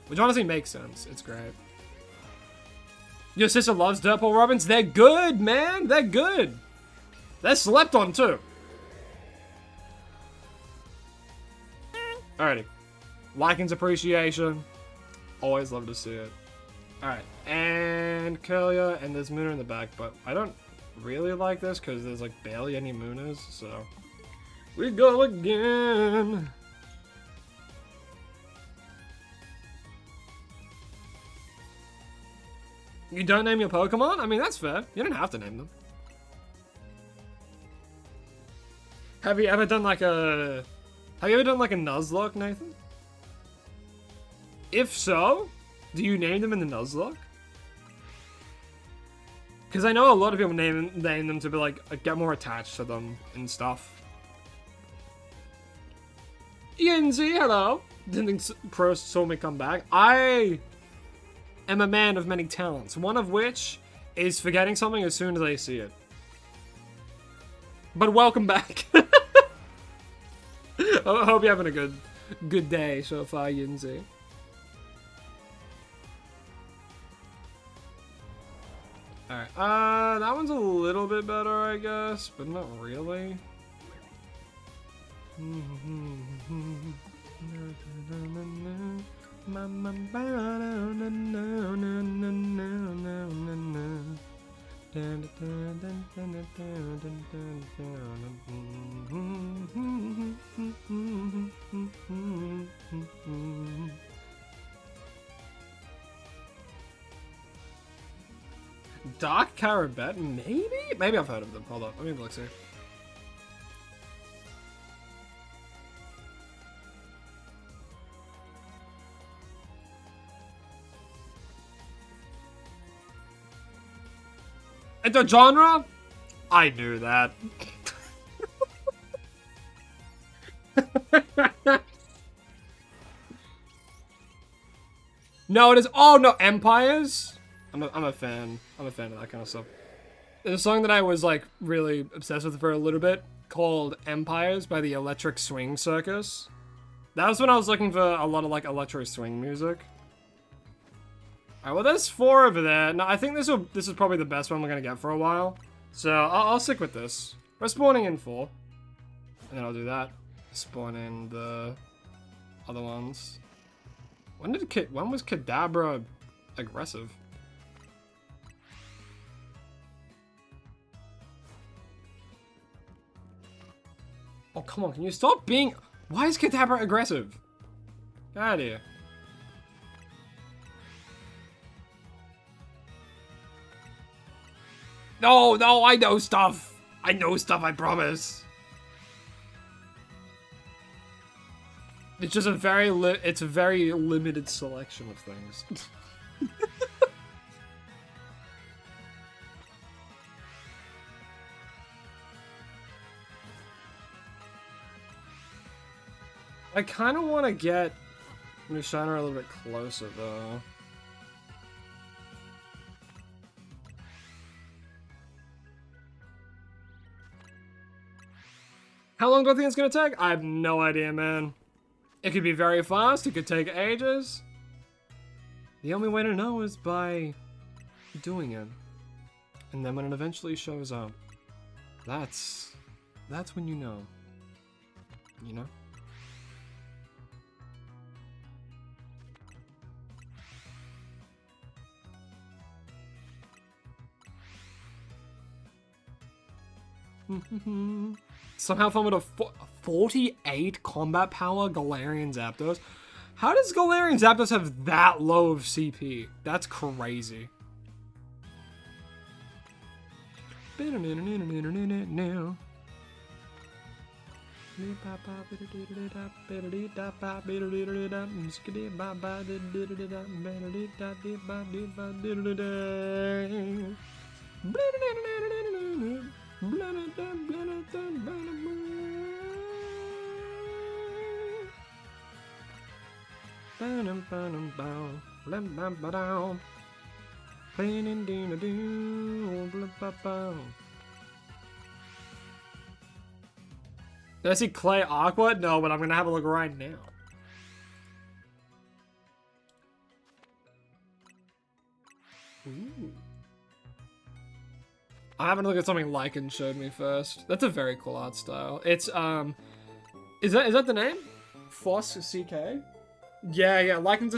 Speaker 2: which honestly makes sense. It's great. Your sister loves Dirtball Robbins. They're good, man. They're good. They're slept on too. Alrighty. Lycan's appreciation. Always love to see it. Alright. And Curlia, and there's Muna in the back, but I don't really like this because there's like barely any Munas, so... We go again! You don't name your Pokemon? I mean, that's fair. You don't have to name them. Have you ever done like a Nuzlocke, Nathan? If so, do you name them in the Nuzlocke? Because I know a lot of people name them to be like, get more attached to them and stuff. Yenzi, hello. Didn't think Pro saw me come back. I am a man of many talents, one of which is forgetting something as soon as I see it. But welcome back. I hope you're having a good day so far, Yenzi. Alright, that one's a little bit better, I guess, but not really. Dark Carabet? Maybe? Maybe I've heard of them. Hold on, let me look see. The genre? I knew that. No, it is. Oh no, Empires. I'm a fan. I'm a fan of that kind of stuff. There's a song that I was like really obsessed with for a little bit called "Empires" by the Electric Swing Circus. That was when I was looking for a lot of like electro swing music. Alright, well there's 4 over there. Now I think this is probably the best one we're gonna get for a while. So I'll stick with this. We're spawning in 4. And then I'll do that. Spawn in the other ones. When was Kadabra aggressive? Oh come on, can you stop being... Why is Kadabra aggressive? Get out of here. No, I know stuff. I know stuff, I promise. It's just a very limited selection of things. I kind of want to get Nushana a little bit closer, though. How long do I think it's gonna take? I have no idea, man. It could be very fast, it could take ages. The only way to know is by doing it. And then when it eventually shows up, that's when you know. You know? Somehow found with a 48 combat power Galarian Zapdos. How does Galarian Zapdos have that low of CP? That's crazy. Did I see Clay Aqua? No, but I'm gonna have a look right now. Ooh. I'm having to look at something Lycan showed me first. That's a very cool art style. It's is that the name? Foss CK? Yeah, Lycan's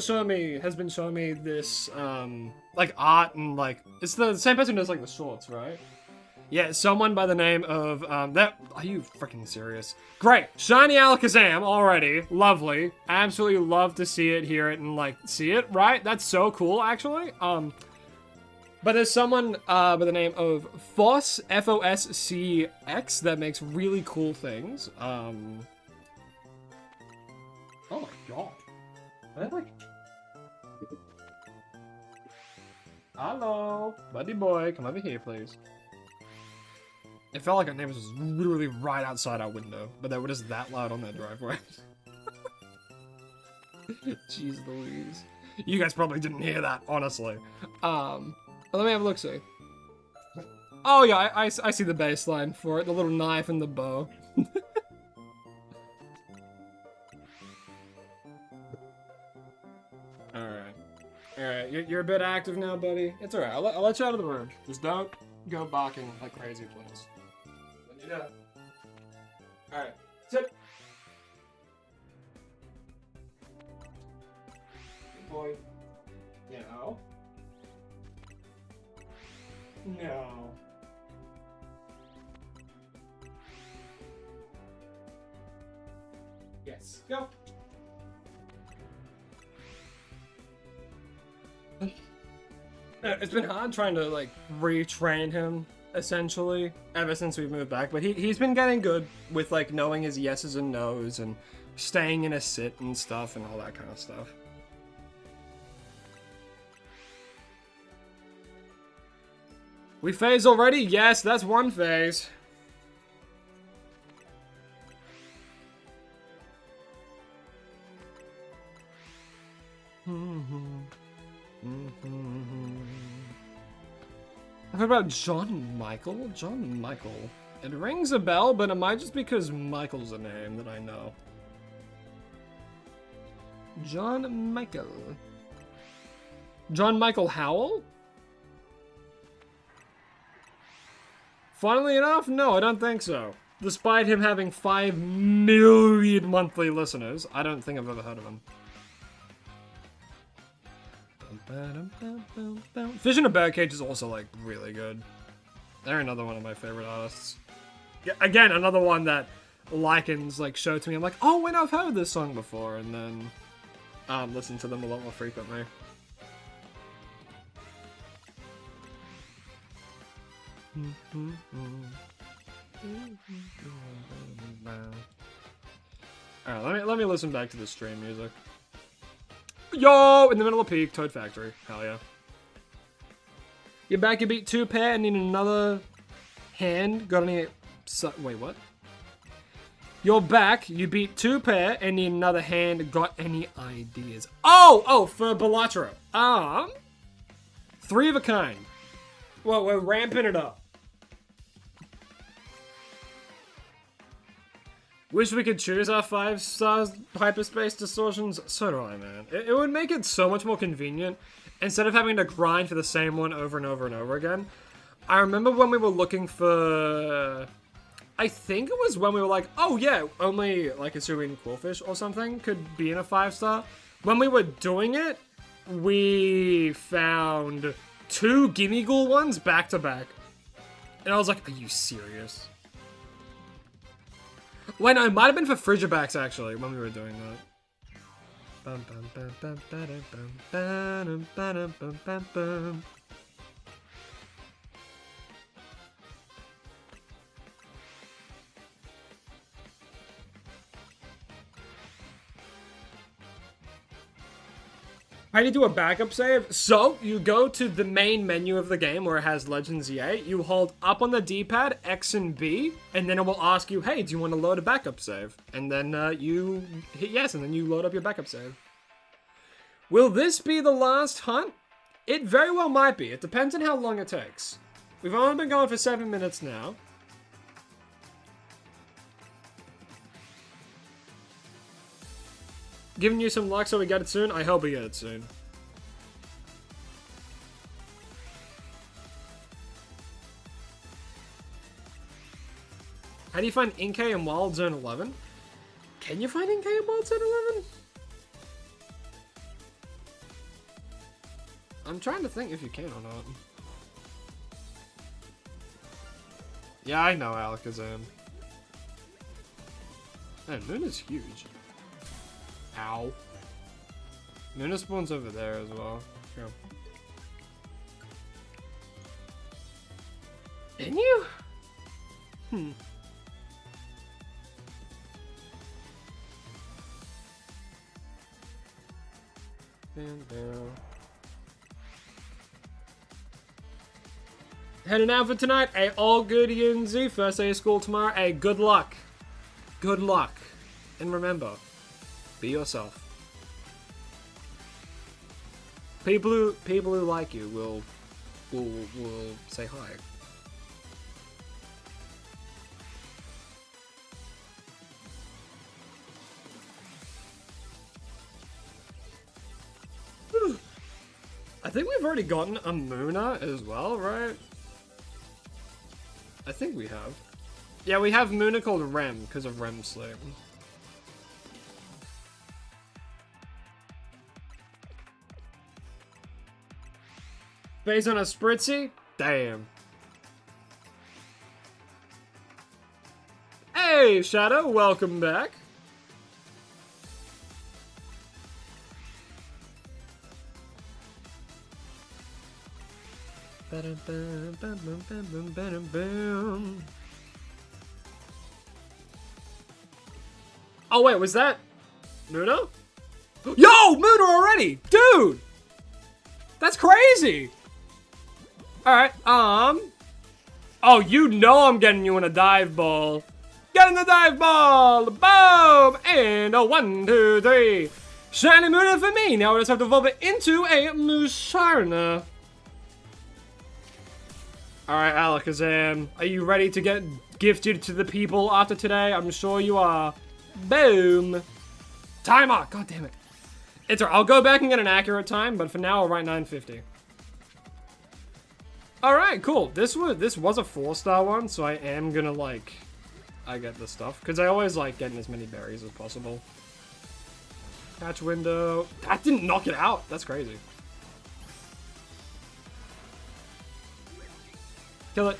Speaker 2: has been showing me this like art and like it's the same person who does like the shorts, right? Yeah, someone by the name of that. Are you freaking serious? Great, shiny Alakazam already, lovely. Absolutely love to see it, hear it, and like see it. Right, that's so cool, actually. But there's someone by the name of Foss FOSCX that makes really cool things. Oh my god, are they like Hello. Buddy boy, come over here, please. It felt like our neighbors was literally right outside our window, but they were just that loud on their driveway. Jeez Louise. You guys probably didn't hear that, honestly. Let me have a look, see. Oh yeah, I see the baseline for it, the little knife and the bow. Alright, you're a bit active now, buddy. It's alright, I'll let you out of the room. Just don't go barking like crazy, please. When you're done. Alright, sit. Good boy. No. No. Yes, go. It's been hard trying to like retrain him essentially ever since we've moved back, but he's been getting good with like knowing his yeses and nos and staying in a sit and stuff and all that kind of stuff. We phase already? Yes, that's one phase. I've heard about John Michael? John Michael. It rings a bell, but it might just because Michael's a name that I know. John Michael. John Michael Howell? Funnily enough, no, I don't think so. Despite him having 5 million monthly listeners, I don't think I've ever heard of him. Fish in a Birdcage is also like really good. They're another one of my favorite artists. Yeah, again, another one that Lycans like show to me. I'm like, oh, wait, I've heard this song before, and then listen to them a lot more frequently. Alright, let me listen back to the stream music. Yo! In the middle of peak, Toad Factory. Hell yeah. You're back, you beat 2 pair and need another hand. Got any... wait, what? You're back, you beat 2 pair and need another hand. Got any ideas? Oh, for Balatro. 3 of a kind. Well, we're ramping it up. Wish we could choose our 5-star hyperspace distortions. So do I, man. It would make it so much more convenient instead of having to grind for the same one over and over and over again. I remember when we were looking for... I think it was when we were like, oh yeah, only like a Serene Quillfish or something could be in a 5-star. When we were doing it, we found 2 Gimme Ghoul ones back to back. And I was like, are you serious? Wait, no, it might have been for Frigibacks, actually, when we were doing that. How do you do a backup save? So, you go to the main menu of the game where it has Legends EA, you hold up on the D-pad, X and B, and then it will ask you, hey, do you want to load a backup save? And then you hit yes, and then you load up your backup save. Will this be the last hunt? It very well might be. It depends on how long it takes. We've only been going for 7 minutes now. Giving you some luck so we get it soon? I hope we get it soon. How do you find Inkay in Wild Zone 11? Can you find Inkay in Wild Zone 11? I'm trying to think if you can or not. Yeah, I know Alakazam. Man, Luna's huge. Ow. Luna spawns over there as well. Sure. Can you? Heading out for tonight. A all good Yinzi. First day of school tomorrow. A good luck. Good luck. And remember, be yourself. People who like you will say hi. I think we've already gotten a Muna as well, right? I think we have. Yeah, we have Muna called Rem because of Rem sleep. Based on a Spritzy? Damn. Hey, Shadow, welcome back. Oh wait, was that Muna? Yo, Muna already, dude. That's crazy. All right, oh, you know I'm getting you in a dive ball. Get in the dive ball, boom, and a 1, 2, 3. Shiny Muna for me. Now we just have to evolve it into a Musharna. Alright, Alakazam, are you ready to get gifted to the people after today? I'm sure you are. Boom. Timer! God damn it. It's alright, I'll go back and get an accurate time, but for now I'll write 9:50. Alright, cool. This was a 4-star one, so I am gonna, like, I get the stuff. Because I always like getting as many berries as possible. Catch window. That didn't knock it out. That's crazy. Kill it.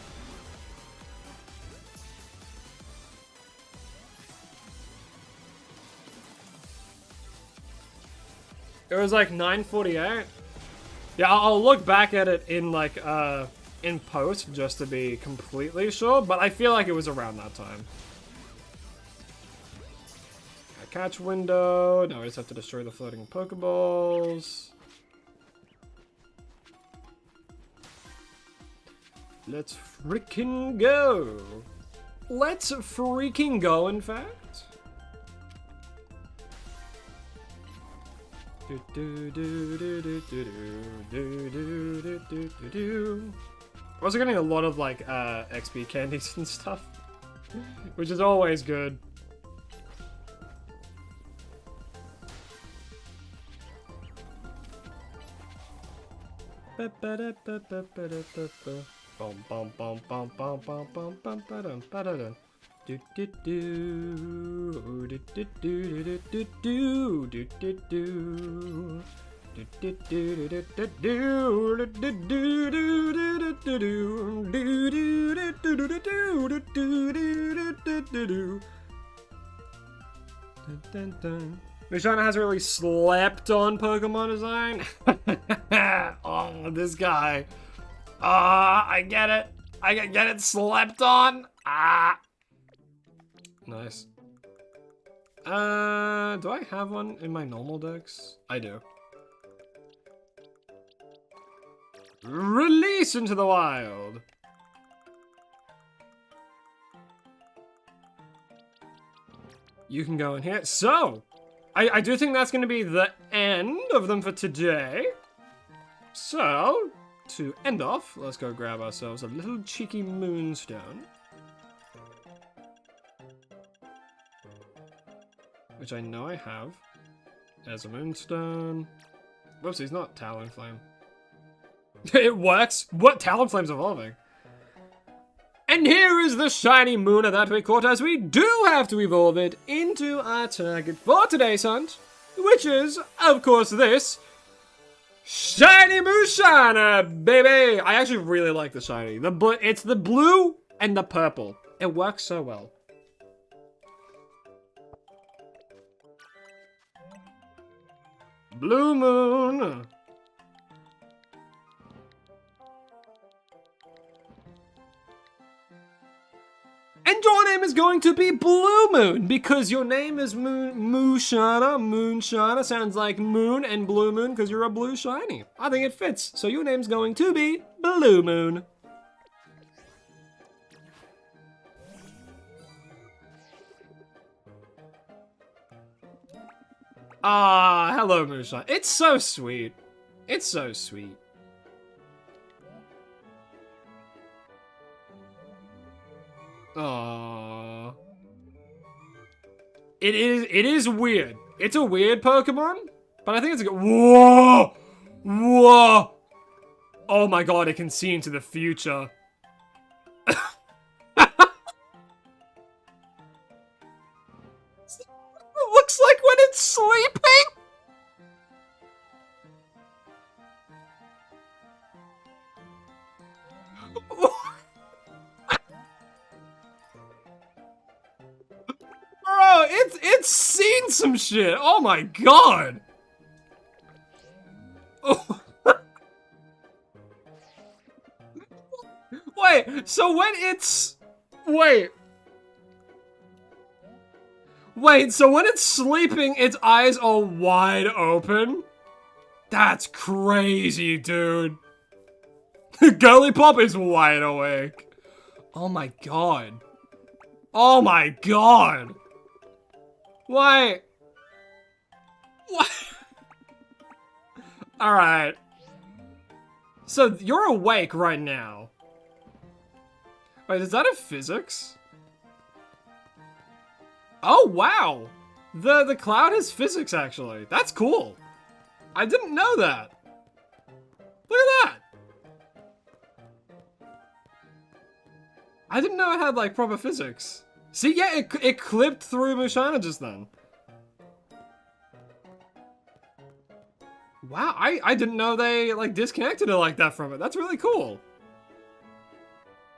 Speaker 2: It was like 9:48. Yeah, I'll look back at it in like in post just to be completely sure, but I feel like it was around that time. A catch window. Now we just have to destroy the floating Pokeballs. Let's freaking go. Let's freaking go, in fact. I was getting a lot of like XP candies and stuff, which is always good. Bum bum bum bum bum bum bum bum ba-dum ba-da-dum. Do do do do do do do do do do do do. Do do do do do do do do do. Mishana hasn't really slept on Pokemon design. Oh, this guy. I get it. I get it slept on. Nice. Do I have one in my normal decks? I do. Release into the wild. You can go in here. So, I do think that's going to be the end of them for today. So, to end off, let's go grab ourselves a little cheeky moonstone. Which I know I have. There's a moonstone. Whoopsies, not Talonflame. It works! What? Talonflame's evolving. And here is the shiny Muna that we caught, as we do have to evolve it into our target for today's hunt, which is, of course, this shiny Musharna, baby! I actually really like the shiny. It's the blue and the purple. It works so well. Blue Moon. And your name is going to be Blue Moon, because your name is Musharna. Moonshana sounds like moon and blue moon because you're a blue shiny. I think it fits. So your name's going to be Blue Moon. Ah, hello, Moonshine. It's so sweet. It's so sweet. Aww. It is weird. It's a weird Pokemon, but I think it's a good. Whoa! Whoa! Oh my god, it can see into the future. It looks like when it's sleeping! Bro, it's seen some shit. Oh my god. Oh. Wait, so when it's Wait, so when it's sleeping, its eyes are wide open? That's crazy, dude. Girly Pop is wide awake. Oh my god. Oh my god. Why? What? Alright. So you're awake right now. Wait, is that a physics? Oh, wow! The cloud has physics, actually. That's cool. I didn't know that. Look at that! I didn't know it had, like, proper physics. See, yeah, it clipped through Mushana just then. Wow, I didn't know they, like, disconnected it like that from it. That's really cool.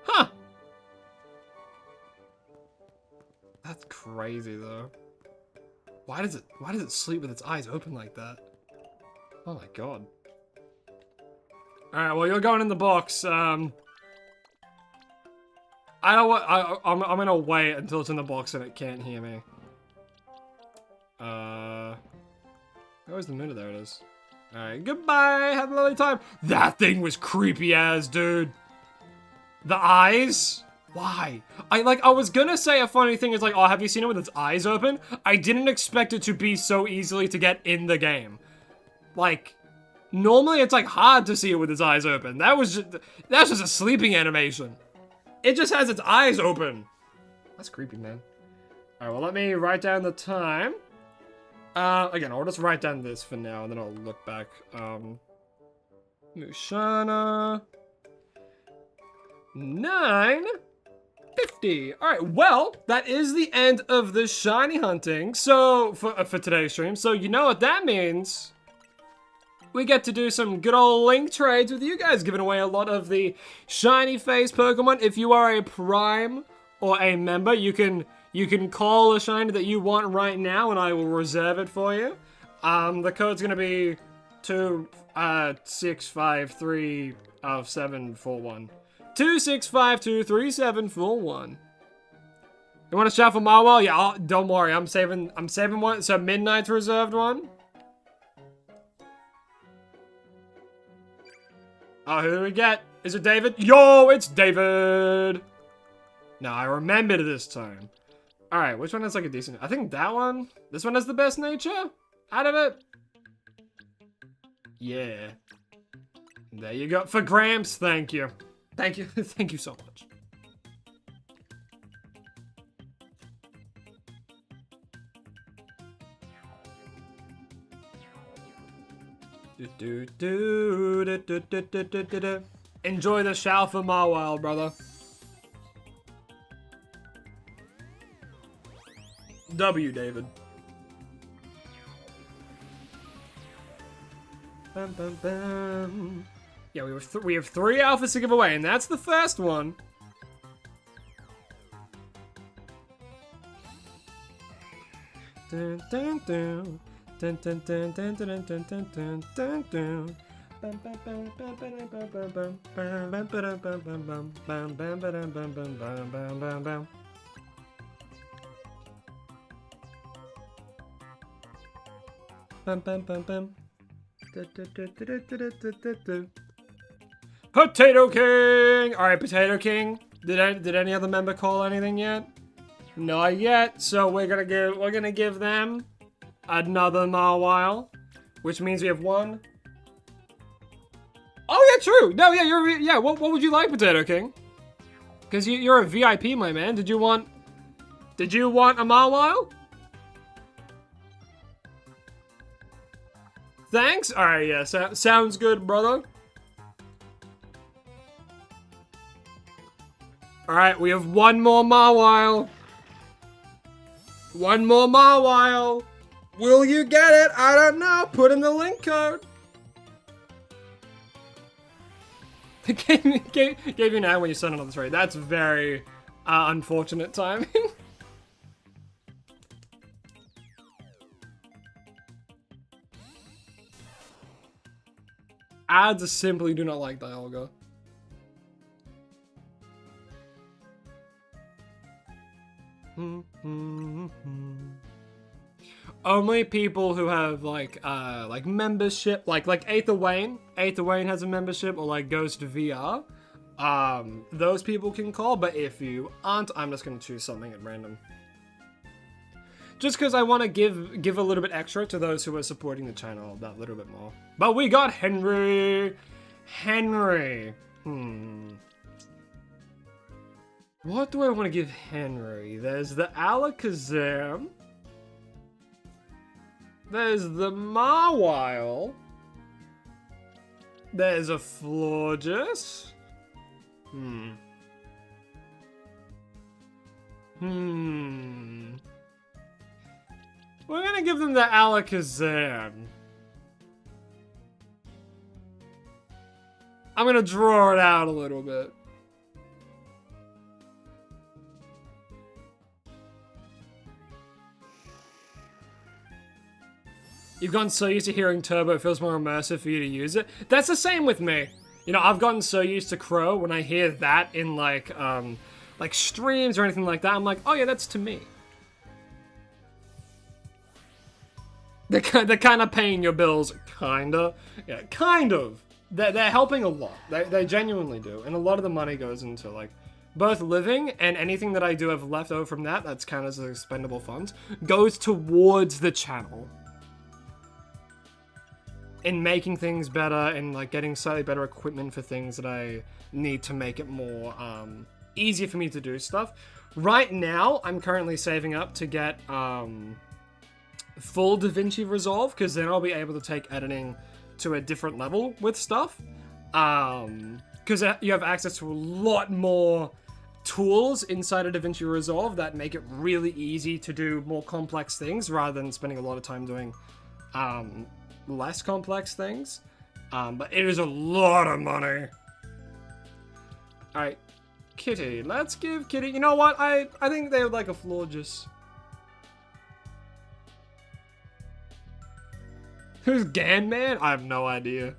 Speaker 2: Huh. That's crazy, though. Why does it sleep with its eyes open like that? Oh my god. Alright, well, you're going in the box. I'm gonna wait until it's in the box and it can't hear me. Where's the minute? There it is. Alright, goodbye! Have a lovely time! That thing was creepy as, dude! The eyes? Why? I was gonna say a funny thing is like, oh, have you seen it with its eyes open? I didn't expect it to be so easily to get in the game. Like, normally it's like hard to see it with its eyes open. That's just a sleeping animation. It just has its eyes open. That's creepy, man. Alright, well, let me write down the time. Again, I'll just write down this for now, and then I'll look back. Mushana. 9:50. Alright, well, that is the end of the shiny hunting. So, for today's stream. So, you know what that means. We get to do some good old link trades with you guys, giving away a lot of the shiny face Pokemon. If you are a Prime or a member, you can call a shiny that you want right now, and I will reserve it for you. The code's gonna be 2653741. 265233741. You want to shuffle my wall? Yeah, don't worry. I'm saving one. So Midnight's reserved one. Oh, who do we get? Is it David? Yo, it's David! No, I remembered this time. Alright, which one has like a decent... I think that one? This one has the best nature? Out of it? Yeah. There you go. For Gramps, thank you. Thank you. Thank you so much. Enjoy the shower for my while, brother. W, David. Bum, bum, bum. Yeah, we have 3 alphas to give away, and that's the first one. Dun, dun, dun. Dun, dun, dun, dun, dun, dun, dun, dun, dun, dun. Bum, bum, bum, bum, bum, bum, bum, bum. Bum, bum, bum, bum, bum, bum. Bum, bum, bum, bum, bum, bum, bum, bum, bum. Bum, bum, bum, bum. Potato King! Alright, Potato King. Did any other member call anything yet? Not yet, so we're gonna give them Another Mawile. Which means we have one. Oh, yeah, true. No, yeah, yeah, what would you like, Potato King? Because you're a VIP, my man. Did you want a Mawile? Thanks. All right, yeah, sounds good, brother. All right, we have one more Mawile. One more Mawile. Will you get it? I don't know. Put in the link code. gave you an ad when you sent it on the trade. That's very unfortunate timing. Ads simply do not like Dialga. Only people who have like membership, like Aether Wayne. Aether Wayne has a membership, or like Ghost VR. Those people can call, but if you aren't, I'm just gonna choose something at random. Just because I want to give a little bit extra to those who are supporting the channel that little bit more. But we got Henry. What do I want to give Henry? There's the Alakazam. There's the Mawile. There's a Florges. We're gonna give them the Alakazam. I'm gonna draw it out a little bit. You've gotten so used to hearing Turbo, it feels more immersive for you to use it. That's the same with me. You know, I've gotten so used to Crow, when I hear that in like streams or anything like that, I'm like, oh yeah, that's to me. They're kind of paying your bills, kinda. Yeah, kind of. They're helping a lot. They genuinely do. And a lot of the money goes into like both living and anything that I do have left over from that's kind of as expendable funds, goes towards the channel. In making things better and like getting slightly better equipment for things that I need to make it more easier for me to do stuff. Right now, I'm currently saving up to get full DaVinci Resolve, because then I'll be able to take editing to a different level with stuff. Because you have access to a lot more tools inside of DaVinci Resolve that make it really easy to do more complex things rather than spending a lot of time doing less complex things. But it is a lot of money. Alright, Kitty. Let's give Kitty... You know what? I think they would like a Florges. Who's Ganman? I have no idea.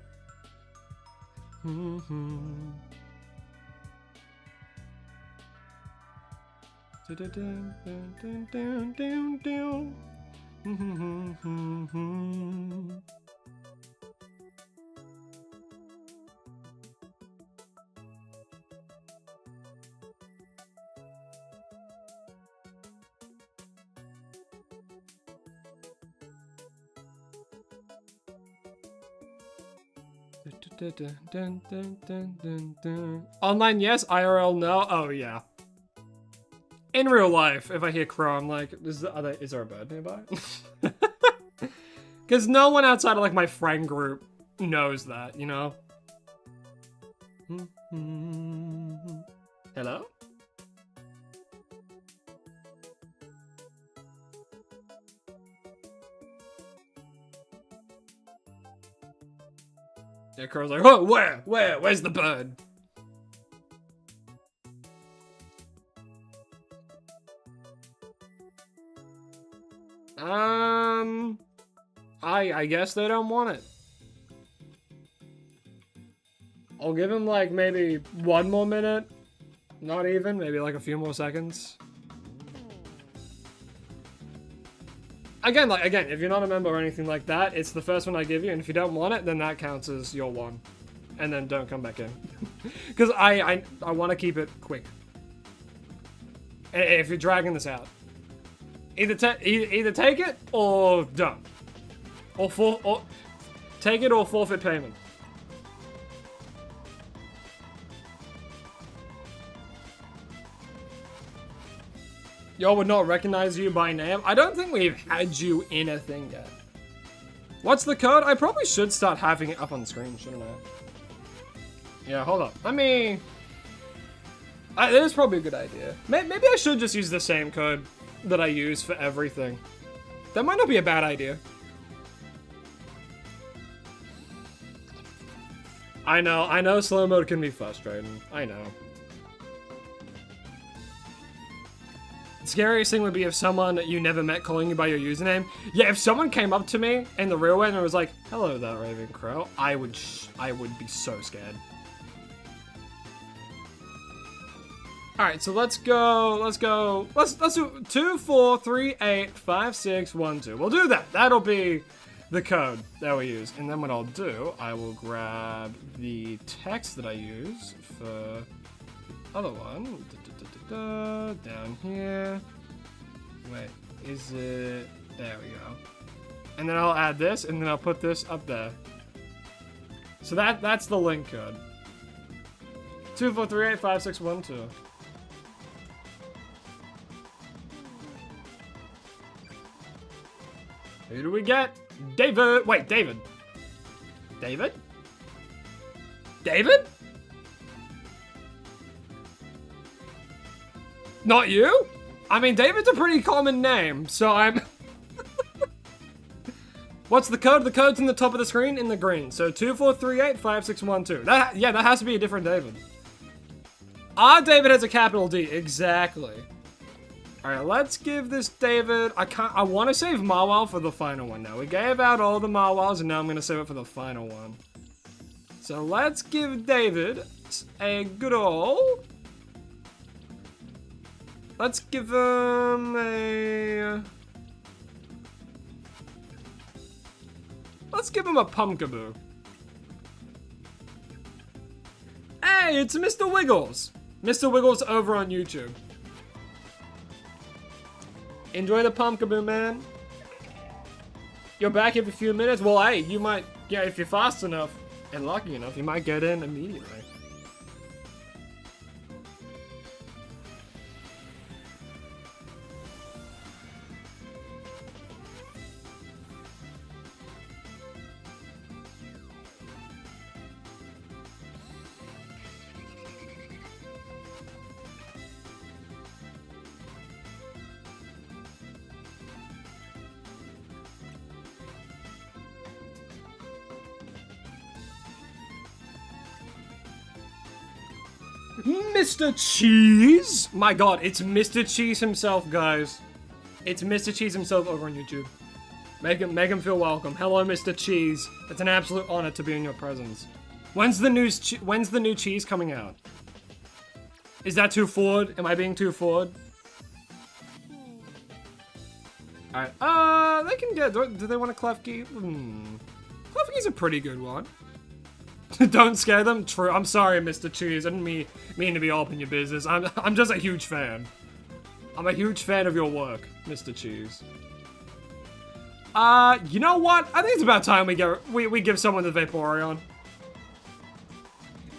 Speaker 2: Online, yes. IRL, no. Oh, yeah. In real life, if I hear crow, I'm like, is there a bird nearby? Because no one outside of like my friend group knows that, you know? Hello? Yeah, Crow's like, oh, where's the bird? I guess they don't want it. I'll give him like maybe 1 more minute. Not even, maybe like a few more seconds. Again, if you're not a member or anything like that, it's the first one I give you, and if you don't want it, then that counts as your one. And then don't come back in. Because I want to keep it quick. If you're dragging this out. Either take it or don't. Or take it or forfeit payment. Y'all would not recognize you by name. I don't think we've had you in a thing yet. What's the code? I probably should start having it up on the screen, shouldn't I? Yeah, hold up. Let me... It is probably a good idea. Maybe I should just use the same code that I use for everything. That might not be a bad idea. I know slow mode can be frustrating. I know. The scariest thing would be if someone that you never met calling you by your username. Yeah, if someone came up to me in the real way and was like, "Hello there, Ravencrow," I would be so scared. Alright, so let's do 2, 4, 3, 8, 5, 6, 1, 2. We'll do that. That'll be the code that we use. And then what I'll do, I will grab the text that I use for other one. Down here. Wait, is it... There we go. And then I'll add this, and then I'll put this up there. So that's the link code. 2, 4, 3, 8, 5, 6, 1, 2. Who do we get? David! Wait, David. David? David? Not you? I mean, David's a pretty common name, so I'm... What's the code? The code's in the top of the screen in the green. So 24385612. That has to be a different David. Our David has a capital D. Exactly. Alright, let's give this David... I want to save Marwell for the final one now. We gave out all the Marwells, and now I'm going to save it for the final one. So let's give David a good old... Let's give him a... Let's give him a Pumpkaboo. Hey, it's Mr. Wiggles. Mr. Wiggles over on YouTube. Enjoy the Pumpkaboo, man. You're back every few minutes. Well, hey, you might... Yeah, if you're fast enough and lucky enough, you might get in immediately. Mr. Cheese? My god, it's Mr. Cheese himself, guys. It's Mr. Cheese himself over on YouTube. Make him feel welcome. Hello, Mr. Cheese. It's an absolute honor to be in your presence. When's the new cheese coming out? Is that too forward? Am I being too forward? Alright, they can get... Do they want a Klefki? Klefki's a pretty good one. Don't scare them? True. I'm sorry, Mr. Cheese. I didn't mean to be all up in your business. I'm just a huge fan. I'm a huge fan of your work, Mr. Cheese. You know what? I think it's about time we give someone the Vaporeon.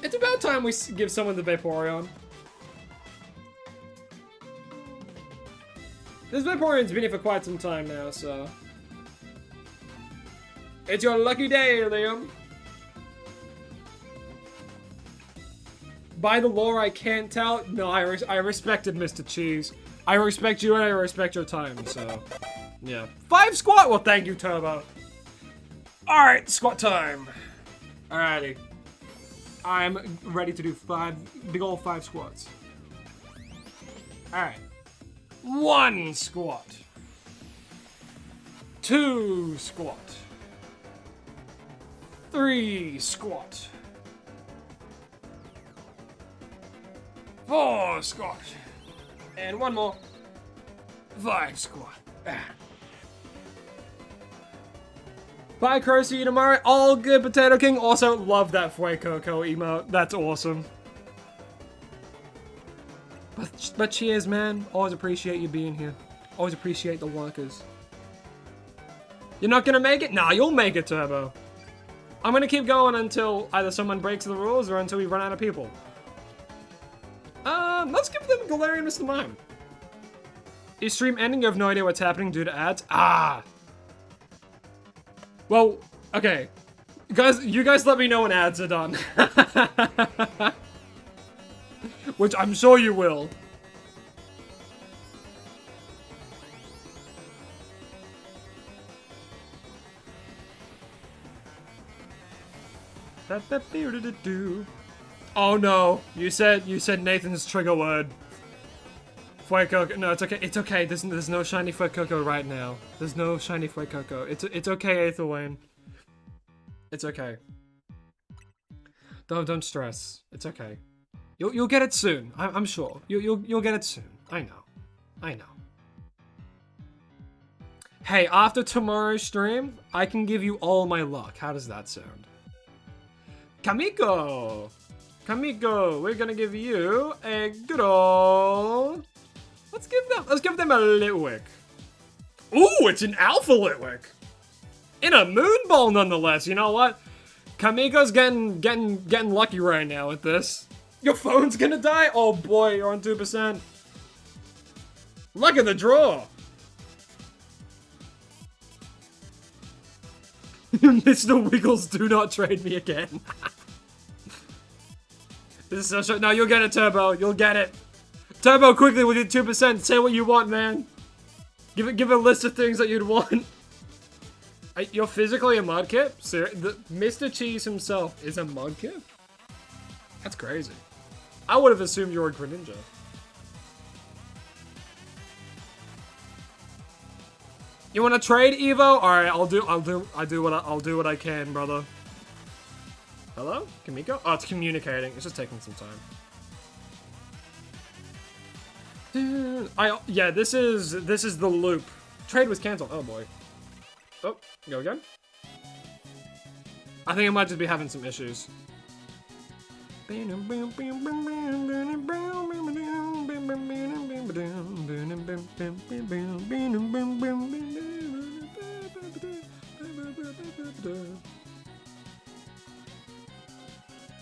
Speaker 2: It's about time we give someone the Vaporeon. This Vaporeon's been here for quite some time now, so... It's your lucky day, Liam. By the lore, I can't tell. No, I respected Mr. Cheese. I respect you and I respect your time, so... Yeah. 5 squat! Well, thank you, Turbo. Alright, squat time. Alrighty. I'm ready to do 5, big ol' 5 squats. Alright. 1 squat. 2 squat. 3 squat. 4 squat. And 1 more. 5 squat. Bye, Crow. See you tomorrow. All good, Potato King. Also, love that Fuecoco emote. That's awesome. But cheers, man. Always appreciate you being here. Always appreciate the workers. You're not gonna make it? Nah, you'll make it, Turbo. I'm gonna keep going until either someone breaks the rules or until we run out of people. Let's give them Galarian Mr. Mime. Is stream ending? You have no idea what's happening due to ads? Ah! Well, okay. Guys, you guys let me know when ads are done. Which I'm sure you will. Oh no, you said Nathan's trigger word. Fuecoco. No, it's okay. It's okay. There's no shiny Fuecoco right now. There's no shiny Fuecoco. It's okay, Aethelwayne. It's okay. Don't stress. It's okay. You'll get it soon. I'm sure. You'll get it soon. I know. Hey, after tomorrow's stream, I can give you all my luck. How does that sound? Kamiko, we're gonna give you a good old. Let's give them a Litwick. Ooh, it's an Alpha Litwick. In a Moon Ball, nonetheless. You know what? Kamiko's getting lucky right now with this. Your phone's gonna die? Oh boy, you're on 2%. Luck of the draw. Mr. Wiggles, do not trade me again. This is so short. No, you'll get it, Turbo. You'll get it. Turbo, quickly with your 2%. Say what you want, man. Give a list of things that you'd want. You're physically a Mudkip? Mr. Cheese himself is a Mudkip? That's crazy. I would have assumed you were a Greninja. You want to trade, Evo? All right, I'll do what I can, brother. Hello, Kamiko? Oh, it's communicating. It's just taking some time. Yeah, this is the loop. Trade was canceled. Oh boy. Oh, go again. I think I might just be having some issues.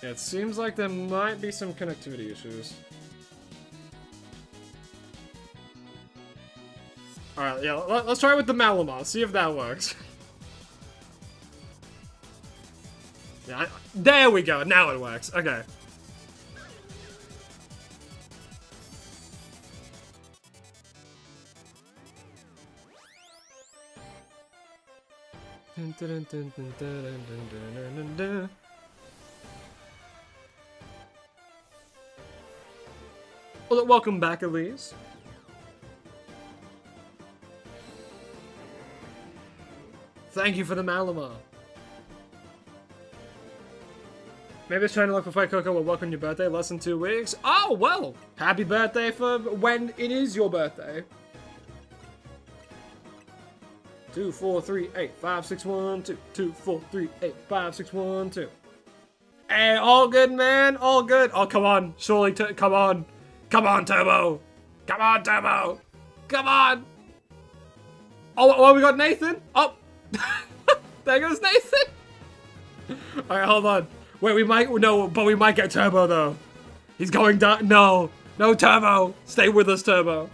Speaker 2: Yeah, it seems like there might be some connectivity issues. Alright, yeah, let's try with the Malamar, see if that works. Yeah, there we go, now it works, okay. Well, welcome back, Elise. Thank you for the Malamar. Maybe it's trying to look for Fuecoco will work on your birthday, less than 2 weeks. Oh, well, happy birthday for when it is your birthday. 2, 4, 3, 8, 5, 6, 1, 2. 2, 4, 3, 8, 5, 6, 1, 2. Hey, all good, man. All good. Oh, come on. Surely, come on. Come on, Turbo. Come on, Turbo. Come on. Oh, we got Nathan. Oh, there goes Nathan. All right, hold on. Wait, we might get Turbo though. He's going down. No, Turbo. Stay with us, Turbo.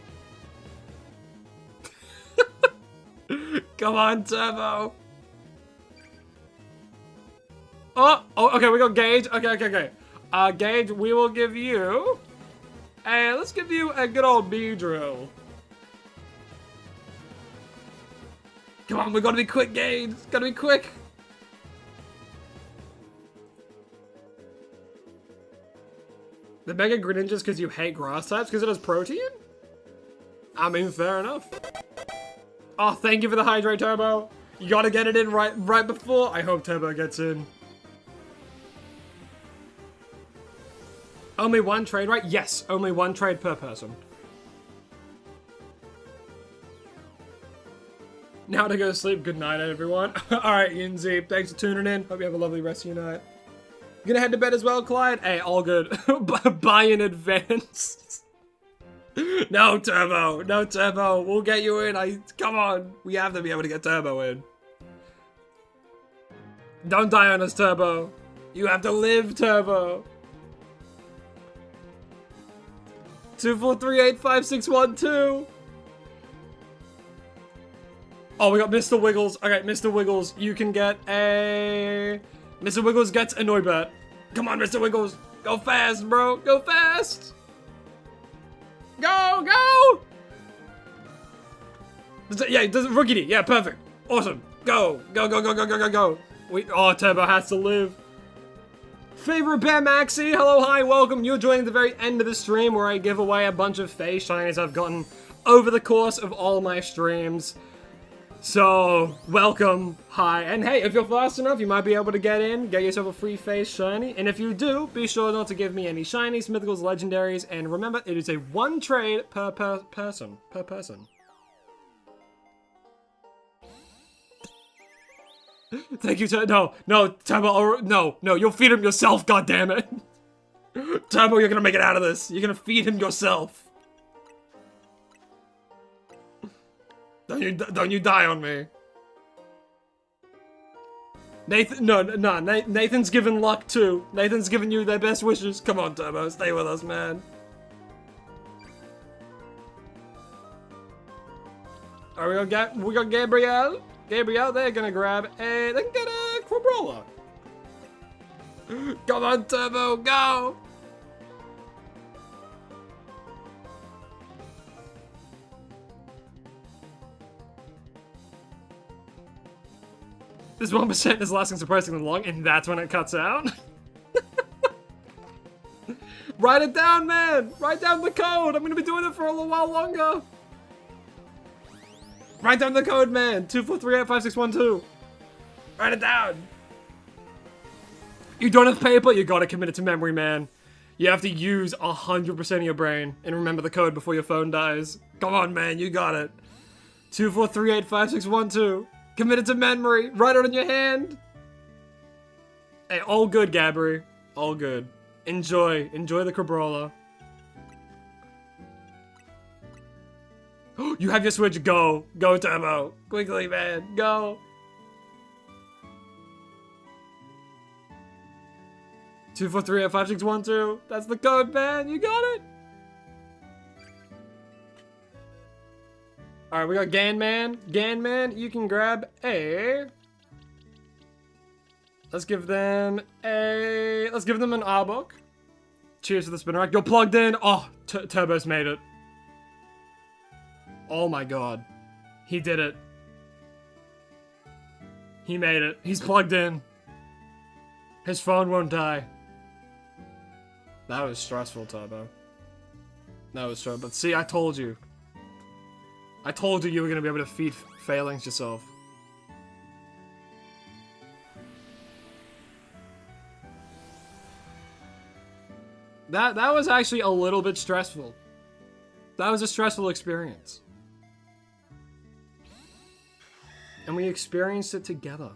Speaker 2: Come on, Turbo. Oh, okay, we got Gage. Okay. Gage, we will give you. Hey, let's give you a good old Beedrill. Come on, we gotta be quick, Gage. Gotta be quick. The Mega Greninja's because you hate grass types because it has protein? I mean, fair enough. Oh, thank you for the Hydrate, Turbo. You gotta get it in right before. I hope Turbo gets in. Only one trade, right? Yes, only one trade per person. Now to go sleep. Good night, everyone. Alright, Yinzi, thanks for tuning in. Hope you have a lovely rest of your night. You gonna head to bed as well, Clyde? Hey, all good. Buy in advance. No, Turbo. No, Turbo. We'll get you in. Come on. We have to be able to get Turbo in. Don't die on us, Turbo. You have to live, Turbo. 2438561 Oh, we got Mr. Wiggles. Okay, Mr. Wiggles, you can get a... Mr. Wiggles gets a Noibert. Come on, Mr. Wiggles. Go fast, bro. Go fast. Go, go. Yeah, Rookie D. Yeah, perfect. Awesome. Go, go, go, go, go, go, go, go. Oh, Turbo has to live. Favorite Bear Maxi, hello, hi, welcome. You're joining the very end of the stream where I give away a bunch of face shinies I've gotten over the course of all my streams. So, welcome, hi, and hey, if you're fast enough, you might be able to get in, get yourself a free face shiny, and if you do, be sure not to give me any shinies, mythicals, legendaries, and remember, it is a one trade per person. Thank you, Turbo. No, Turbo, no, you'll feed him yourself, goddammit. Turbo, you're gonna make it out of this. You're gonna feed him yourself. Don't you die on me. Nathan, no, Nathan's given luck too. Nathan's given you their best wishes. Come on, Turbo, stay with us, man. Alright, we got Gabrielle. Gabrielle, they're gonna grab they can get a Crabrawler. Come on, Turbo, go! This 1% is lasting surprisingly long, and that's when it cuts out. Write it down, man! Write down the code! I'm gonna be doing it for a little while longer. Write down the code, man! 2438561 Write it down! You don't have paper? You gotta commit it to memory, man. You have to use 100% of your brain and remember the code before your phone dies. Come on, man, you got it. 2438561 Commit it to memory. Write it on your hand. Hey, all good, Gabri. All good. Enjoy the Crabrawler. You have your switch. Go, Turbo. Quickly, man. Go. 2435612. That's the code, man. You got it. All right, we got Ganman. Ganman, you can grab a. Let's give them an Arbok. Cheers to the Spinnerack. You're plugged in. Oh, Turbo's made it. Oh my god. He did it. He made it. He's plugged in. His phone won't die. That was stressful, Turbo. That was stressful. But see, I told you. I told you were going to be able to feed failings yourself. That was actually a little bit stressful. That was a stressful experience. And we experienced it together.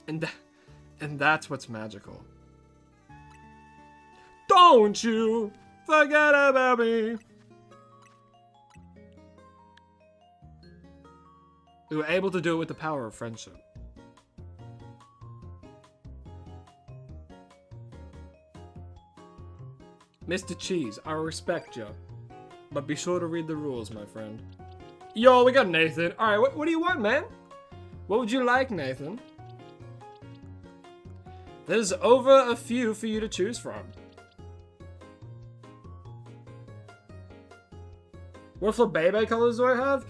Speaker 2: And that's what's magical. Don't you forget about me. We were able to do it with the power of friendship. Mr. Cheese, I respect you. But be sure to read the rules, my friend. Yo, we got Nathan. Alright, what do you want, man? What would you like, Nathan? There's over a few for you to choose from. What Flabébé colors do I have?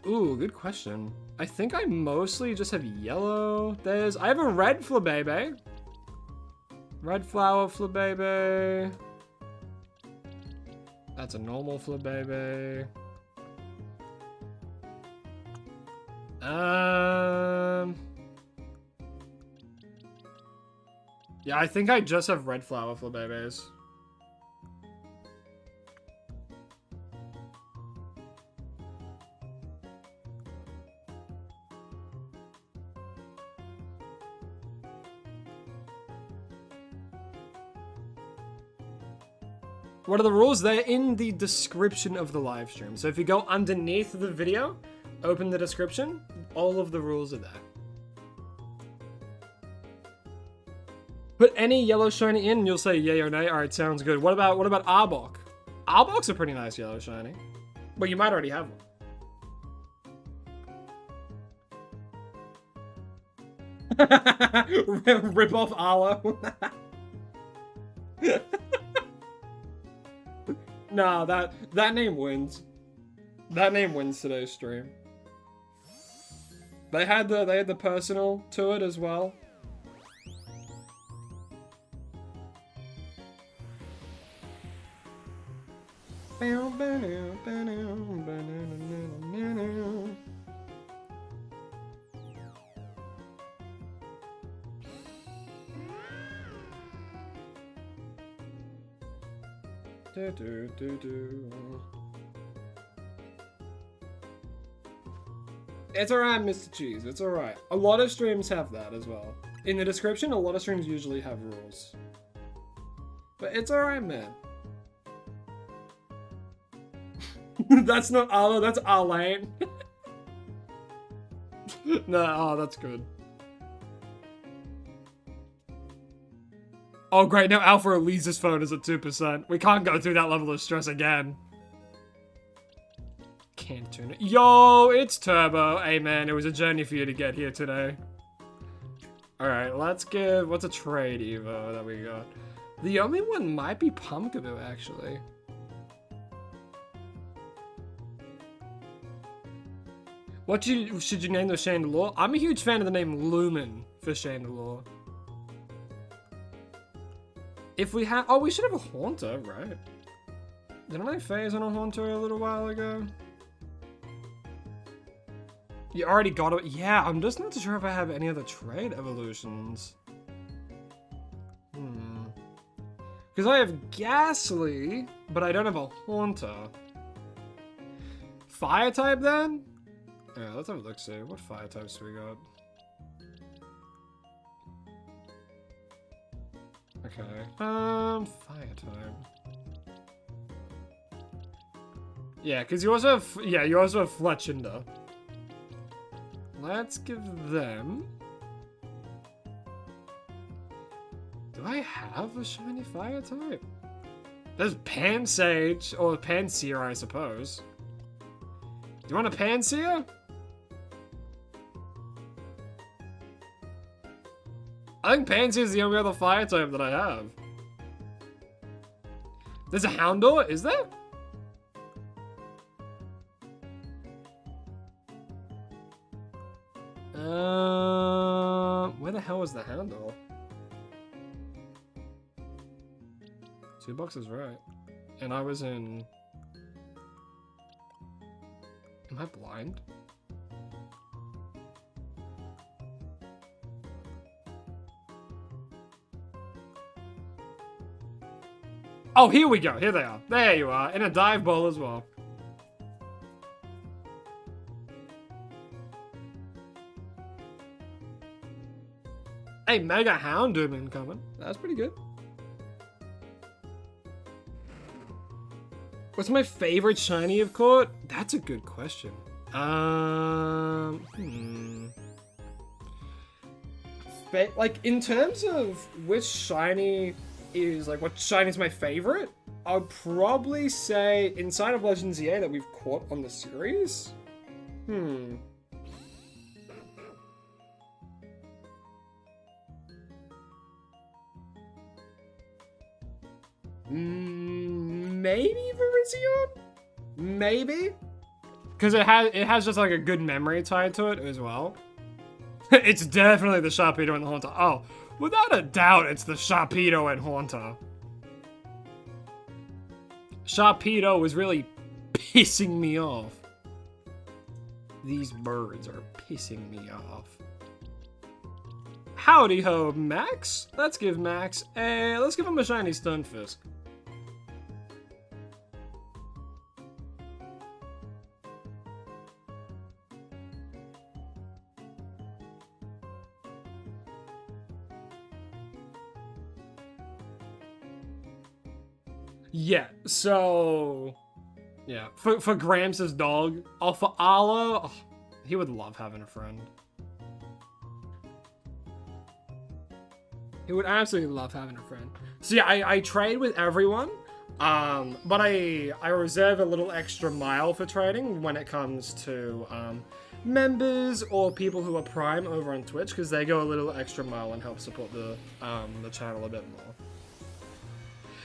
Speaker 2: Ooh, good question. I think I mostly just have yellow. I have a red Flabébé. Red flower Flabébé. That's a normal Flabébé. Yeah, I think I just have red flower Flabébés. What are the rules? They're in the description of the live stream. So if you go underneath the video, open the description, all of the rules are there. Put any yellow shiny in and you'll say yay or nay. Alright, sounds good. What about Arbok? Arbok's a pretty nice yellow shiny. But you might already have one. Rip off Arlo. Nah, that name wins. That name wins today's stream. They had the personal to it as well. It's alright, Mr. Cheese. It's alright. A lot of streams have that as well. In the description, a lot of streams usually have rules. But it's alright, man. That's not Arlo, that's Arlane. No, oh, that's good. Oh, great, now Alpha Elise's phone is at 2%. We can't go through that level of stress again. Can't tune it. Yo, it's Turbo. Hey, man, it was a journey for you to get here today. Alright, let's give... What's a trade, Evo, that we got? The only one might be Pumpkaboo, actually. What should you name the Chandelure? I'm a huge fan of the name Lumen for Chandelure. If we have... Oh, we should have a Haunter, right? Didn't I phase on a Haunter a little while ago? You already got it. Yeah, I'm just not sure if I have any other trade evolutions. Because I have Ghastly, but I don't have a Haunter. Fire type then? Yeah, let's have a look, see. What fire types do we got? Okay. Fire type. Yeah, because you also have, you also have Fletchinder. Let's give them... Do I have a shiny fire type? There's Pansage, or Pansear, I suppose. Do you want a Pansear? I think Pansear is the only other fire type that I have. There's a Houndour, is there? Where the hell is the Houndour? 2 boxes, right? And I was in... Am I blind? Oh, here we go. Here they are. There you are. In a dive bowl as well. Hey, Mega Houndoom incoming. That's pretty good. What's my favorite shiny you've caught? That's a good question. Like, in terms of which shiny is, like, what shiny is my favorite, I'd probably say Inside of Legends EA that we've caught on the series. Maybe Virizion? Maybe? Because it has just like a good memory tied to it as well. It's definitely the Sharpedo and the Haunter. Oh, without a doubt, it's the Sharpedo and Haunter. Sharpedo was really pissing me off. These birds are pissing me off. Howdy ho, Max. Let's give Max a... Let's give him a shiny Stunfisk. Yeah, so... Yeah, for Gramps' dog. Oh, for Arlo, oh, he would love having a friend. He would absolutely love having a friend. So yeah, I trade with everyone, but I reserve a little extra mile for trading when it comes to members or people who are Prime over on Twitch, because they go a little extra mile and help support the channel a bit more.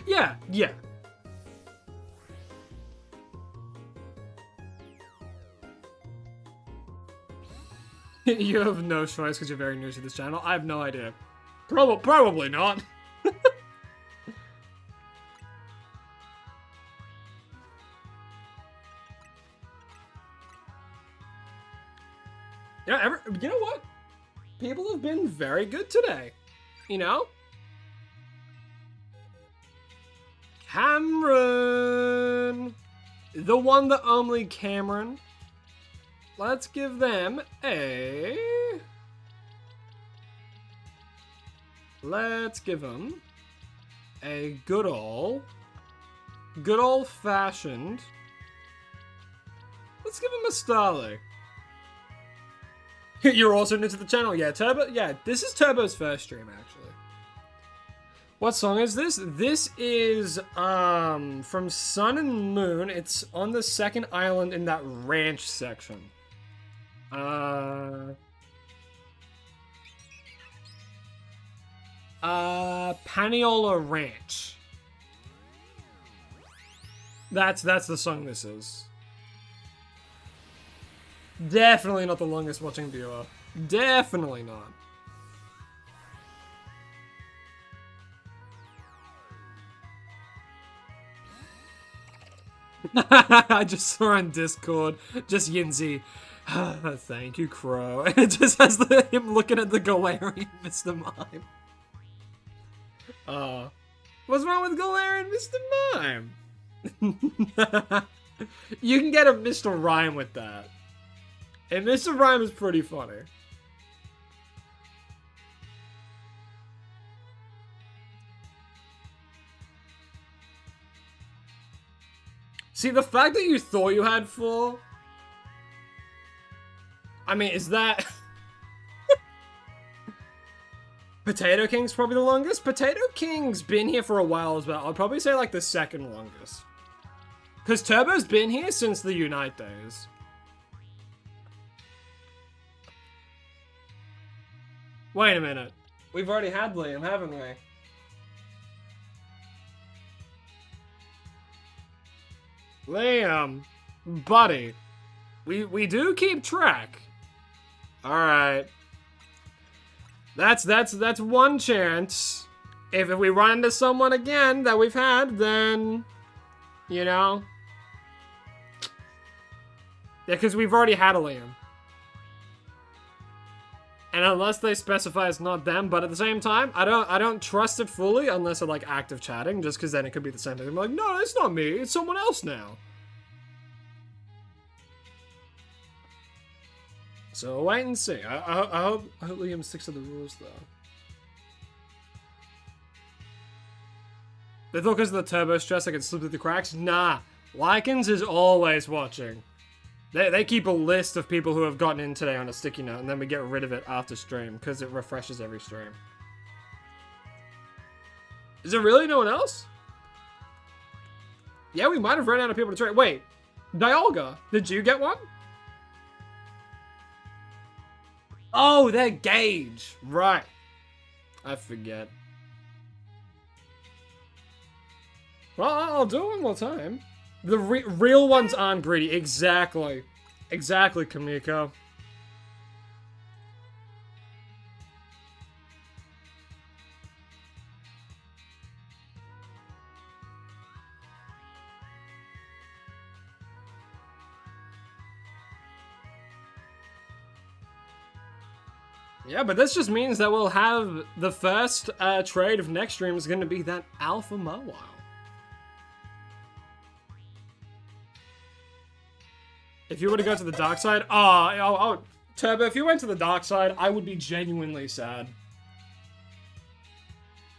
Speaker 2: Yeah, yeah. You have no choice because you're very new to this channel. I have no idea. Probably not. Yeah, you know what? People have been very good today. You know? Cameron! The one, the only Cameron. Let's give them a... Let's give them a good old-fashioned... Let's give him a Starly. You're also new to the channel. Yeah, Turbo. Yeah, this is Turbo's first stream, actually. What song is this? This is from Sun and Moon. It's on the second island in that ranch section. Paniola Ranch. That's the song this is. Definitely not the longest watching viewer. Definitely not. I just saw on Discord, just Yinzy. Thank you, Crow. And it just has him looking at the Galarian Mr. Mime. What's wrong with Galarian Mr. Mime? You can get a Mr. Rhyme with that. And Mr. Rhyme is pretty funny. See, the fact that you thought you had 4... I mean, is that... Potato King's probably the longest? Potato King's been here for a while as well. I'd probably say, like, the second longest. Because Turbo's been here since the Unite days. Wait a minute. We've already had Liam, haven't we? Liam, buddy, we do keep track. All right. That's one chance. If we run into someone again that we've had, then, you know. Yeah, because we've already had a Liam. And unless they specify it's not them, but at the same time, I don't trust it fully unless they're like active chatting, just because then it could be the same thing. I'm like, no, it's not me, it's someone else now. So wait and see. I hope Liam sticks to the rules though. They thought because of the turbo stress I could slip through the cracks? Nah, Lycans is always watching. They keep a list of people who have gotten in today on a sticky note, and then we get rid of it after stream, because it refreshes every stream. Is there really no one else? Yeah, we might have run out of people to trade. Wait, Dialga, did you get one? Oh, they're Gauge. Right. I forget. Well, I'll do it one more time. The real ones aren't greedy. Exactly. Exactly, Kamiko. Yeah, but this just means that we'll have the first trade of next stream is going to be that Alpha Mawile. If you were to go to the dark side, oh, Turbo, if you went to the dark side, I would be genuinely sad.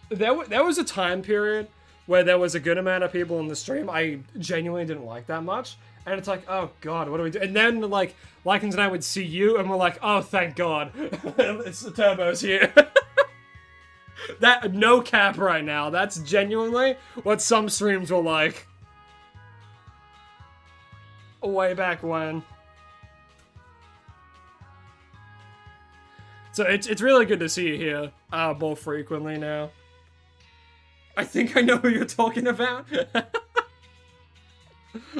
Speaker 2: There was a time period where there was a good amount of people in the stream I genuinely didn't like that much. And it's like, oh god, what do we do? And then, like, Lycans and I would see you, and we're like, oh, thank god. It's the Turbo's here. That, no cap right now. That's genuinely what some streams were like. Way back when. So it's really good to see you here more frequently now. I think I know who you're talking about.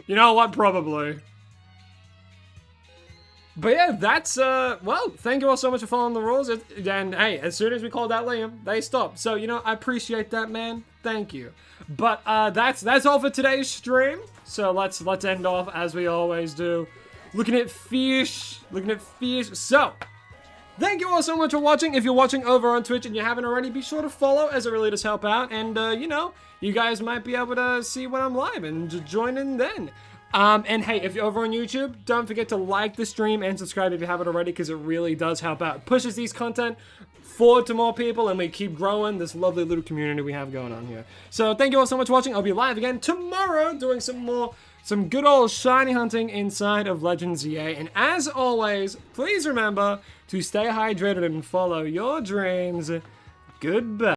Speaker 2: You know what? Probably. But yeah, that's, well, thank you all so much for following the rules. And hey, as soon as we called out Liam, they stopped. So, you know, I appreciate that, man. Thank you. But that's all for today's stream. So let's end off as we always do. Looking at fish. So, thank you all so much for watching. If you're watching over on Twitch and you haven't already, be sure to follow, as it really does help out. And, you know, you guys might be able to see when I'm live and join in then. And hey, if you're over on YouTube, don't forget to like the stream and subscribe if you haven't already, because it really does help out. It pushes these content forward to more people, and we keep growing this lovely little community we have going on here. So thank you all so much for watching. I'll be live again tomorrow doing some good old shiny hunting inside of Legends EA. And as always, please remember to stay hydrated and follow your dreams. Goodbye.